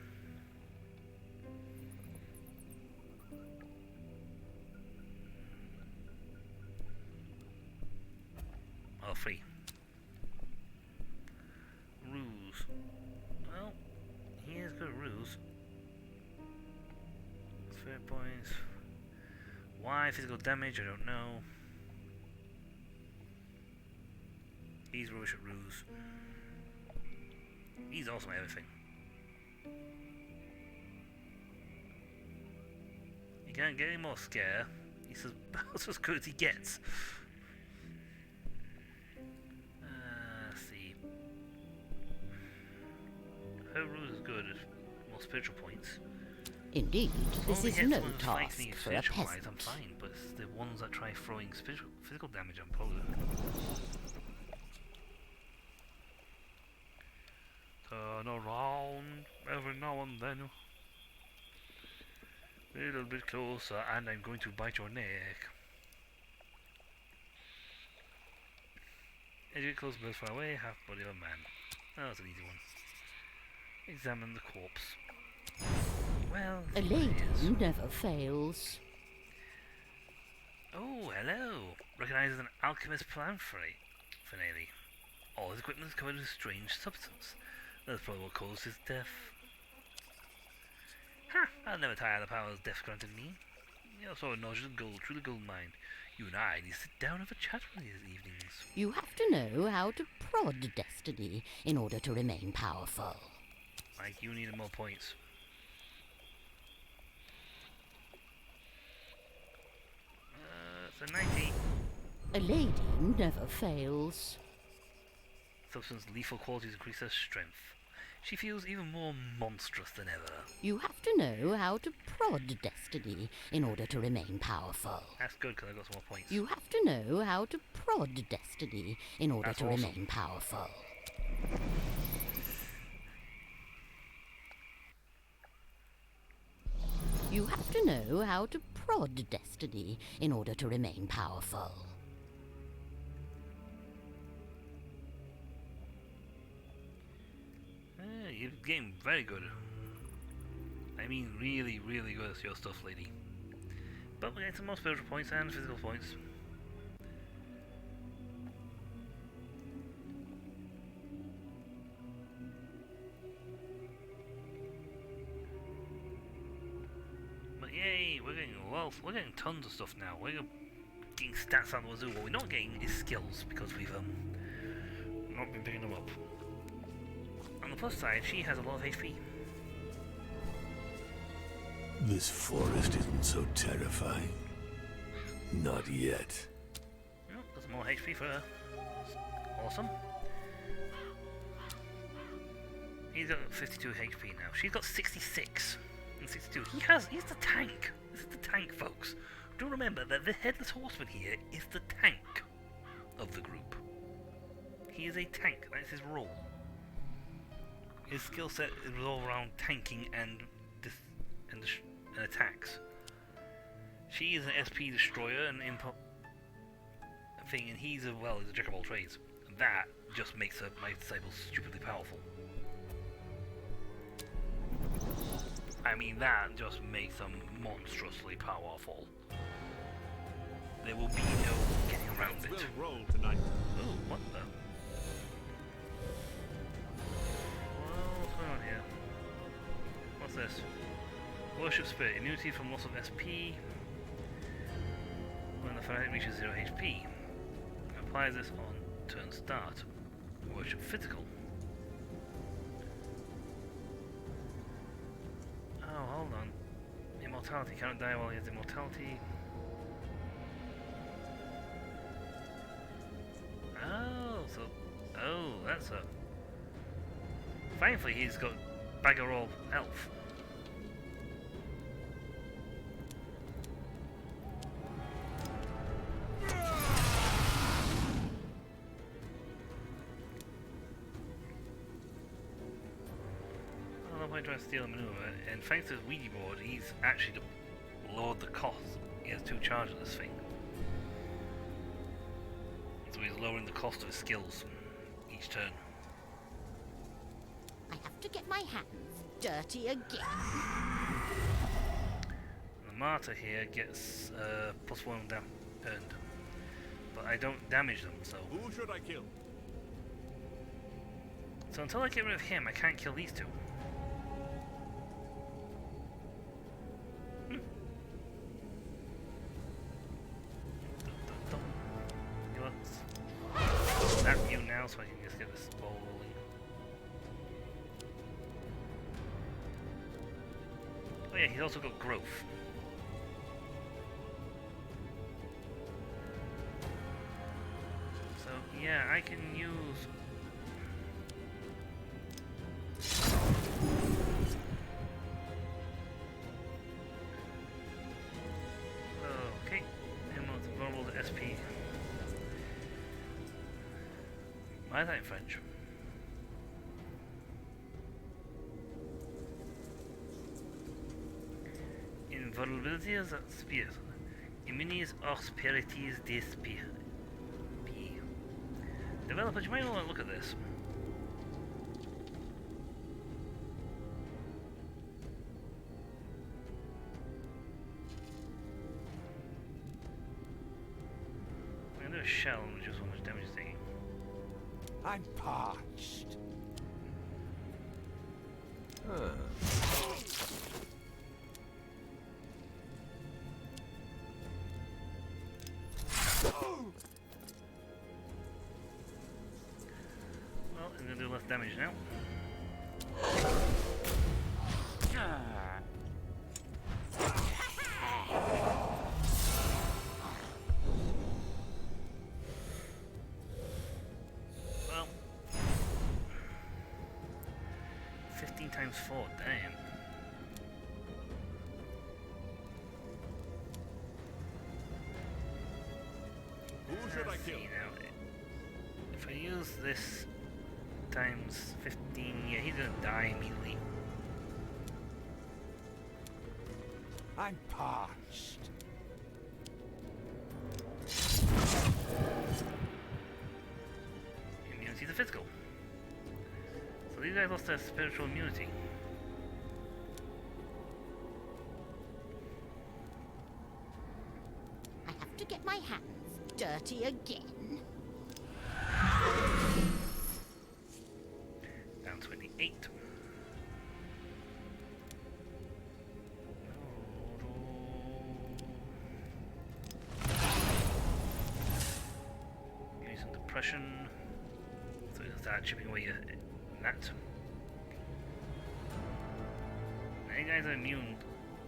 Oh, 3. Ruse. Well, he is good at ruse. 3 points. Why physical damage? I don't know. He's rubbish at ruse. He's awesome at everything. You can't get any more scare. He's about as good as he gets. Let's see. Her ruse is good at more spiritual points. Indeed, this Only is hits no ones that fight task me for a spiritual-wise, peasant. I'm fine, but it's the ones that try throwing physical damage, I'm probably... Turn around every now and then. A little bit closer, and I'm going to bite your neck. As you get closer, birds far away, half body of a man. That was an easy one. Examine the corpse. Well, A there lady it is. never fails. Oh, hello! Recognizes an alchemist plan finale. All his equipment is covered in a strange substance. That's probably what caused his death. Ha! I'll never tire of the powers death granted me. You're so noxious of gold, truly gold mine. You and I need to sit down and have a chat one of these evenings. You have to know how to prod destiny in order to remain powerful. Like, you needed more points. It's a 90. A lady never fails. Substance lethal qualities increase her strength. She feels even more monstrous than ever. You have to know how to prod destiny in order to remain powerful. That's good because I got some more points. You have to know how to prod destiny in order That's to awesome. remain powerful. You have to know how to prod destiny in order to remain powerful. You're getting very good. I mean, really, really good at your stuff, lady. But we get some more spiritual points and physical points. But yay, we're getting we're getting tons of stuff now. We're getting stats on the wazoo. What we're not getting is skills because we've not been picking them up. On the plus side, she has a lot of HP. This forest isn't so terrifying. Not yet. Oh, there's more HP for her. Awesome. He's got 52 HP now. She's got 66 and 62. He's the tank. This is the tank, folks. Do remember that the Headless Horseman here is the tank of the group. He is a tank. That's his role. His skill set is all around tanking and attacks. She is an SP destroyer and thing, and he's a jack of all trades. And that just makes my disciples stupidly powerful. I mean, that just makes them monstrously powerful. There will be no getting around it. We'll roll tonight. Oh, what the? Well, what's going on here? What's this? Worship Spirit. Immunity from loss of SP. When the fanatic reaches 0 HP. Apply this on turn start. Worship Physical. Oh, hold on. Immortality. Cannot die while he has immortality. Oh, so... Oh, that's a... Thankfully he's got Bagger Roll Elf. trying to steal a maneuver, and thanks to his Ouija board, he's actually lowered the cost. He has 2 charges of this thing. So he's lowering the cost of his skills each turn. I have to get my hands dirty again. The martyr here gets +1 earned. But I don't damage them, so... Who should I kill? So until I get rid of him, I can't kill these 2. You know what? Snap you now so I can just get this ball rolling. Oh yeah, he's also got growth. So yeah, I can use... Okay, and we'll vulnerable to SP. Why is that in French? Invulnerabilities at spears. Immunities or spirities de spear. P. Developers, you might want to look at this. I'm gonna do a shell and reduce how much damage it's taking. I'm parched. Huh. Well, I'm gonna do less damage now. Well, 15 times 4, damn. Who should I Let's kill? see now. If I use this times 15, yeah, he's gonna die immediately. I'm parched. Immunity to physical. So these guys lost their spiritual immunity. I have to get my hands dirty again. Down 28. Give me some depression. So you start chipping away at that. Now you guys are immune.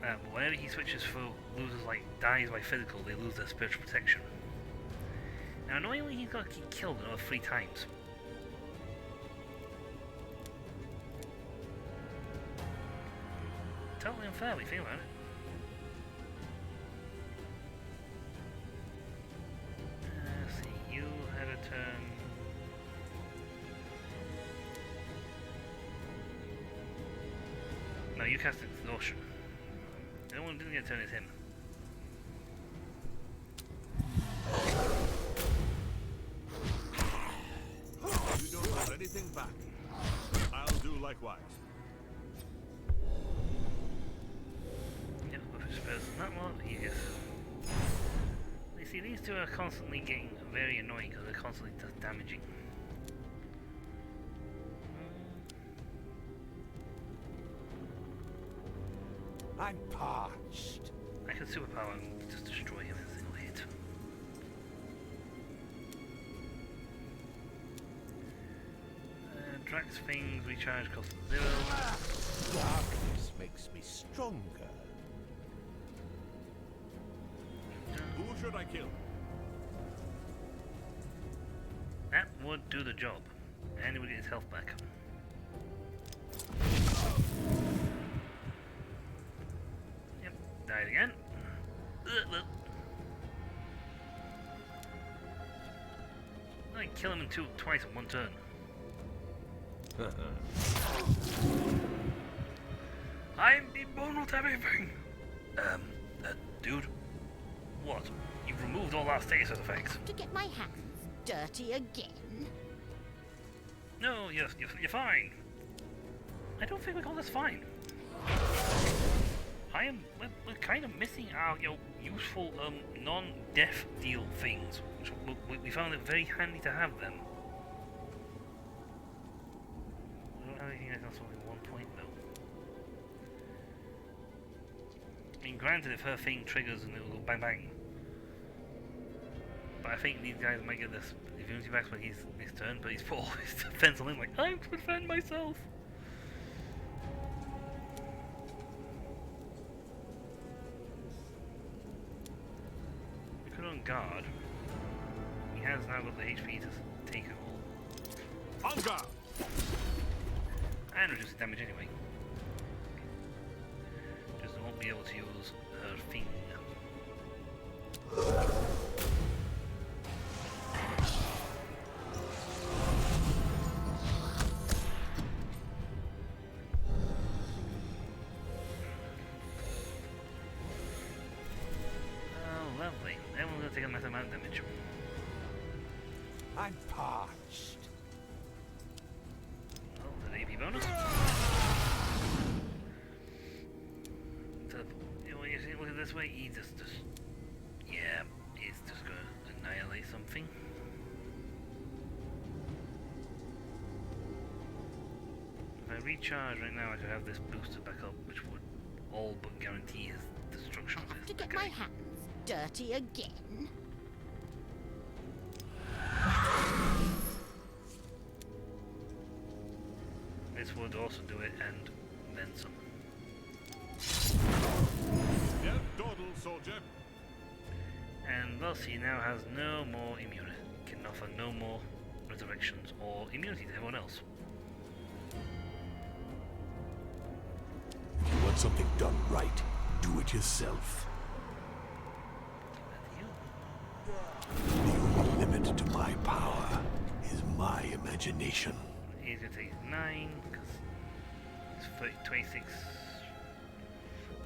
But whenever he switches through, loses like dies by physical, they lose their spiritual protection. Now annoyingly he's got to keep killed another 3 times. Totally unfair, we feel about it. Let's see, you had a turn. No, you cast exhaustion. The only one who didn't get a turn is him. You don't hold anything back. I'll do likewise. Yep, with his spares on that one, he gets... You see, these 2 are constantly getting very annoying because they're constantly just damaging. I'm parched. I can superpower and just destroy him in a single hit. Drax things recharge cost 0. Darkness makes me stronger. Who should I kill? That would do the job. And he would get his health back. Yep, died again. I can kill him in twice in 1 turn. I'm invulnerable to everything! Dude? What? You've removed all our status effects. To get my hands dirty again? No, you're fine. I don't think we call this fine. We're kind of missing our, useful, non-death deal things. Which we found it very handy to have them. I don't have anything else, only 1 point though. I mean, granted, if her thing triggers and it'll go bang bang. But I think these guys might get this immunity back when his turn, but he's put all his defense on him, like, I'm to defend myself! We could on guard. He has now got the HP to take it all. On guard! And reduce the damage anyway. Just won't be able to use her thing. Lovely. Everyone's gonna take a massive amount of damage. I'm parched. Oh, the AP bonus. So, when you look at it this way, he just yeah, he's just gonna annihilate something. If I recharge right now, I could have this boosted back up, which would all but guarantee his destruction. I have to get my hands dirty again? This would also do it, and then some. Yep, dawdle, soldier. And thus he now has no more immunity. Can offer no more resurrections or immunity to everyone else. If you want something done right, do it yourself. The only limit to my power is my imagination. He's gonna take 9, because it's 26.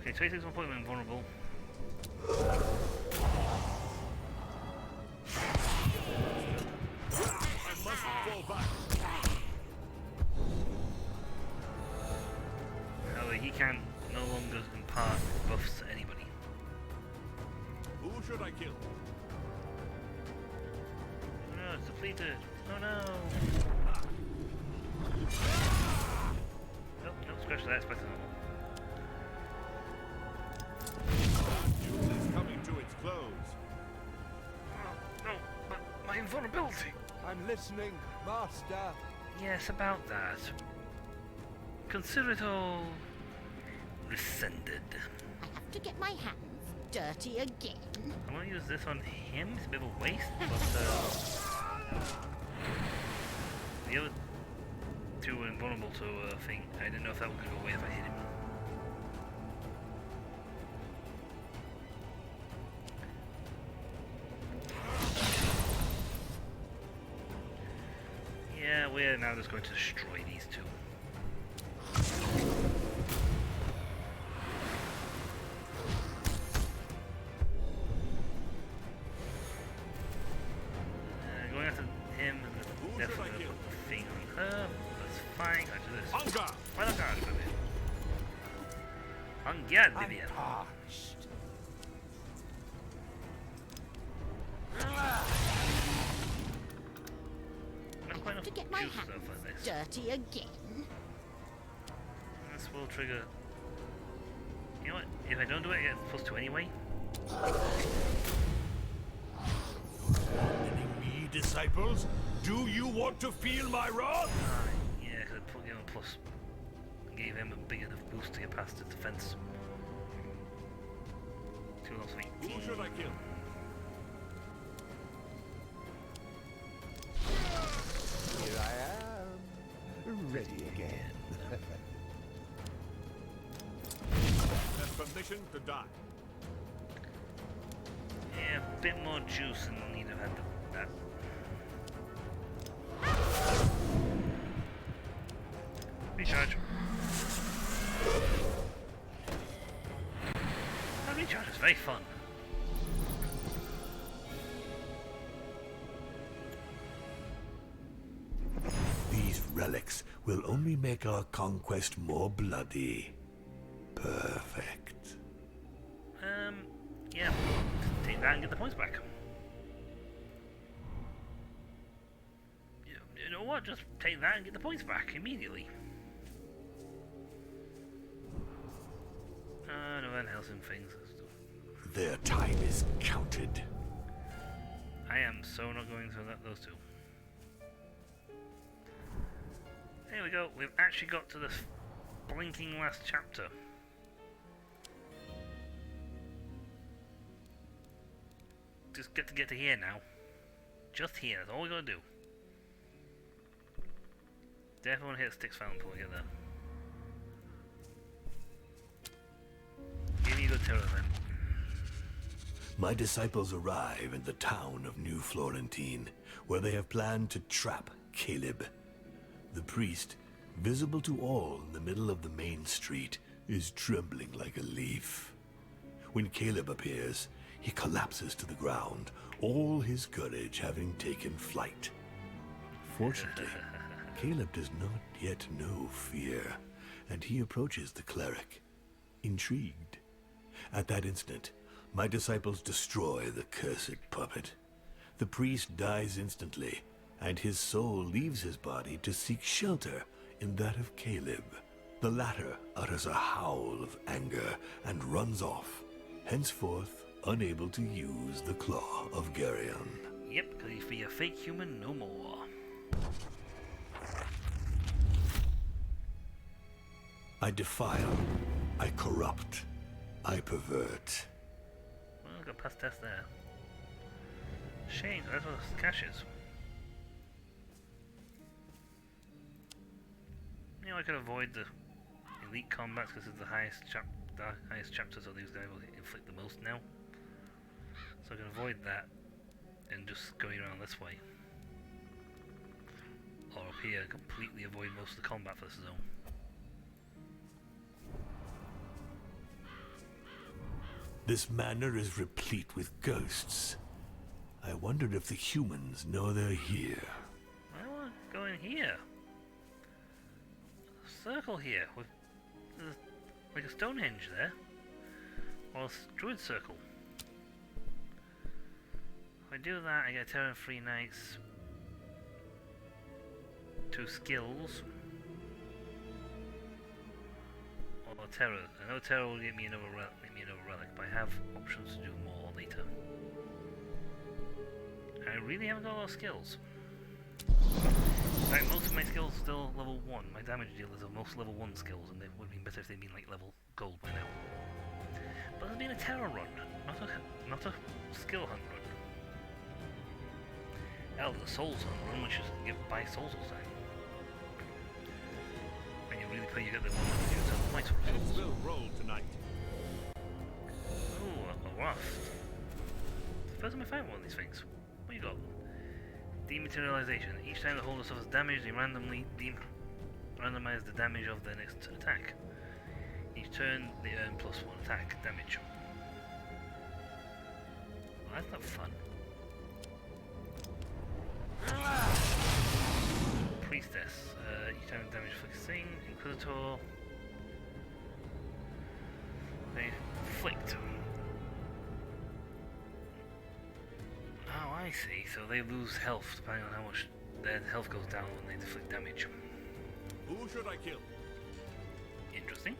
Okay, 26 1 point when invulnerable. I must fall back. However, he can no longer impart buffs to anybody. Who should I kill? Oh no, it's depleted. Oh no. Nope, nope, scratch that, it's back to normal. That duel is coming to its close. Oh, no, but my invulnerability. I'm listening, Master. Yes, about that. Consider it all rescinded. I have to get my hands dirty again? I'm gonna use this on him, it's a bit of a waste, but the other two were invulnerable to a thing. I didn't know if that was gonna go away if I hit him. Yeah, we're now just going to destroy these two. Going after him and definitely gonna put the thing on her. That's fine. I do this. On guard! Why not guard, Vivian? On guard, I'm Vivian. parched. Not quite enough To get my juice hands stuff like this. dirty again? This will trigger. You know what? If I don't do it, I get +2 anyway. Abandoning me, disciples? Do you want to feel my wrath? Yeah, because I put him a plus. Gave him a big enough boost to get past his defense. 2 loss of 18. Who should I kill? Here I am, ready again. Has permission to die. Yeah, a bit more juice and we'll need to have that. Recharge. Recharge is very fun. These relics will only make our conquest more bloody. Perfect. Yeah. Take that and get the points back. You know what? Just take that and get the points back immediately. No Van Helsing things. Their time is counted. I am so not going through those two. There we go. We've actually got to the blinking last chapter. Just get to here now. Just here. That's all we gotta do. Definitely want to hit Styx Fountain until we get there. Give me a good terror then. My disciples arrive in the town of New Florentine, where they have planned to trap Caleb. The priest, visible to all in the middle of the main street, is trembling like a leaf. When Caleb appears, he collapses to the ground, all his courage having taken flight. Fortunately, Caleb does not yet know fear, and he approaches the cleric, intrigued. At that instant, my disciples destroy the cursed puppet. The priest dies instantly, and his soul leaves his body to seek shelter in that of Caleb. The latter utters a howl of anger and runs off, henceforth unable to use the claw of Geryon. Yep, because he's be a fake human no more. I defile, I corrupt, I pervert. Well, I got past test there. Shame, that's what cash is. You know, I could avoid the elite combats because it's the highest chapters of these guys will inflict the most now. So I can avoid that and just going around this way. Or up here, completely avoid most of the combat for this zone. This manor is replete with ghosts. I wondered if the humans know they're here. I want to go in here. A circle here with like a Stonehenge there, or a druid circle. If I do that, I get Terra and 3 Knights, 2 skills, or Terra. I know Terra will get me another relic, but I have options to do more later. I really haven't got a lot of skills. In fact, most of my skills are still level 1. My damage dealers are most level 1 skills, and it would have been better if they'd been like level gold by now. But there's been a terror run, not a skill hunt run. Hell, there's a souls hunt run, which is you buy souls all the time. When you really play, you get the one that gives yourself points for Heads souls. will roll tonight. Ooh, a waft. It's the first time I find one of these things. What you got? Dematerialization. Each time the holder suffers damage, they randomly randomize the damage of their next attack. Each turn, they earn +1 attack damage. Well, that's not fun. Priestess. Each time damage afflicts thing. Inquisitor. They afflict. Oh, I see. So they lose health depending on how much their health goes down when they inflict damage. Who should I kill? Interesting.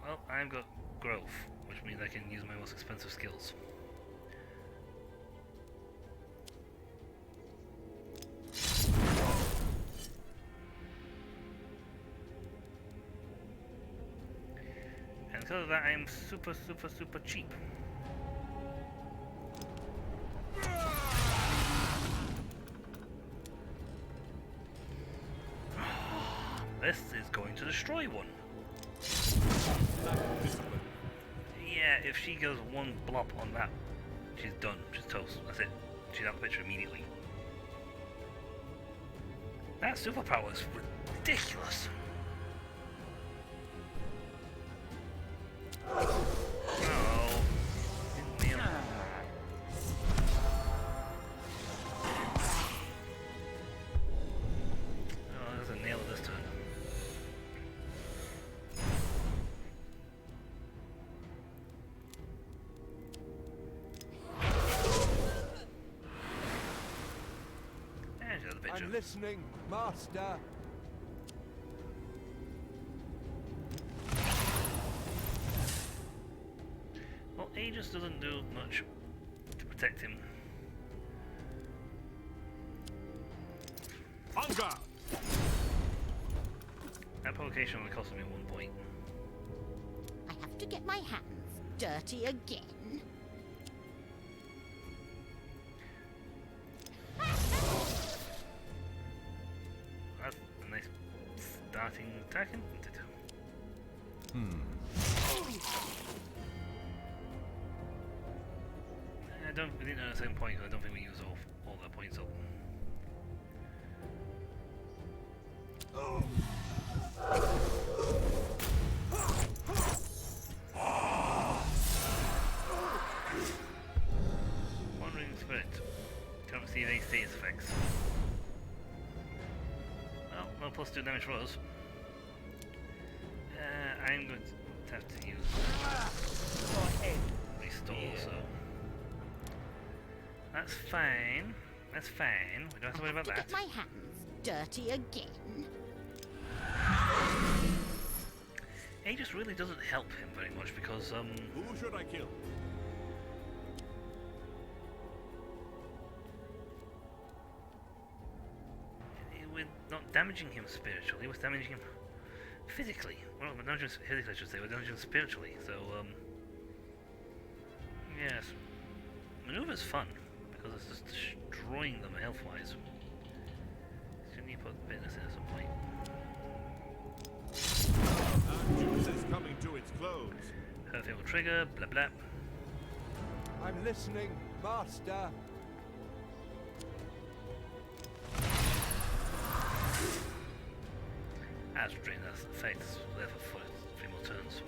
Well, I've got growth, which means I can use my most expensive skills. And because of that, I am super cheap. This is going to destroy one. Yeah, if she goes one blop on that, she's done. She's toast. That's it. She's out the picture immediately. That superpower is ridiculous. Oh, didn't nail it. Oh, there's a nail this turn. There's the other picture. I'm listening, Master. Well, Aegis doesn't do much to protect him. On guard! That provocation only cost me 1 point. I have to get my hands dirty again. That's a nice starting attack, isn't it? We didn't earn a second point because I don't think we use all the points up. Wandering Spirit. Can't receive any status effects. Well, no +2 damage for us. I'm going to have to use Restore, so that's fine. That's fine. We don't have to worry about that. Get my hands dirty again. Aegis really doesn't help him very much because Who should I kill? we're not damaging him spiritually, we're damaging him physically. Well, we're damaging him physically, I should say. We're damaging him spiritually. So yes, maneuver's fun because it's just destroying them health-wise. Shouldn't you put fitness in at some point? Juice is coming to its close. Hurtful will trigger, blah blah. I'm listening, Master. As drain that's effects there for 3 more turns.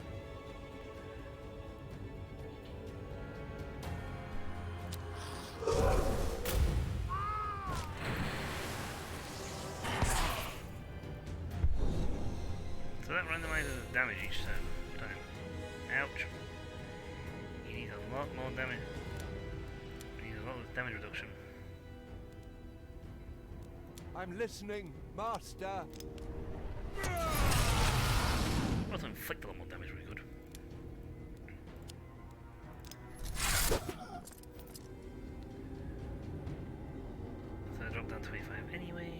So that randomizes the damage each time. Ouch. He needs a lot more damage. He needs a lot of damage reduction. I'm listening, Master. Also inflict a lot more damage, really good. So I drop down 25 anyway.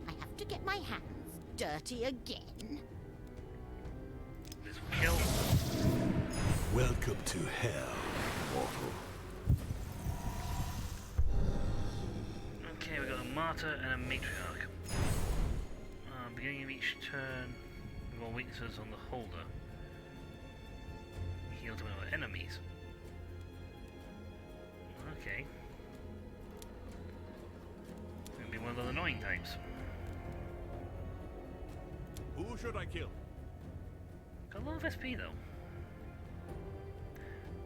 I have to get my hands dirty again. This will kill. Welcome to hell, mortal. Okay, we got a martyr and a matriarch. Beginning of each turn, we got weaknesses on the holder. Heal to one of our enemies. Okay. Gonna be one of those annoying types. Who should I kill? Got a lot of SP though.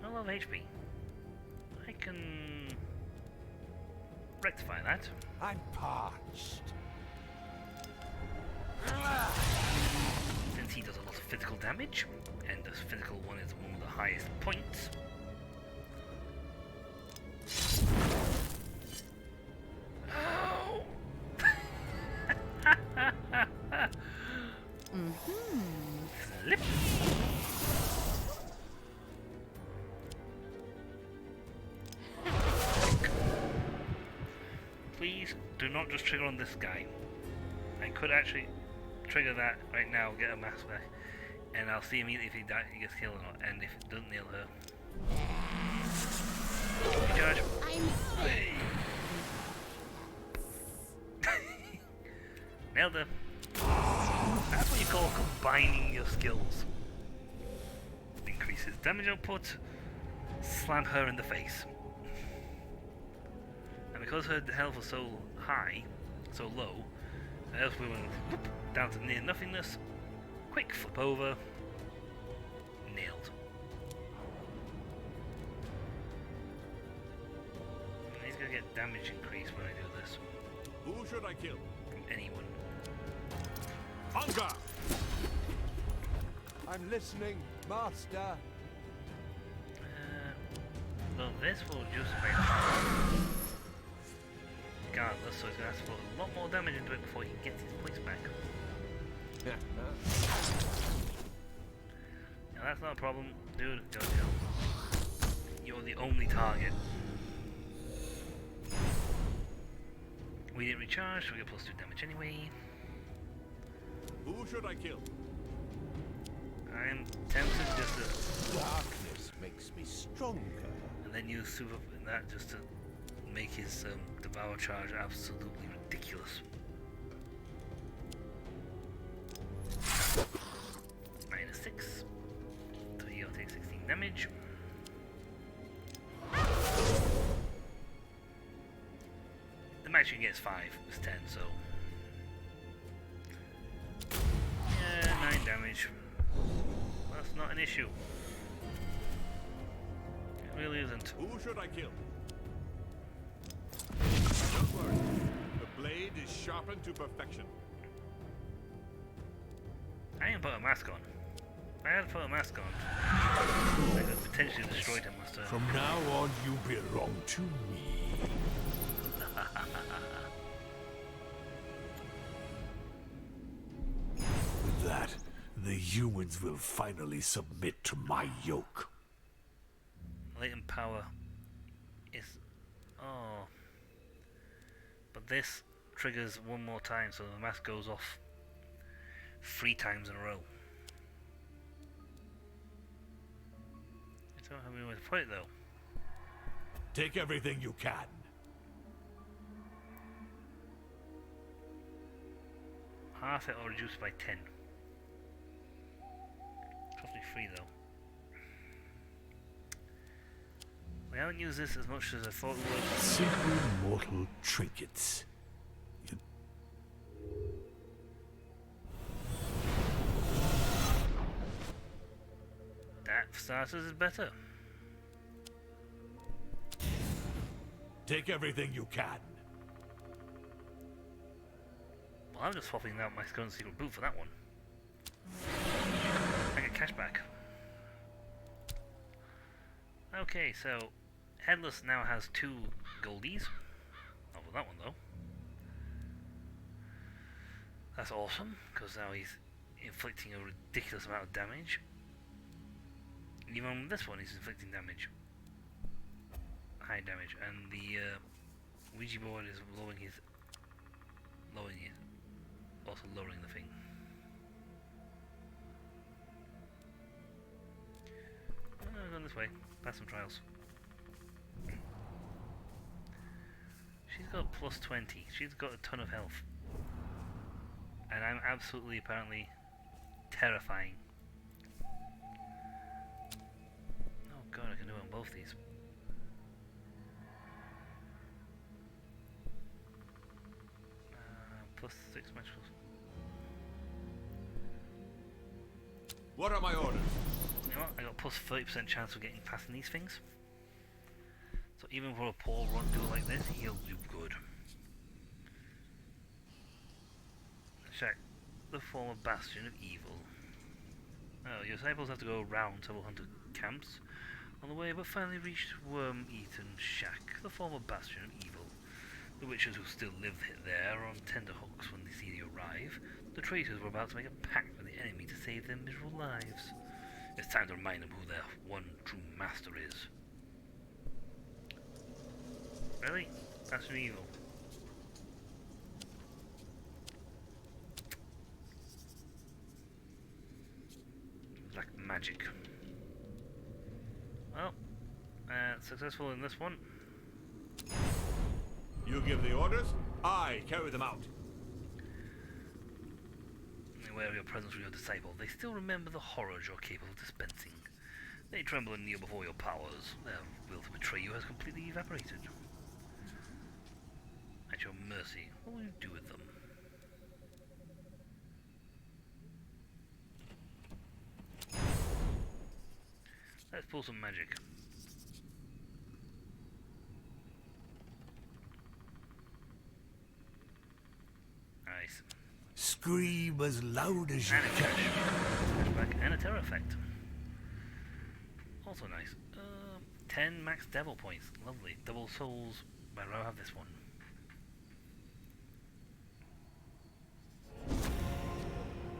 Not a lot of HP. I can rectify that. I'm parched. Since he does a lot of physical damage, and the physical one is one of the highest points. Oh! Slip! Please do not just trigger on this guy. I could actually trigger that right now, get a mass back, and I'll see immediately if he gets killed or not, and if it doesn't nail her. Charge. I'm Hey. Nailed her. That's what you call combining your skills. Increases damage output, slam her in the face. And because her health was so high, so low, Else we went whoop, down to near nothingness. Quick flip over. Nailed. And he's gonna get damage increase when I do this. Who should I kill? From anyone. Anka! I'm listening, Master. Well, this will just make regardless, so he's gonna have to put a lot more damage into it before he gets his points back. Now that's not a problem. Dude, go kill. You're the only target. We didn't recharge, so we get plus 2 damage anyway. Who should I kill? I am tempted just to... Darkness makes me stronger. and then use super that just to make his devour charge absolutely ridiculous. -6. So he'll take 16 damage. The matching gets 5, it's 10, so yeah, 9 damage. That's not an issue. It really isn't. Who should I kill? Don't worry. The blade is sharpened to perfection. I didn't put a mask on. If I had put a mask on, I could have potentially destroyed him with From now on, you belong to me. With that, the humans will finally submit to my yoke. latent power is... oh. But this triggers one more time, so the mask goes off 3 times in a row. I don't have any way to put it though. Take everything you can. Half it or reduce it by 10. Cost me 3 though. We haven't used this as much as I thought we would. Simple mortal trinkets. That, for starters, is better. Take everything you can. Well, I'm just swapping out my current secret boot for that one. I get cash back. Okay, so Headless now has 2 goldies. Not with that one though. That's awesome, because now he's inflicting a ridiculous amount of damage. Even with this one, he's inflicting damage. High damage, and the Ouija board is lowering it. Also lowering the thing. Going this way. Pass some trials. She's got plus 20. She's got a ton of health. And I'm absolutely, apparently, terrifying. Oh god, I can do it on both these. Plus 6 match plus. What are my orders? You know what? I got plus 30% chance of getting past these things. So even for a poor run do like this, he'll do good. Check the former bastion of evil. Oh, your disciples have to go around several hundred camps on the way, but finally reached Worm-Eaten Shack, the former bastion of evil. The witches who still live there are on tenterhooks when they see you arrive. The traitors were about to make a pact with the enemy to save their miserable lives. It's time to remind them who their one true master is. Really? Bastion of evil. Black magic. Well, successful in this one. You give the orders, I carry them out. Aware of your presence with your disciple, they still remember the horrors you're capable of dispensing. They tremble and kneel before your powers. Their will to betray you has completely evaporated. At your mercy, what will you do with them? Let's pull some magic. Nice. Scream as loud as you And a can. flashback and a terror effect. Also nice. 10 max devil points. Lovely. Double souls. I'd rather have this one.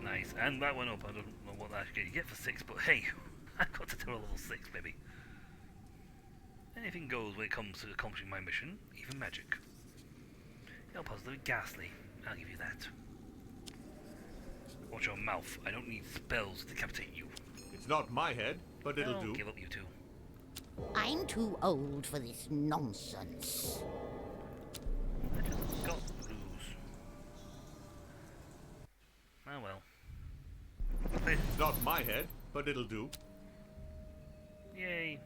Nice. And that went up. I don't know what that you get for 6, but hey, I got to terror level 6, baby. Anything goes when it comes to accomplishing my mission, even magic. You're positively ghastly. I'll give you that. Watch your mouth. I don't need spells to decapitate you. It's not my head, but it'll I'll do. give up, you two. I'm too old for this nonsense. I just got blues. Oh well. It's not my head, but it'll do. Yay.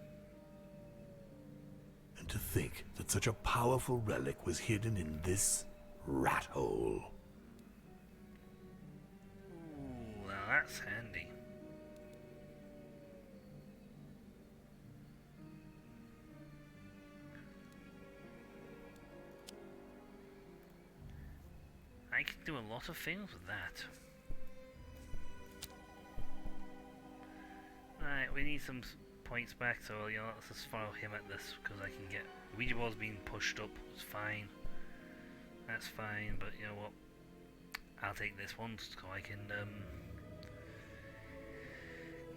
And to think that such a powerful relic was hidden in this rat hole. Ooh, now that's handy. I can do a lot of things with that. Right, we need some points back, so you know, let's just follow him at this, because I can get Ouija board's being pushed up. It's fine. That's fine, but you know what? I'll take this one so I can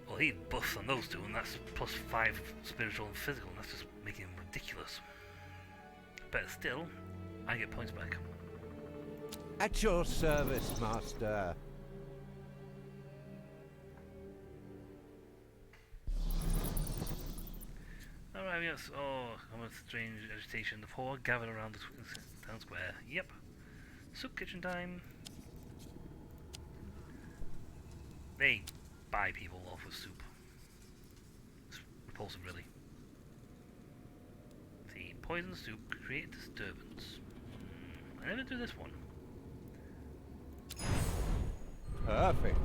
well, he buffs on those two, and that's plus 5 spiritual and physical, and that's just making him ridiculous. But still, I get points back. At your service, Master. Alright, yes. Oh, common strange agitation. The poor gathered around the town square. Yep. Soup kitchen time. They buy people off with soup. It's repulsive, really. See, poison soup create disturbance. I never do this one. Perfect.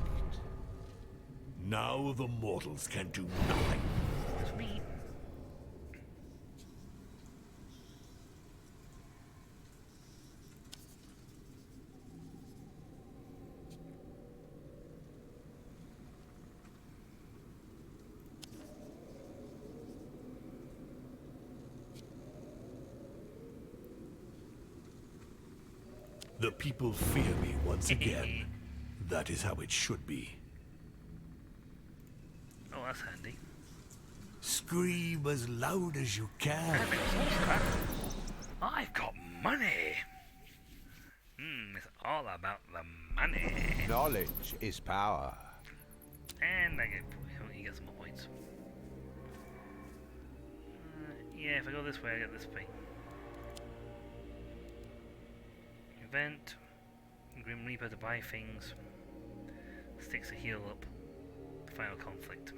Now the mortals can do nothing. It's me. The people fear me once again. That is how it should be. Oh, that's handy. Scream as loud as you can. I've got money. It's all about the money. Knowledge is power. And I get, he gets some more points. Yeah, if I go this way, I get this thing. Event. Grim Reaper to buy things. Sticks a heal up. Final conflict.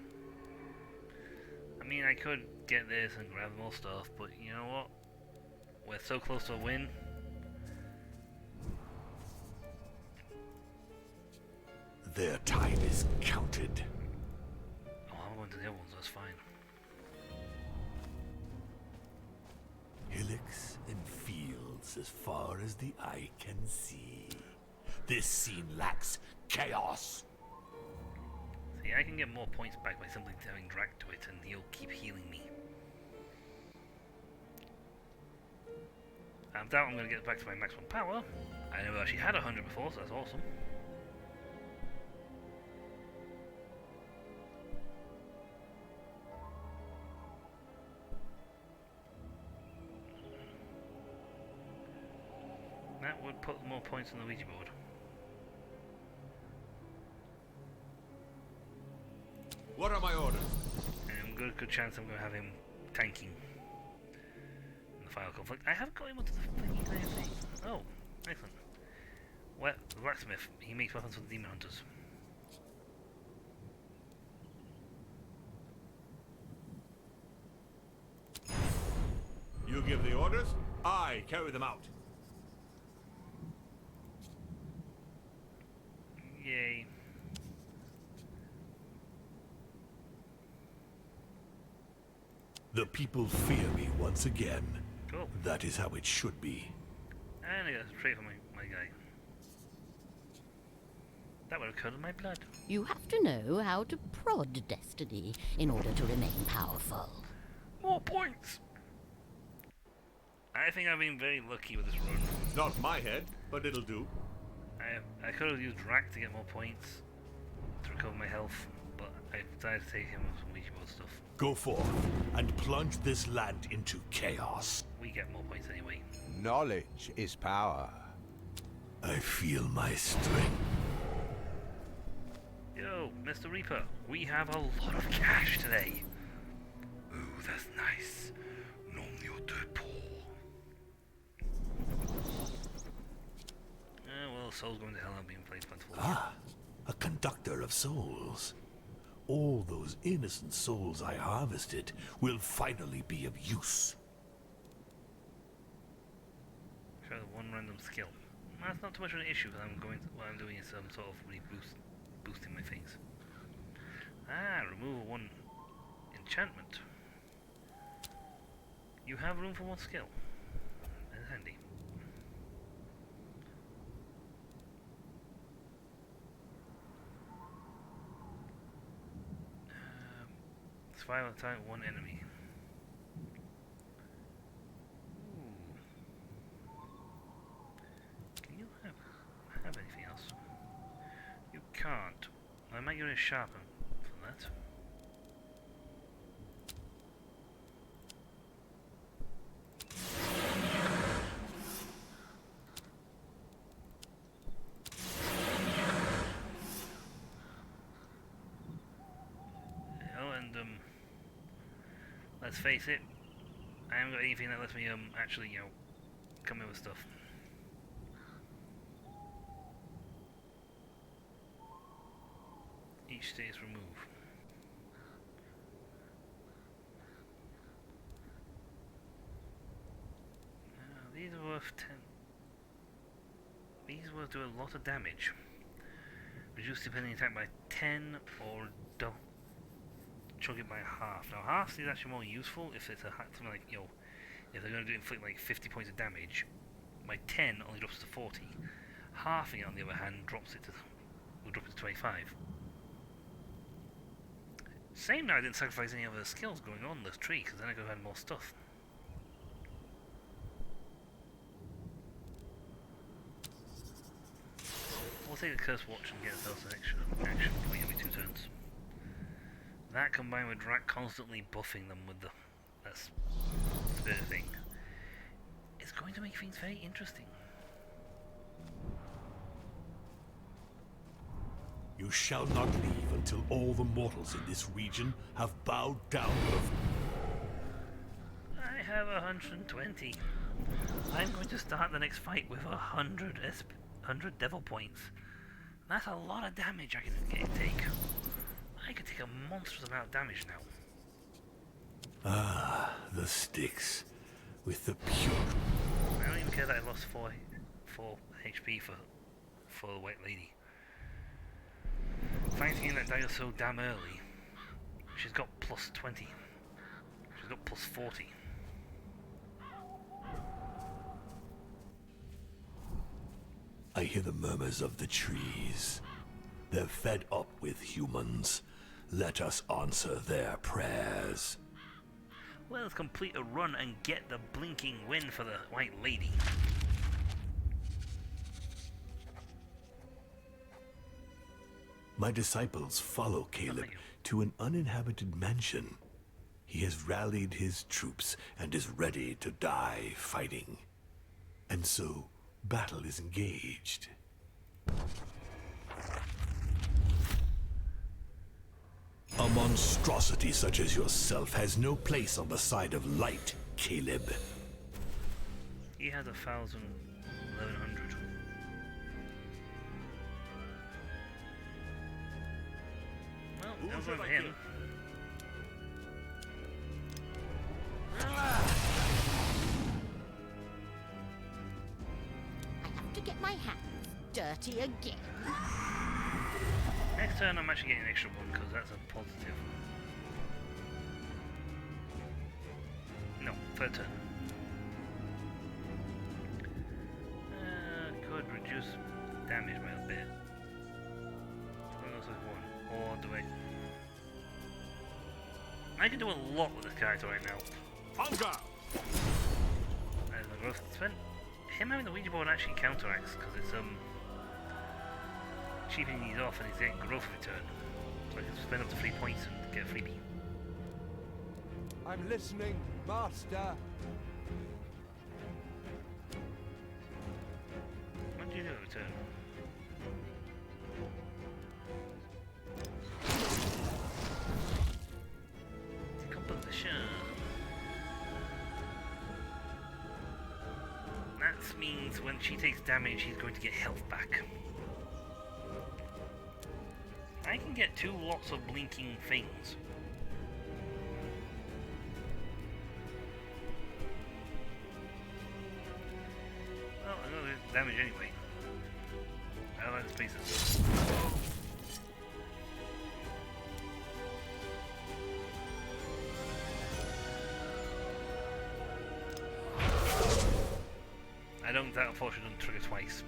I mean, I could get this and grab more stuff, but you know what? We're so close to a win. Their time is counted. Oh, I'm going to the other ones, that's fine. Hillocks and fields as far as the eye can see. This scene lacks chaos. See, I can get more points back by simply telling Drac to it, and he'll keep healing me. I doubt I'm going to get back to my maximum power. I never actually had 100 before, so that's awesome. That would put more points on the Ouija board. What are my orders? And good chance I'm going to have him tanking in the final conflict. I haven't got him onto the thingy thing. Oh, excellent. Well, the blacksmith, he makes weapons for the demon hunters. You give the orders, I carry them out. Yay. The people fear me once again. Cool. That is how it should be. And I got a trait for my guy. That would have curdled my blood. You have to know how to prod destiny in order to remain powerful. More points! I think I've been very lucky with this run. Not my head, but it'll do. I could have used Rack to get more points to recover my health, but I decided to take him with some Ouija board stuff. Go forth and plunge this land into chaos. We get more points anyway. Knowledge is power. I feel my strength. Yo, Mr. Reaper, we have a lot of cash today. Ooh, that's nice. Normally you're dirt poor. Well, souls going to hell are being played plentiful. Ah, a conductor of souls. All those innocent souls I harvested will finally be of use. Try one random skill. That's not too much of an issue because what I'm doing is some sort of boosting my things. Ah, remove one enchantment. You have room for one skill. That's handy. Survive at a time, one enemy. Ooh. Can you have anything else? You can't. I might give it a sharpen for that. Oh, and let's face it, I haven't got anything that lets me actually, come in with stuff. Each status remove. These are worth 10. These will do a lot of damage. Reduce depending attack by 10 or double. Chug it by half. Now half is actually more useful if it's something like, if they're going to inflict like 50 points of damage. My 10 only drops to 40. Halving it on the other hand will drop it to 25. Same now I didn't sacrifice any other skills going on this tree, because then I could have had more stuff. We'll take the Curse Watch and get ourselves an extra action point every 2 turns. That combined with Drac constantly buffing them with that spirit thing is going to make things very interesting. You shall not leave until all the mortals in this region have bowed down before. I have 120. I'm going to start the next fight with 100 devil points. That's a lot of damage I can take. I can take a monstrous amount of damage now. Ah, the sticks with the pure. I don't even care that I lost 4 HP for the White Lady. Fighting in that dagger so damn early. She's got plus 20. She's got plus 40. I hear the murmurs of the trees. They're fed up with humans. Let us answer their prayers. Well, let's complete a run and get the blinking win for the White Lady. My disciples follow Caleb to an uninhabited mansion. He has rallied his troops and is ready to die fighting. And so, battle is engaged. A monstrosity such as yourself has no place on the side of light, Caleb. He has 1,000, 1,100. Well, Who's over like him. you? I have to get my hands dirty again. Next turn I'm actually getting an extra one because that's a positive. per turn. Could reduce damage by a bit. What else is one? Or do I can do a lot with this character right now. Hunger! There's my growth spent. Him having the Ouija board actually counteracts because it's cheapening these off and he's getting growth return. So I can spend up to 3 points and get a freebie. I'm listening, Master. What do you do in return? Decomposition. That means when she takes damage, she's going to get health back. I can get 2 lots of blinking things. Well, I know there's damage anyway. I like the spaces. I don't think that unfortunately doesn't trigger twice.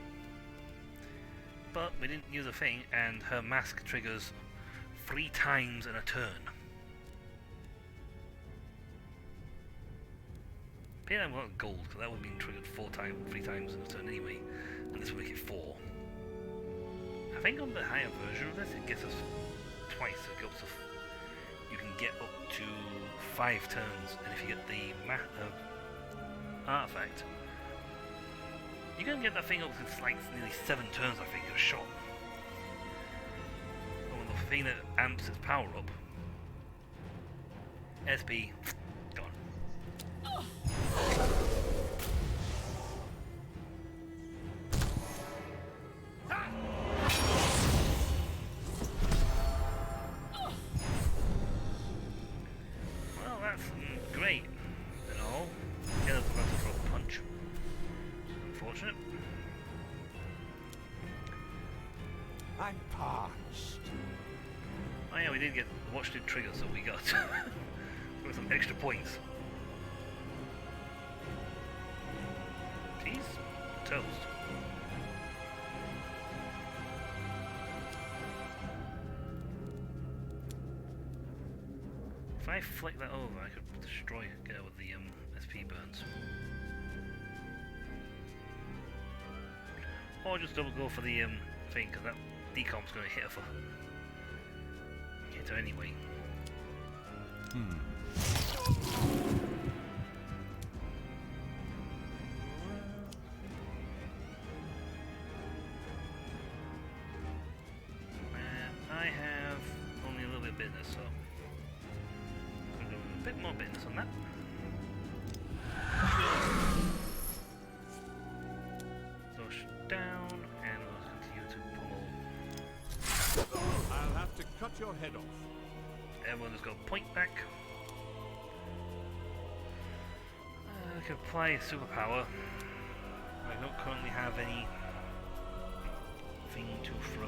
But we didn't use a thing, and her mask triggers 3 times in a turn. Pay I want gold, because that would have been triggered 3 times in a turn anyway, and this will make it 4. I think on the higher version of this, it gets us twice. It goes to you can get up to 5 turns, and if you get the artifact, you can get that thing up to like nearly 7 turns, I think, a shot. And with the thing that amps its power up, SP, gone. Well, that's great and all. Yeah, that's about to throw a punch. Unfortunate. I'm parched. Oh yeah, we did get watch did trigger, so we got with some extra points. Cheese, toast. If I flick that over, I could destroy it with the SP burns. Or just double go for the thing, because that decomp's going to hit her anyway. I have only a little bit of business, so I'm going to do a bit more business on that. Down, and we'll continue to pummel. I'll have to cut your head off. Everyone has got a point back. I can apply a superpower. I don't currently have any thing to throw.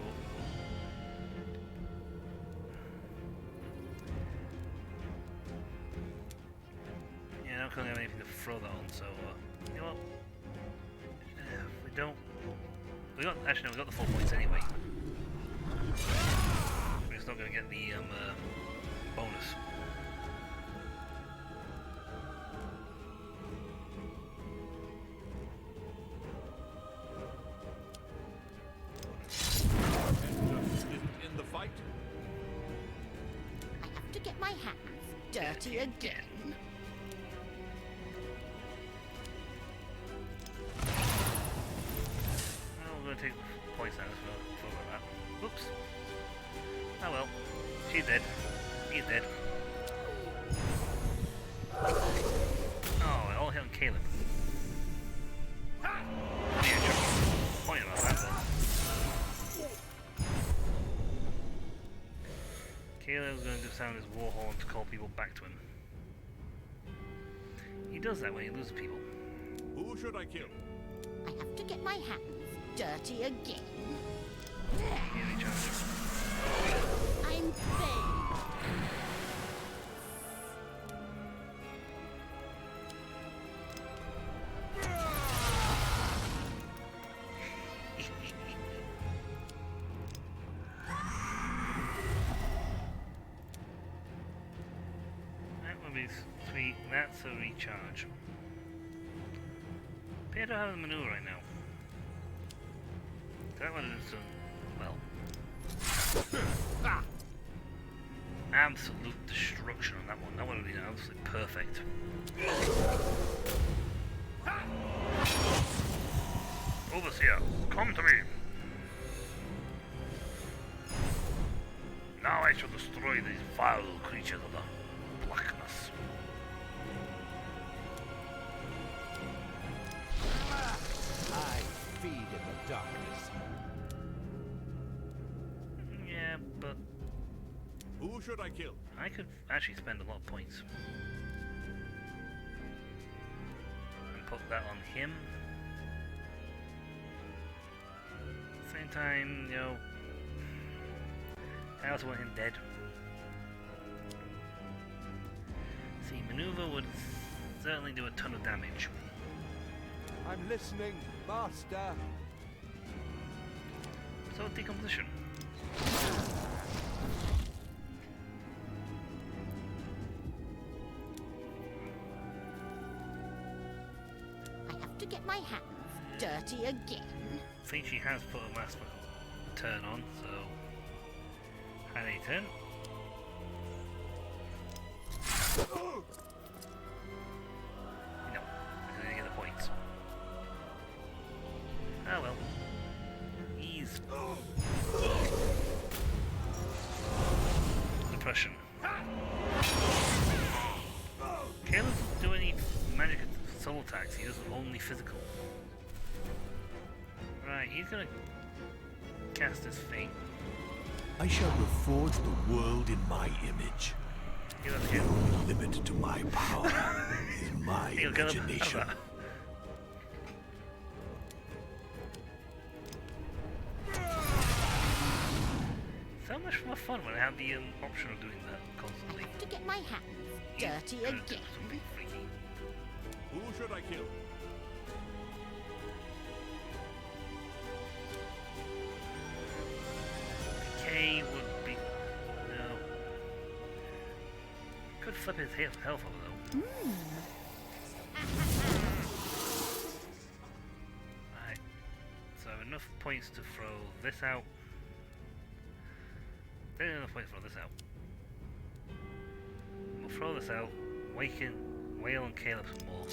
Yeah, I don't currently have anything to throw that on, so you know what? We don't. We got the 4 points anyway. We're just not going to get the bonus. Isn't in the fight. I have to get my hands dirty again. We're going to take points out as well for that. Oops. Oh well. She's dead. He's dead. Oh, it all hit on Caleb. Point about that then. Caleb's going to sound his war horn to call people back to him. He does that when he loses people. Who should I kill? I have to get my hands dirty again. Nearly charged. I'm paid. is sweet. That's a recharge. But I don't have the maneuver right now. That one is well. Absolute destruction on that one. That would have been absolutely perfect. Overseer, come to me. Now I shall destroy these vile creatures of the blackness. I feed in the darkness. Yeah, but Who should I kill? I could actually spend a lot of points. And put that on him. Same time, you know, I also want him dead. See, maneuver would certainly do a ton of damage. I'm listening, Master. So decomposition. I have to get my hands dirty again. I think she has put a master turn on, so had a turn. No, I didn't get the points. Oh well. Ease. Depression. Caleb doesn't do any magic soul attacks, he does only physical. Right, he's gonna cast his fate. I shall reforge the world in my image. He'll have The hit. only limit to my power is my He'll get him. imagination. So much more fun when I have the option of doing that I constantly. have to get my hands He's dirty gonna do again. something freaky. Who should I kill? Decay would be no. Could flip his health over though. Right. So I have enough points to throw this out. Then enough points to throw this out. We'll throw this out. Wail and Caleb some more.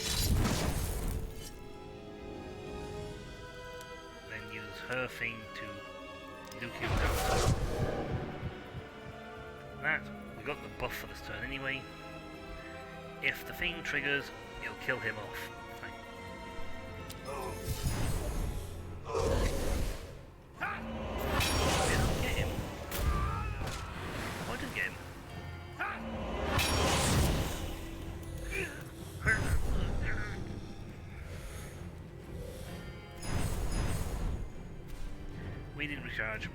Then use her thing to nuke him down. That, we got the buff for this turn anyway. If the thing triggers, it'll kill him off. Fine. Didn't get him. Oh, I didn't get him. We didn't recharge.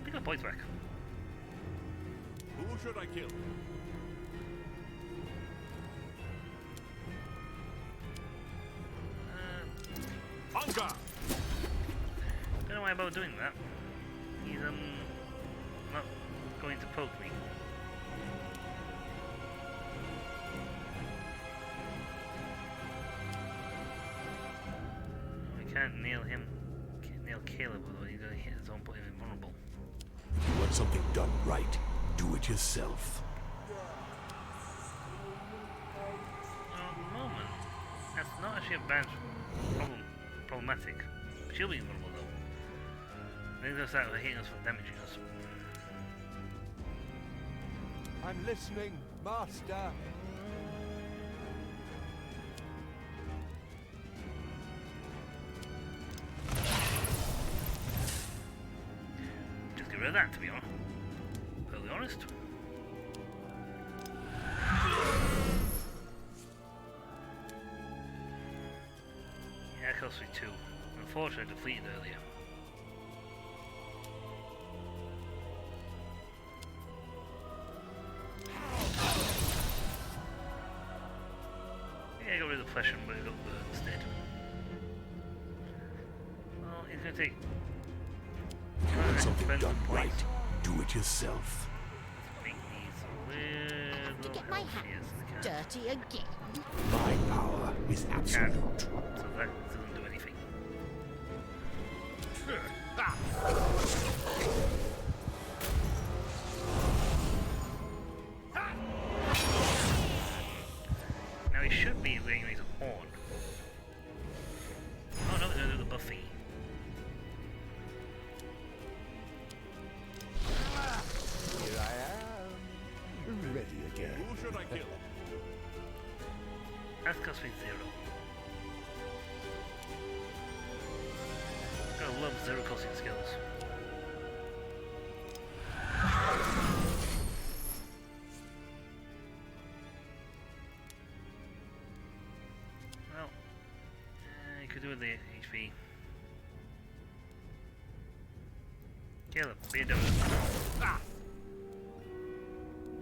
We got points back. Who should I kill? Funka! Don't know why about doing that. He's not going to poke me. I can't nail him. Can't nail Caleb, although he's gonna hit his own, put him invulnerable. If you want something done right, do it yourself. At the moment, that's not actually a bad problematic. She'll be invulnerable though. Then they'll start hitting us for damaging us. I'm listening, Master. Just get rid of that, to be honest. Totally honest. Yeah, it cost me 2. Unfortunately, I depleted earlier. Yeah, I got rid of the flesh but it got burned instead. Well, it's gonna take. If you want something Spend done some points. right, do it yourself. Let's make these a little get my healthier so they dirty again. My power is absolute. So that doesn't do anything. Now he should be getting his horn. Oh no, he's gonna do the buffy. Here I am, ready again. Who should I kill? That's cost me 0. I love 0 costing skills. Well, you could do with the HP. Caleb, be a donut. Ah!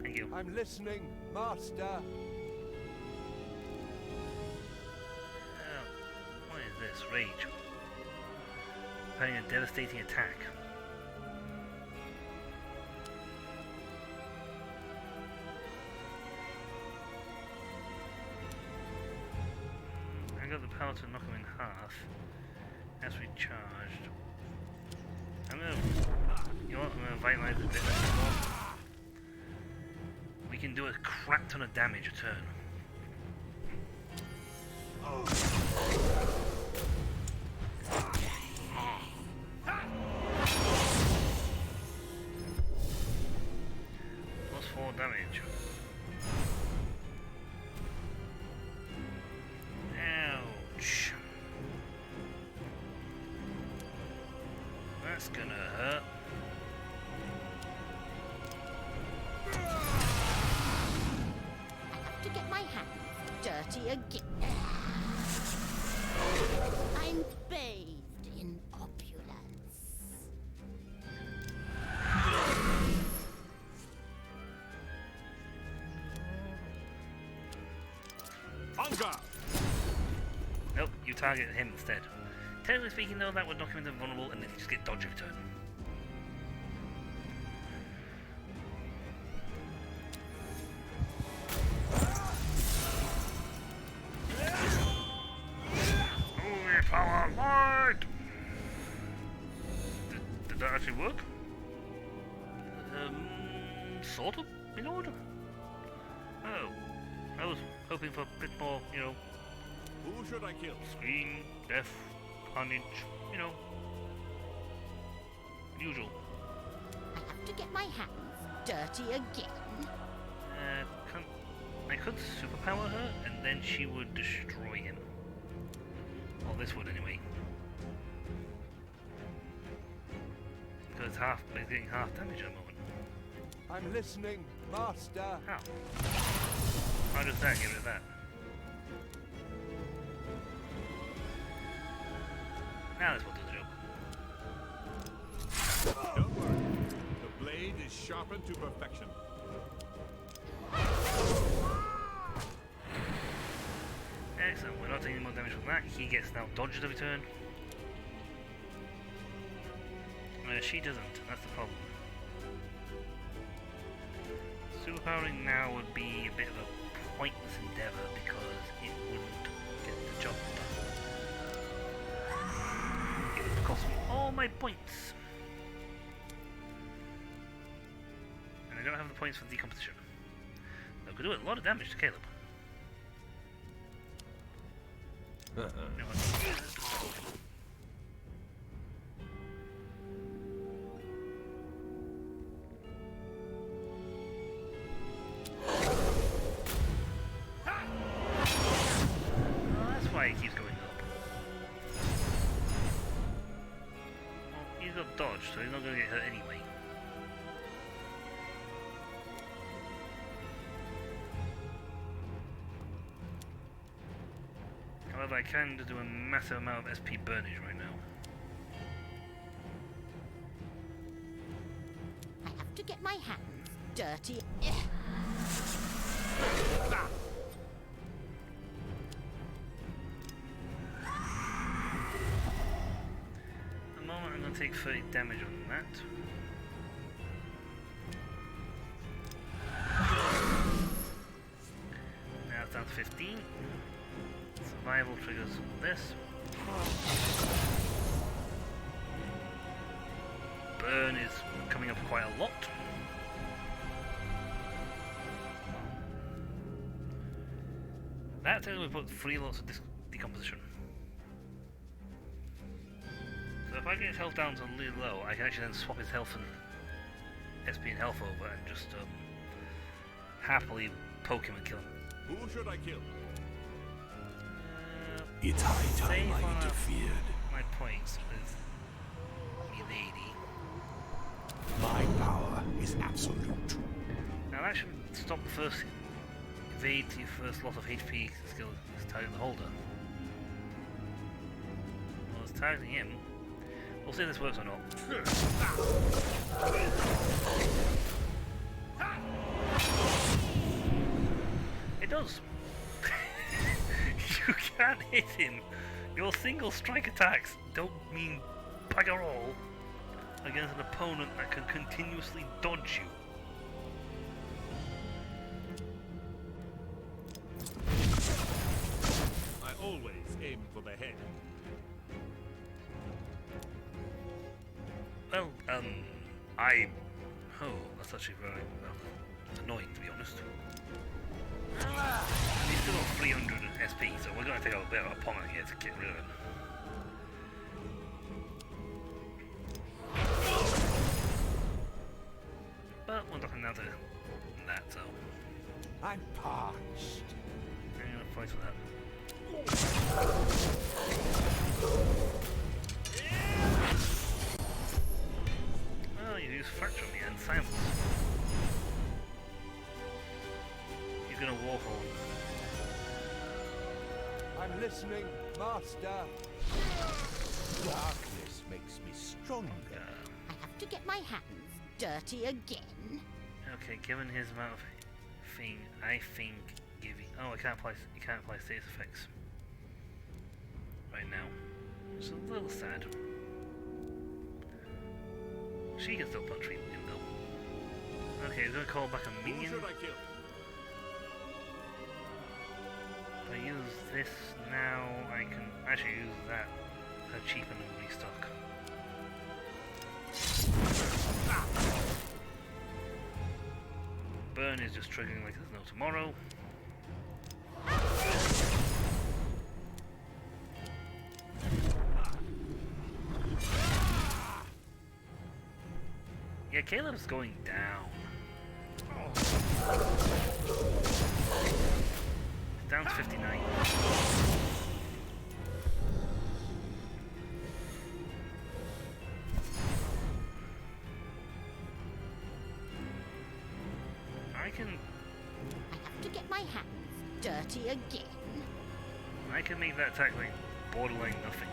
Thank you. I'm listening, Master. What is this? Rage. Planning a devastating attack. I got the power to knock him in half. That's recharged. I'm gonna... You know what? I'm gonna vitalize a bit more. We can do a crap ton of damage a turn. Plus 4 damage. Ouch. That's gonna hurt. To get my hands dirty again. I'm bathed in opulence. Hunger! Nope, you target him instead. Technically speaking though, that would knock him into vulnerable and then you just get dodge every turn. Holy power light! Did that actually work? Sort of, in order. Oh, I was hoping for a bit more, you know, Who should I kill? scream, death, carnage, you know, usual. I have to get my hands dirty again. I could superpower her, and then she would destroy him. Well, this would anyway. Because it's getting half damage at the moment. I'm listening, Master. How? How does that get rid of that? Now this will do the job. Don't worry. The blade is sharpened to perfection. Excellent, we're not taking any more damage from that. He gets now dodged every turn. She doesn't, that's the problem. Superpowering now would be a bit of a pointless endeavour because it wouldn't get the job done. It would cost me all my points. And I don't have the points for decomposition. That could do a lot of damage to Caleb. You know what? Why he keeps going up. Well, he's got dodge, so he's not going to get hurt anyway. However, I can do a massive amount of SP burnage right now. I have to get my hands dirty. At the moment, I'm going to take 30 damage on that. 15. Survival triggers this. Burn is coming up quite a lot. That time we put 3 lots of decomposition. So if I get his health down to really low, I can actually then swap his health and SP and health over and just happily poke him and kill him. Who should I kill? It's high time save I on interfered. my points with me lady. My power is absolute. Now that should stop the first evade to your first lot of HP skill is target the holder. Well, it's targeting him. We'll see if this works or not. It does. You can't hit him. Your single strike attacks don't mean bugger all against an opponent that can continuously dodge you. I always aim for the head. Well, oh, that's actually very annoying, to be honest. He's still got 300 SP, so we're going to take a bit of a pong here to get rid of him. But we're looking down to that, so I'm parched. I'm going to fight for that. Oh, you use fracture on me and silence. He's going to walk on. I'm listening, Master. Darkness makes me stronger. I have to get my hands dirty again. Okay, given his amount of thing, I think giving. Oh, I can't apply. You can't apply status effects right now. It's a little sad. She can still punch him though. Okay, he's gonna call back a Who minion. should I kill? If I use this now, I can actually use that to cheapen and restock. Burn is just triggering like there's no tomorrow. Yeah, Caleb's going down. It's down to 59. I can I have to get my hands dirty again. make that attack like borderline nothing.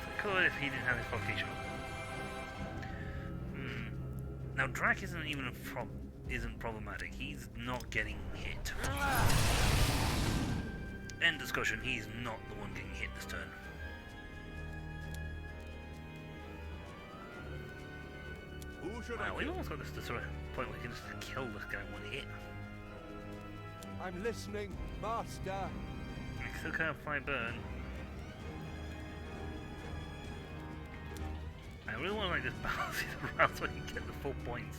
I could if he didn't have his provocation. Now Drac isn't even isn't problematic. He's not getting hit. End discussion. He's not the one getting hit this turn. Who should Wow, I we've kill? almost got this to sort of point where we can just kill this guy in one hit. I'm listening, Master. I still can't apply burn. I really want to like just balance it around so I can get the full points.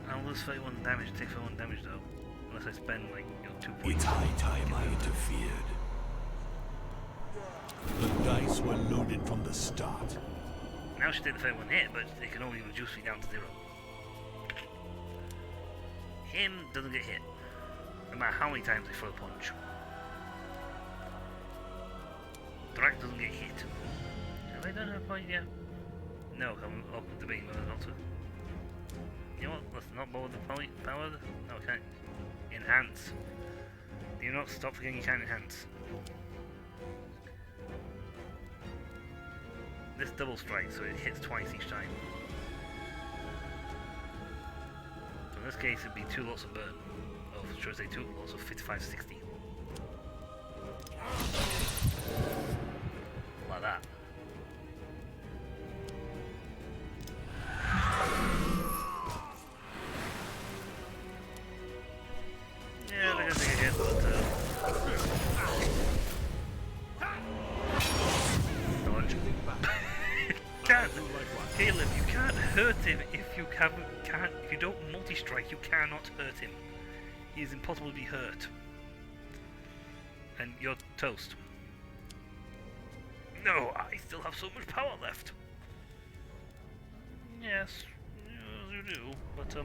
I'll lose 31 damage, take 31 damage though. Unless I spend like, 2 points. It's high time I interfered. The dice were loaded from the start. Now she did the 31 hit, but they can only reduce me down to 0. Him doesn't get hit. No matter how many times they throw a punch. Drac doesn't get hit. Have I done her point yet? No, I'm debating whether not to. You know what? Let's not bother the point power. No, I can't. Enhance. Do you not stop forgetting you can't enhance? This double strike, so it hits twice each time. So in this case, it'd be 2 lots of burn. Oh, should I say 2 lots of 55-60. Like that. Caleb, you can't hurt him if you can't. If you don't multi-strike, you cannot hurt him. He is impossible to be hurt. And you're toast. No, I still have so much power left. Yes, you do, but oh,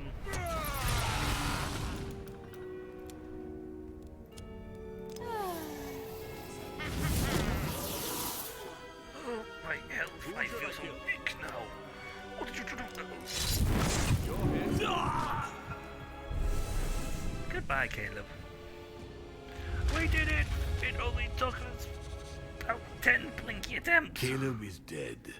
my health, I feel so weak now. What did you do? Goodbye, Caleb. We did it! It only took us about 10 blinky attempts. Caleb is dead.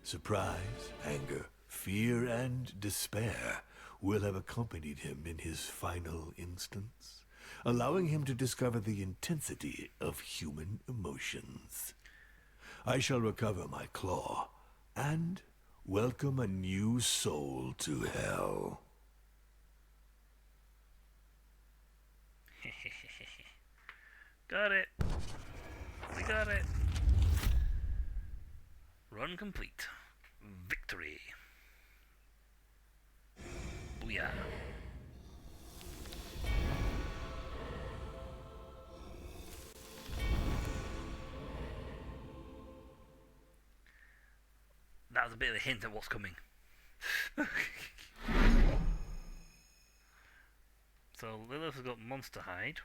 Surprise, anger, fear, and despair will have accompanied him in his final instance, allowing him to discover the intensity of human emotions. I shall recover my claw and welcome a new soul to hell. Got it. We got it. Run complete. Victory. Booyah. That was a bit of a hint at what's coming. So Lilith has got Monster Hide.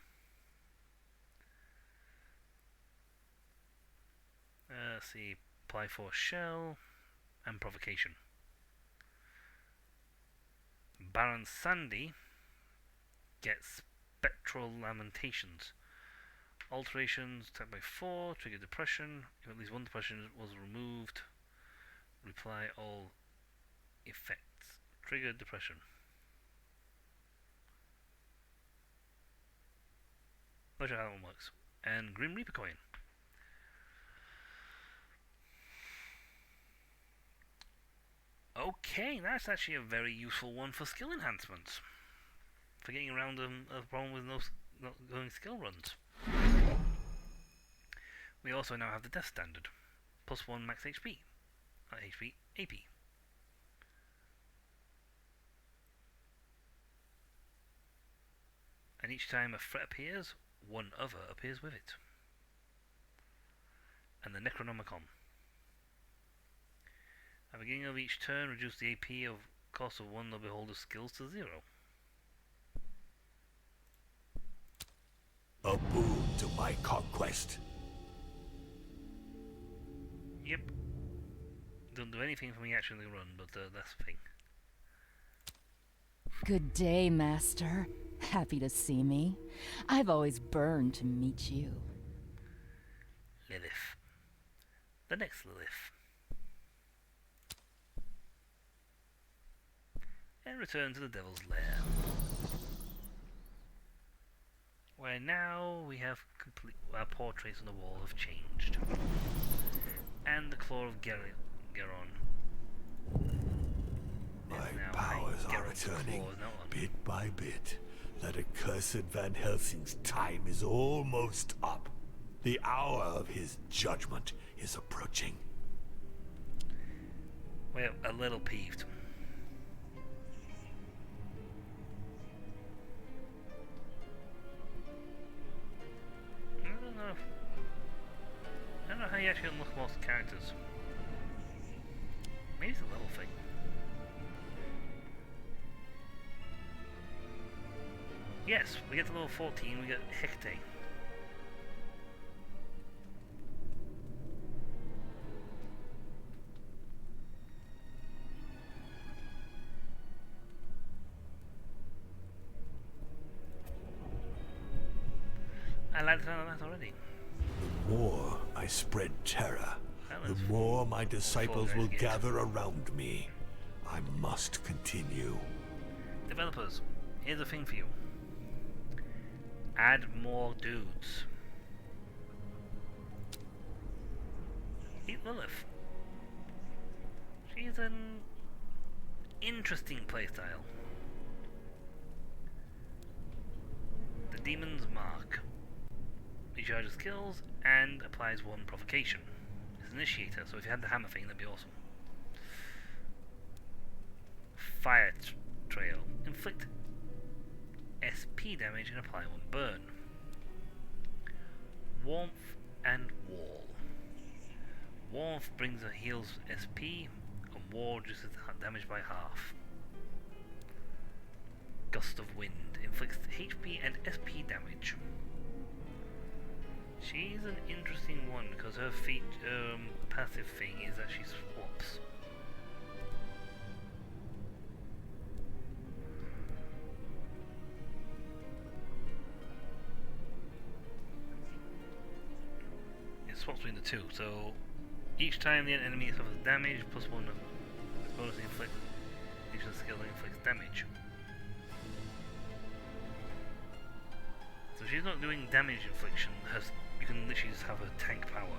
Let's see, apply for Shell and Provocation. Baron Sandy gets Spectral Lamentations. Alterations, attack by 4, trigger Depression. If at least one Depression was removed, reply all effects. Trigger Depression. Not sure how that one works. And Grim Reaper coin. Okay, that's actually a very useful one for skill enhancements. For getting around a problem with not going skill runs. We also now have the Death Standard. +1 max HP. Not HP, AP. And each time a threat appears, one other appears with it. And the Necronomicon. At the beginning of each turn, reduce the AP of cost of one of the beholder's skills to 0. A boon to my conquest. Yep. Don't do anything for me actually in the run, but that's the thing. Good day, Master. Happy to see me. I've always burned to meet you. Lilith. The next Lilith. And return to the Devil's Lair. Where now we have complete our portraits on the wall have changed. And the Claw of Geron My is now powers are Geron's returning, Claw is now on. bit by bit. That accursed Van Helsing's time is almost up. The hour of his judgment is approaching. We're a little peeved. I don't know how you actually unlock most characters. Maybe it's a level thing. Yes, we get to level 14, we get Hecate. I like the sound of that already. The more I spread terror, the that's more my disciples will Gate. gather around me. I must continue. Developers, here's a thing for you. Add more dudes. Eat Lilith. She's an interesting playstyle. The Demon's Mark. Recharges skills and applies 1 provocation. It's an initiator, so if you had the hammer thing, that'd be awesome. Fire Trail. Inflict SP damage and apply 1 burn. Warmth and Wall. Warmth brings a heals SP, and Wall reduces damage by half. Gust of Wind inflicts HP and SP damage. She's an interesting one because her passive thing is that she swaps. It swaps between the two, so each time the enemy suffers damage, plus 1 bonus inflict, each of the skill inflicts damage. So she's not doing damage infliction, you can literally just have her tank power.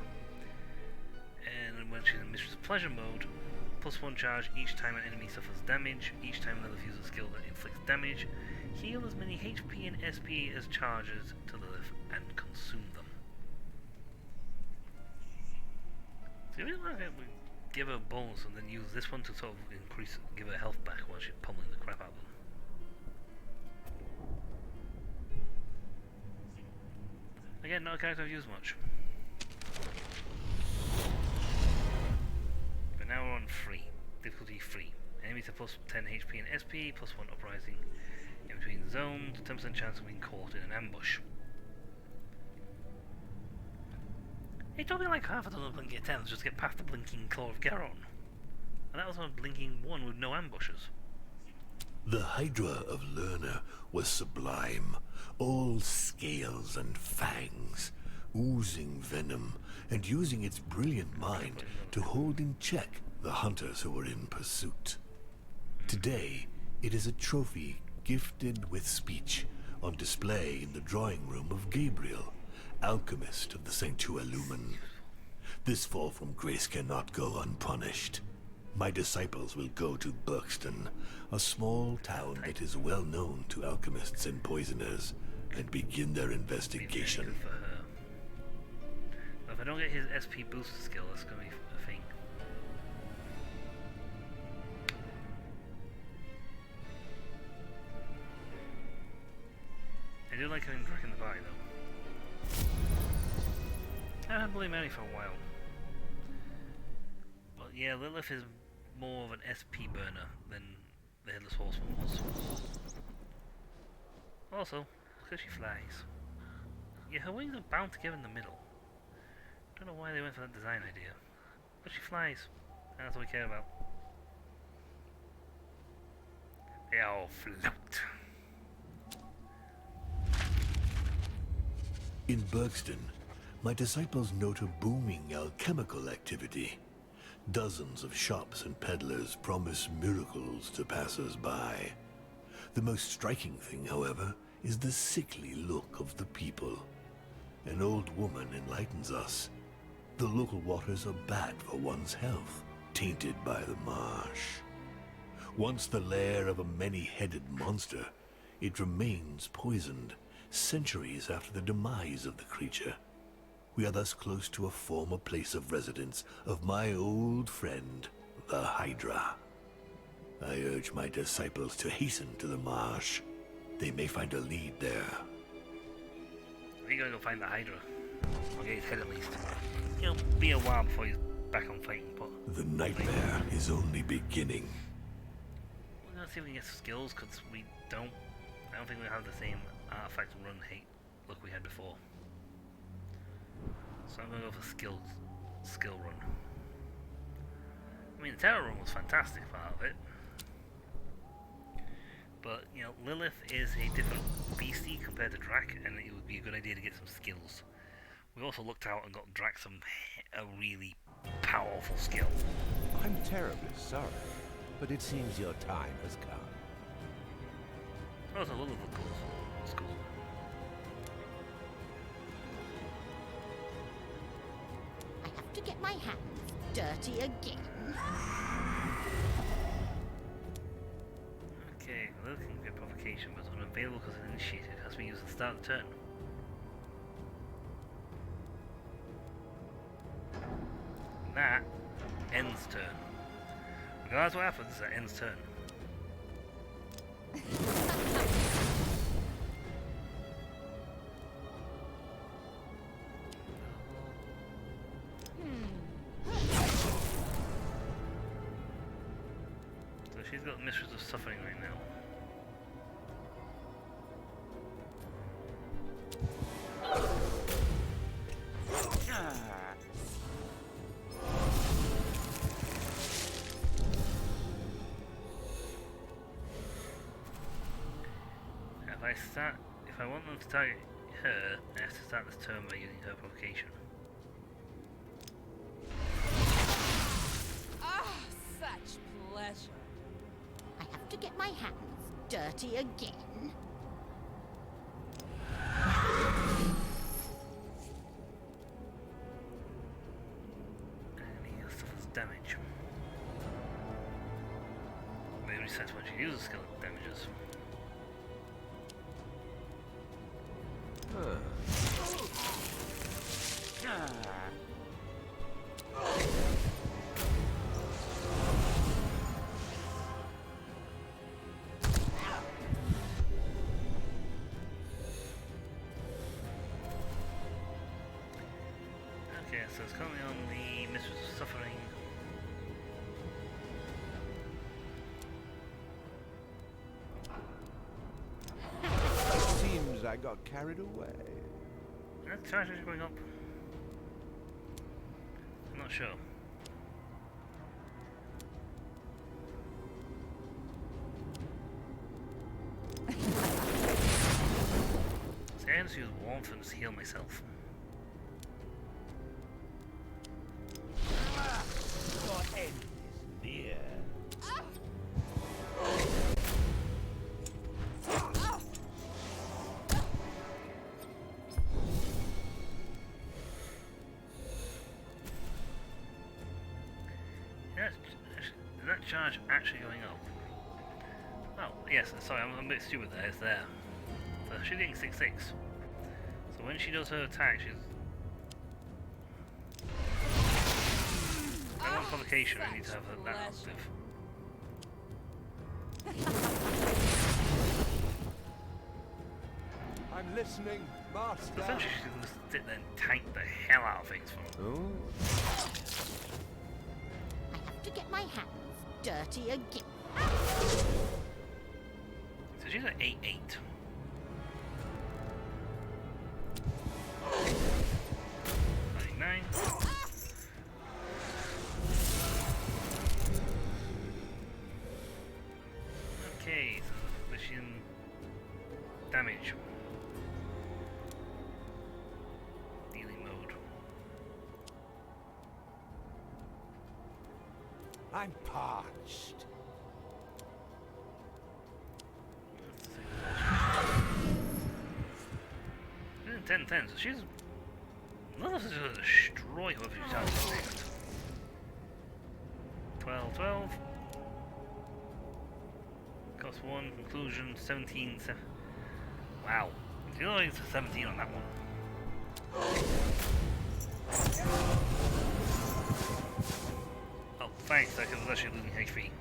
And when she's in Mistress Pleasure mode, plus 1 charge each time an enemy suffers damage, each time another uses a skill that inflicts damage, heal as many HP and SP as charges to Lilith and consume them. So you really want to give her a bonus and then use this one to sort of give her health back while she's pummeling the crap out of them. Again, not a character I've used much. But now we're on free. Difficulty free. Enemies have plus 10 HP and SP, plus 1 uprising in between zones, 10% chance of being caught in an ambush. It took me like half a dozen of blinking attempts just to get past the blinking claw of Garon. And that was on a blinking one with no ambushes. The Hydra of Lerna was sublime, all scales and fangs, oozing venom, and using its brilliant mind to hold in check the hunters who were in pursuit. Today, it is a trophy gifted with speech on display in the drawing room of Gabriel, alchemist of the Sanctua Lumen. This fall from grace cannot go unpunished. My disciples will go to Berkston, a small town that is well known to alchemists and poisoners, and begin their investigation. Good for her. But if I don't get his SP booster skill, that's going to be a thing. I do like having Drac in the party though. I haven't Bloody Mary for a while. But yeah, Lilith is more of an SP burner than the Headless Horseman was. Also, look how she flies. Yeah, her wings are bound together in the middle. Don't know why they went for that design idea. But she flies, and that's all we care about. They all float. In Bergston, my disciples note a booming alchemical activity. Dozens of shops and peddlers promise miracles to passers-by. The most striking thing, however, is the sickly look of the people. An old woman enlightens us. The local waters are bad for one's health, tainted by the marsh. Once the lair of a many-headed monster, it remains poisoned, centuries after the demise of the creature. We are thus close to a former place of residence of my old friend, the Hydra. I urge my disciples to hasten to the marsh. They may find a lead there. We gotta go find the Hydra. I'll get his head at least. It'll be a while before he's back on fighting, but... The nightmare is only beginning. We're gonna see if we can get skills, because we don't... I don't think we have the same artifact run hate look we had before. So I'm gonna go for skill run. I mean, the Terror run was fantastic part of it. But, you know, Lilith is a different beastie compared to Drac, and it would be a good idea to get some skills. We also looked out and got Drac a really powerful skill. I'm terribly sorry, but it seems your time has come. Also, Lilith looked cool. It's cool. I have to get my hands dirty again. Okay, Lilith can get provocation, but it's unavailable because it's initiated. It has to be used at the start of the turn. That ends turn. Regardless of what happens, that ends turn. So she's got Mistress of Suffering right now. If I want them to target her, I have to start this turn by using her provocation. Ah, such pleasure. I have to get my hands dirty again. And he suffers damage. May resets when she uses skill damages. Okay, so it's currently on the Mistress of Suffering. Seems I got carried away. That charge is going up. I'm not sure. See, I just use warmth and just heal myself. Your end is near. Is that charge actually going up? Oh, yes, sorry, I'm a bit stupid there, it's there. So she's getting 6-6. So when she does her attack, she's... If I want provocation, I need to have that active. I'm listening, Master. So essentially she's going to sit there and tank the hell out of things for me. Oh. I have to get my hands dirty again. So she's at 8-8. Nine. Okay, so machine damage. Dealing mode. I'm parched. 10-10, so she's... None of us is going to destroy whoever she targets next. 12-12. Cost 1, conclusion, 17... Wow. The other thing's a 17 on that one. Oh, thanks, I was actually losing HP.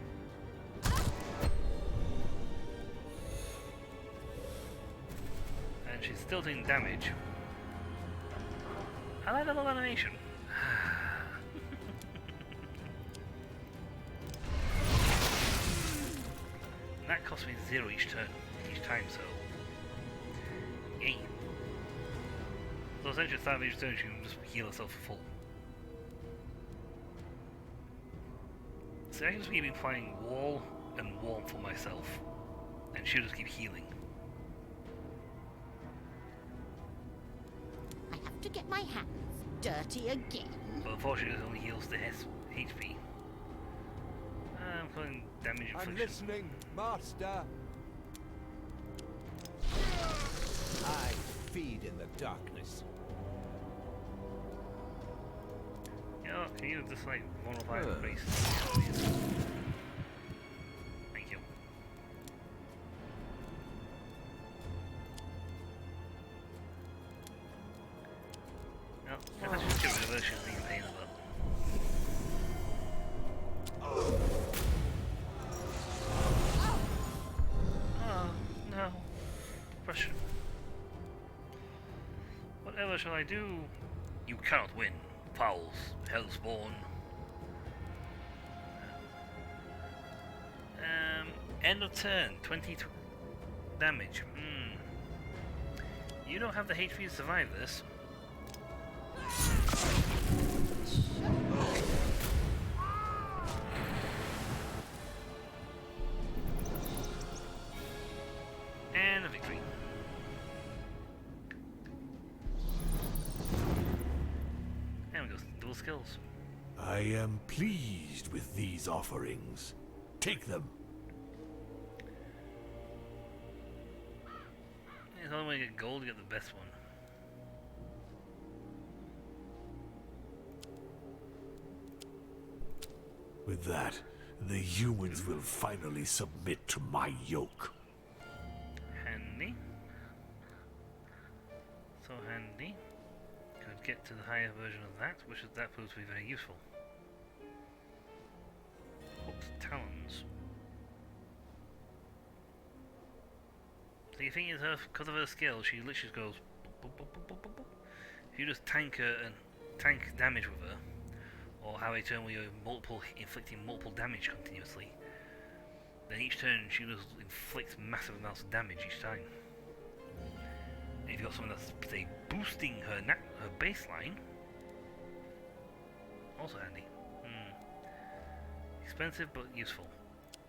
And she's still taking damage. I like that little animation. That cost me 0 each time, so... Yay. So essentially at the start of each turn she can just heal herself for full. So I can just keep applying wall and warmth for myself. And she'll just keep healing. I have to get my hands dirty again. But unfortunately it only heals the HP. I'm putting damage I'm infliction. listening, Master. I feed in the darkness. You know, can you just like modify the priest? Thank you. No, if I just get rid of her, she'll be in pain of it. what shall I do? You cannot win. Fouls, Hellspawn. End of turn, 20 damage. You don't have the HP to survive this. And a victory. And we go dual skills. I am pleased with these offerings. Take them. It's the only way to get gold, you get the best one. With that, the humans will finally submit to my yoke. Handy. So handy. Could get to the higher version of that, which that proves to be very useful. Hooked talons. So you think it's her, because of her skill, she literally just goes boop, boop, boop, boop, boop, boop. If you just tank her and tank damage with her, or have a turn where you're inflicting multiple damage continuously, then each turn she just inflicts massive amounts of damage each time. And if you've got someone that's, say, boosting her her baseline, also handy. Expensive but useful.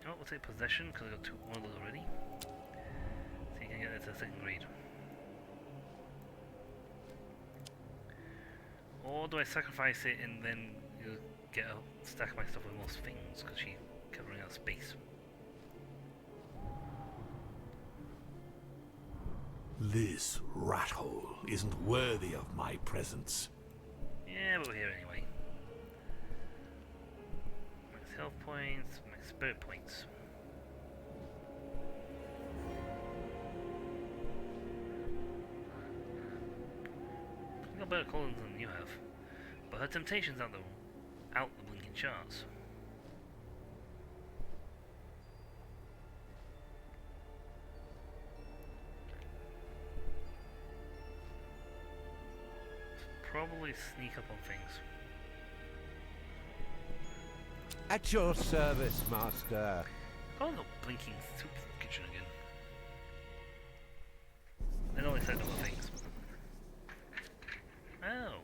Oh, we'll take possession because I got one of those already. So you can get that to the second grade. Or do I sacrifice it and then get a stack of my stuff with more things because she kept running out of space? This rat hole isn't worthy of my presence. Yeah, but we're here anyway. Max health points, max spirit points. I've got better columns than you have, but her temptation's out the blinking charts. Probably sneak up on things. At your service, Master. Oh, no, blinking soup kitchen again. They only said other things. Oh.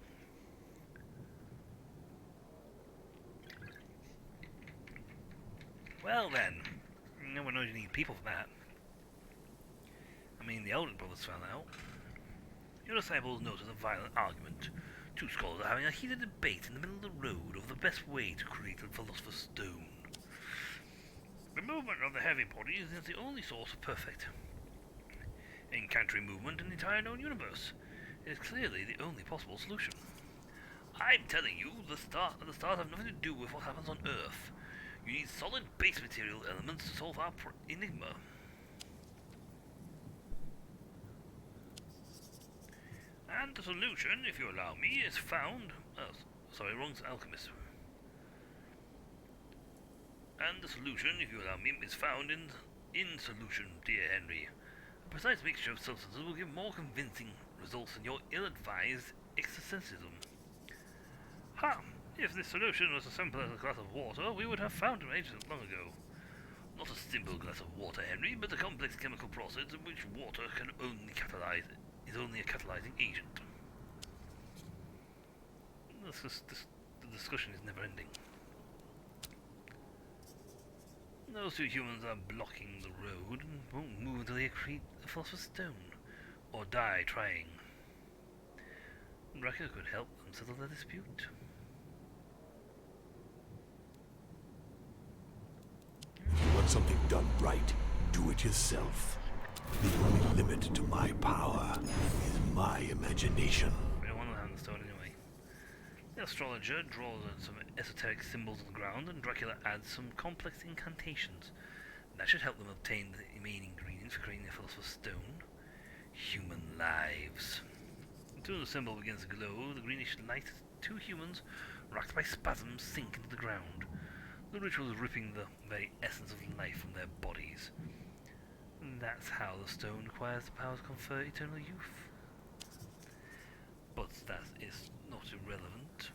Well then, no one knows you need people for that. I mean, the Elder Brothers found out. Your disciples noted a violent argument. Two scholars are having a heated debate in the middle of the road over the best way to create a Philosopher's Stone. The movement of the heavy bodies is the only source of perfect incantatory movement in the entire known universe. It is clearly the only possible solution. I'm telling you, the stars have nothing to do with what happens on Earth. You need solid base material elements to solve our enigma. And the solution, if you allow me, is found... wrong alchemist. And the solution, if you allow me, is found in solution, dear Henry. A precise mixture of substances will give more convincing results than your ill-advised exorcism. Ha! If this solution was as simple as a glass of water, we would have found it ages long ago. Not a simple glass of water, Henry, but a complex chemical process in which water can only catalyze it. Is only a catalyzing agent. The discussion is never ending. Those two humans are blocking the road and won't move until they create the Philosopher's Stone, or die trying. Dracula could help them settle their dispute. You want something done right? Do it yourself. The only limit to my power is my imagination. We don't want to have the stone anyway. The astrologer draws some esoteric symbols on the ground, and Dracula adds some complex incantations. That should help them obtain the main ingredients for creating the Philosopher's Stone. Human lives. Until the symbol begins to glow, the greenish light, two humans, racked by spasms, sink into the ground. The ritual is ripping the very essence of life from their bodies. And that's how the stone acquires the power to confer eternal youth. But that is not irrelevant.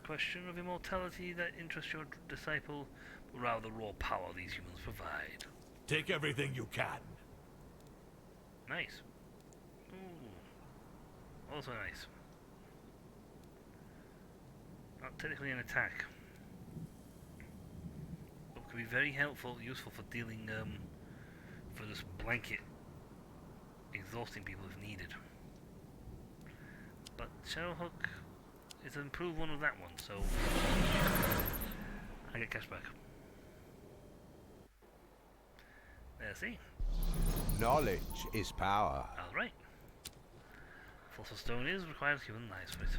Question of immortality that interests your disciple, but rather the raw power these humans provide. Take everything you can. Nice. Ooh. Also nice. Not technically an attack. But could be very helpful, useful for dealing, for just blanket exhausting people if needed. But Shadowhook is an improved one of that one, so I get cash back. There, see? Knowledge is power. Alright. Fossil stone is requires human lives for it.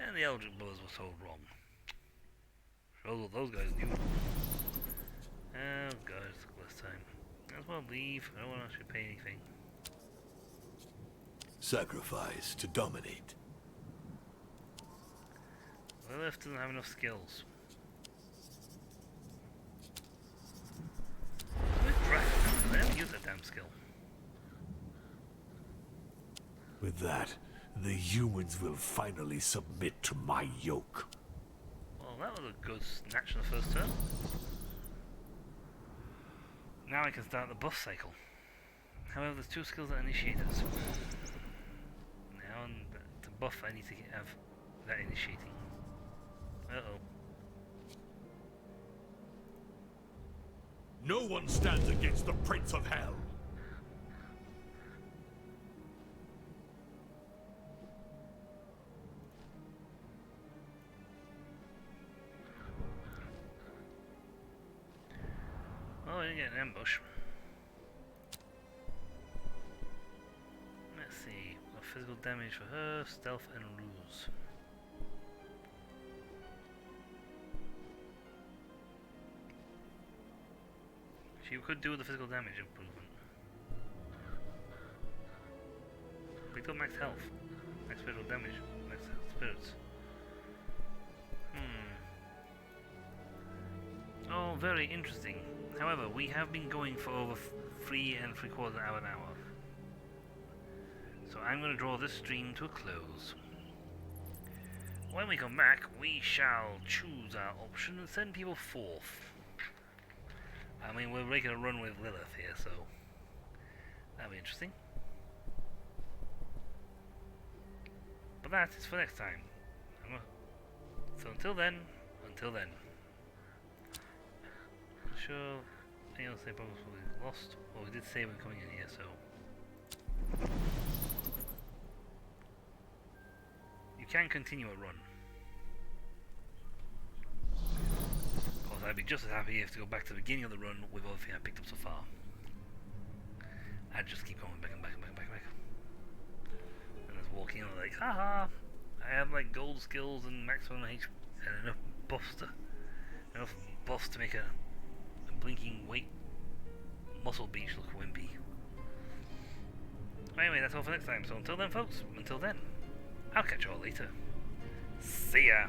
And the Eldritch Brothers were told wrong. Shows what those guys knew. Oh god, it took less time. Might as well leave. I don't want to actually pay anything. Sacrifice to dominate. Lilith doesn't have enough skills. With Dragon, they don't use that damn skill. With that, the humans will finally submit to my yoke. Well, that was a good snatch in the first turn. Now I can start the buff cycle. However, there's two skills that initiate us. Now, to buff, I need to have that initiating. Uh-oh. No one stands against the Prince of Hell. Oh, I didn't get an ambush. Let's see. Physical damage for her, stealth and ruse. She could do with the physical damage improvement. We got max health, max physical damage, max spirits. Oh, very interesting. However, we have been going for over 3 3/4 hour now. So I'm going to draw this stream to a close. When we come back, we shall choose our option and send people forth. I mean, we're making a run with Lilith here, so that'll be interesting. But that is for next time. So until then. Sure, anyone say problems will be lost? Well, we did say we're coming in here, so you can continue a run. Of course, I'd be just as happy if to go back to the beginning of the run with everything I picked up so far. I'd just keep going back and back and back and back and back. And just walking in like, haha, I have like gold skills and maximum HP and enough buffs to make a blinking weight muscle beach look wimpy. Anyway, that's all for next time. So until then, folks, I'll catch you all later. See ya!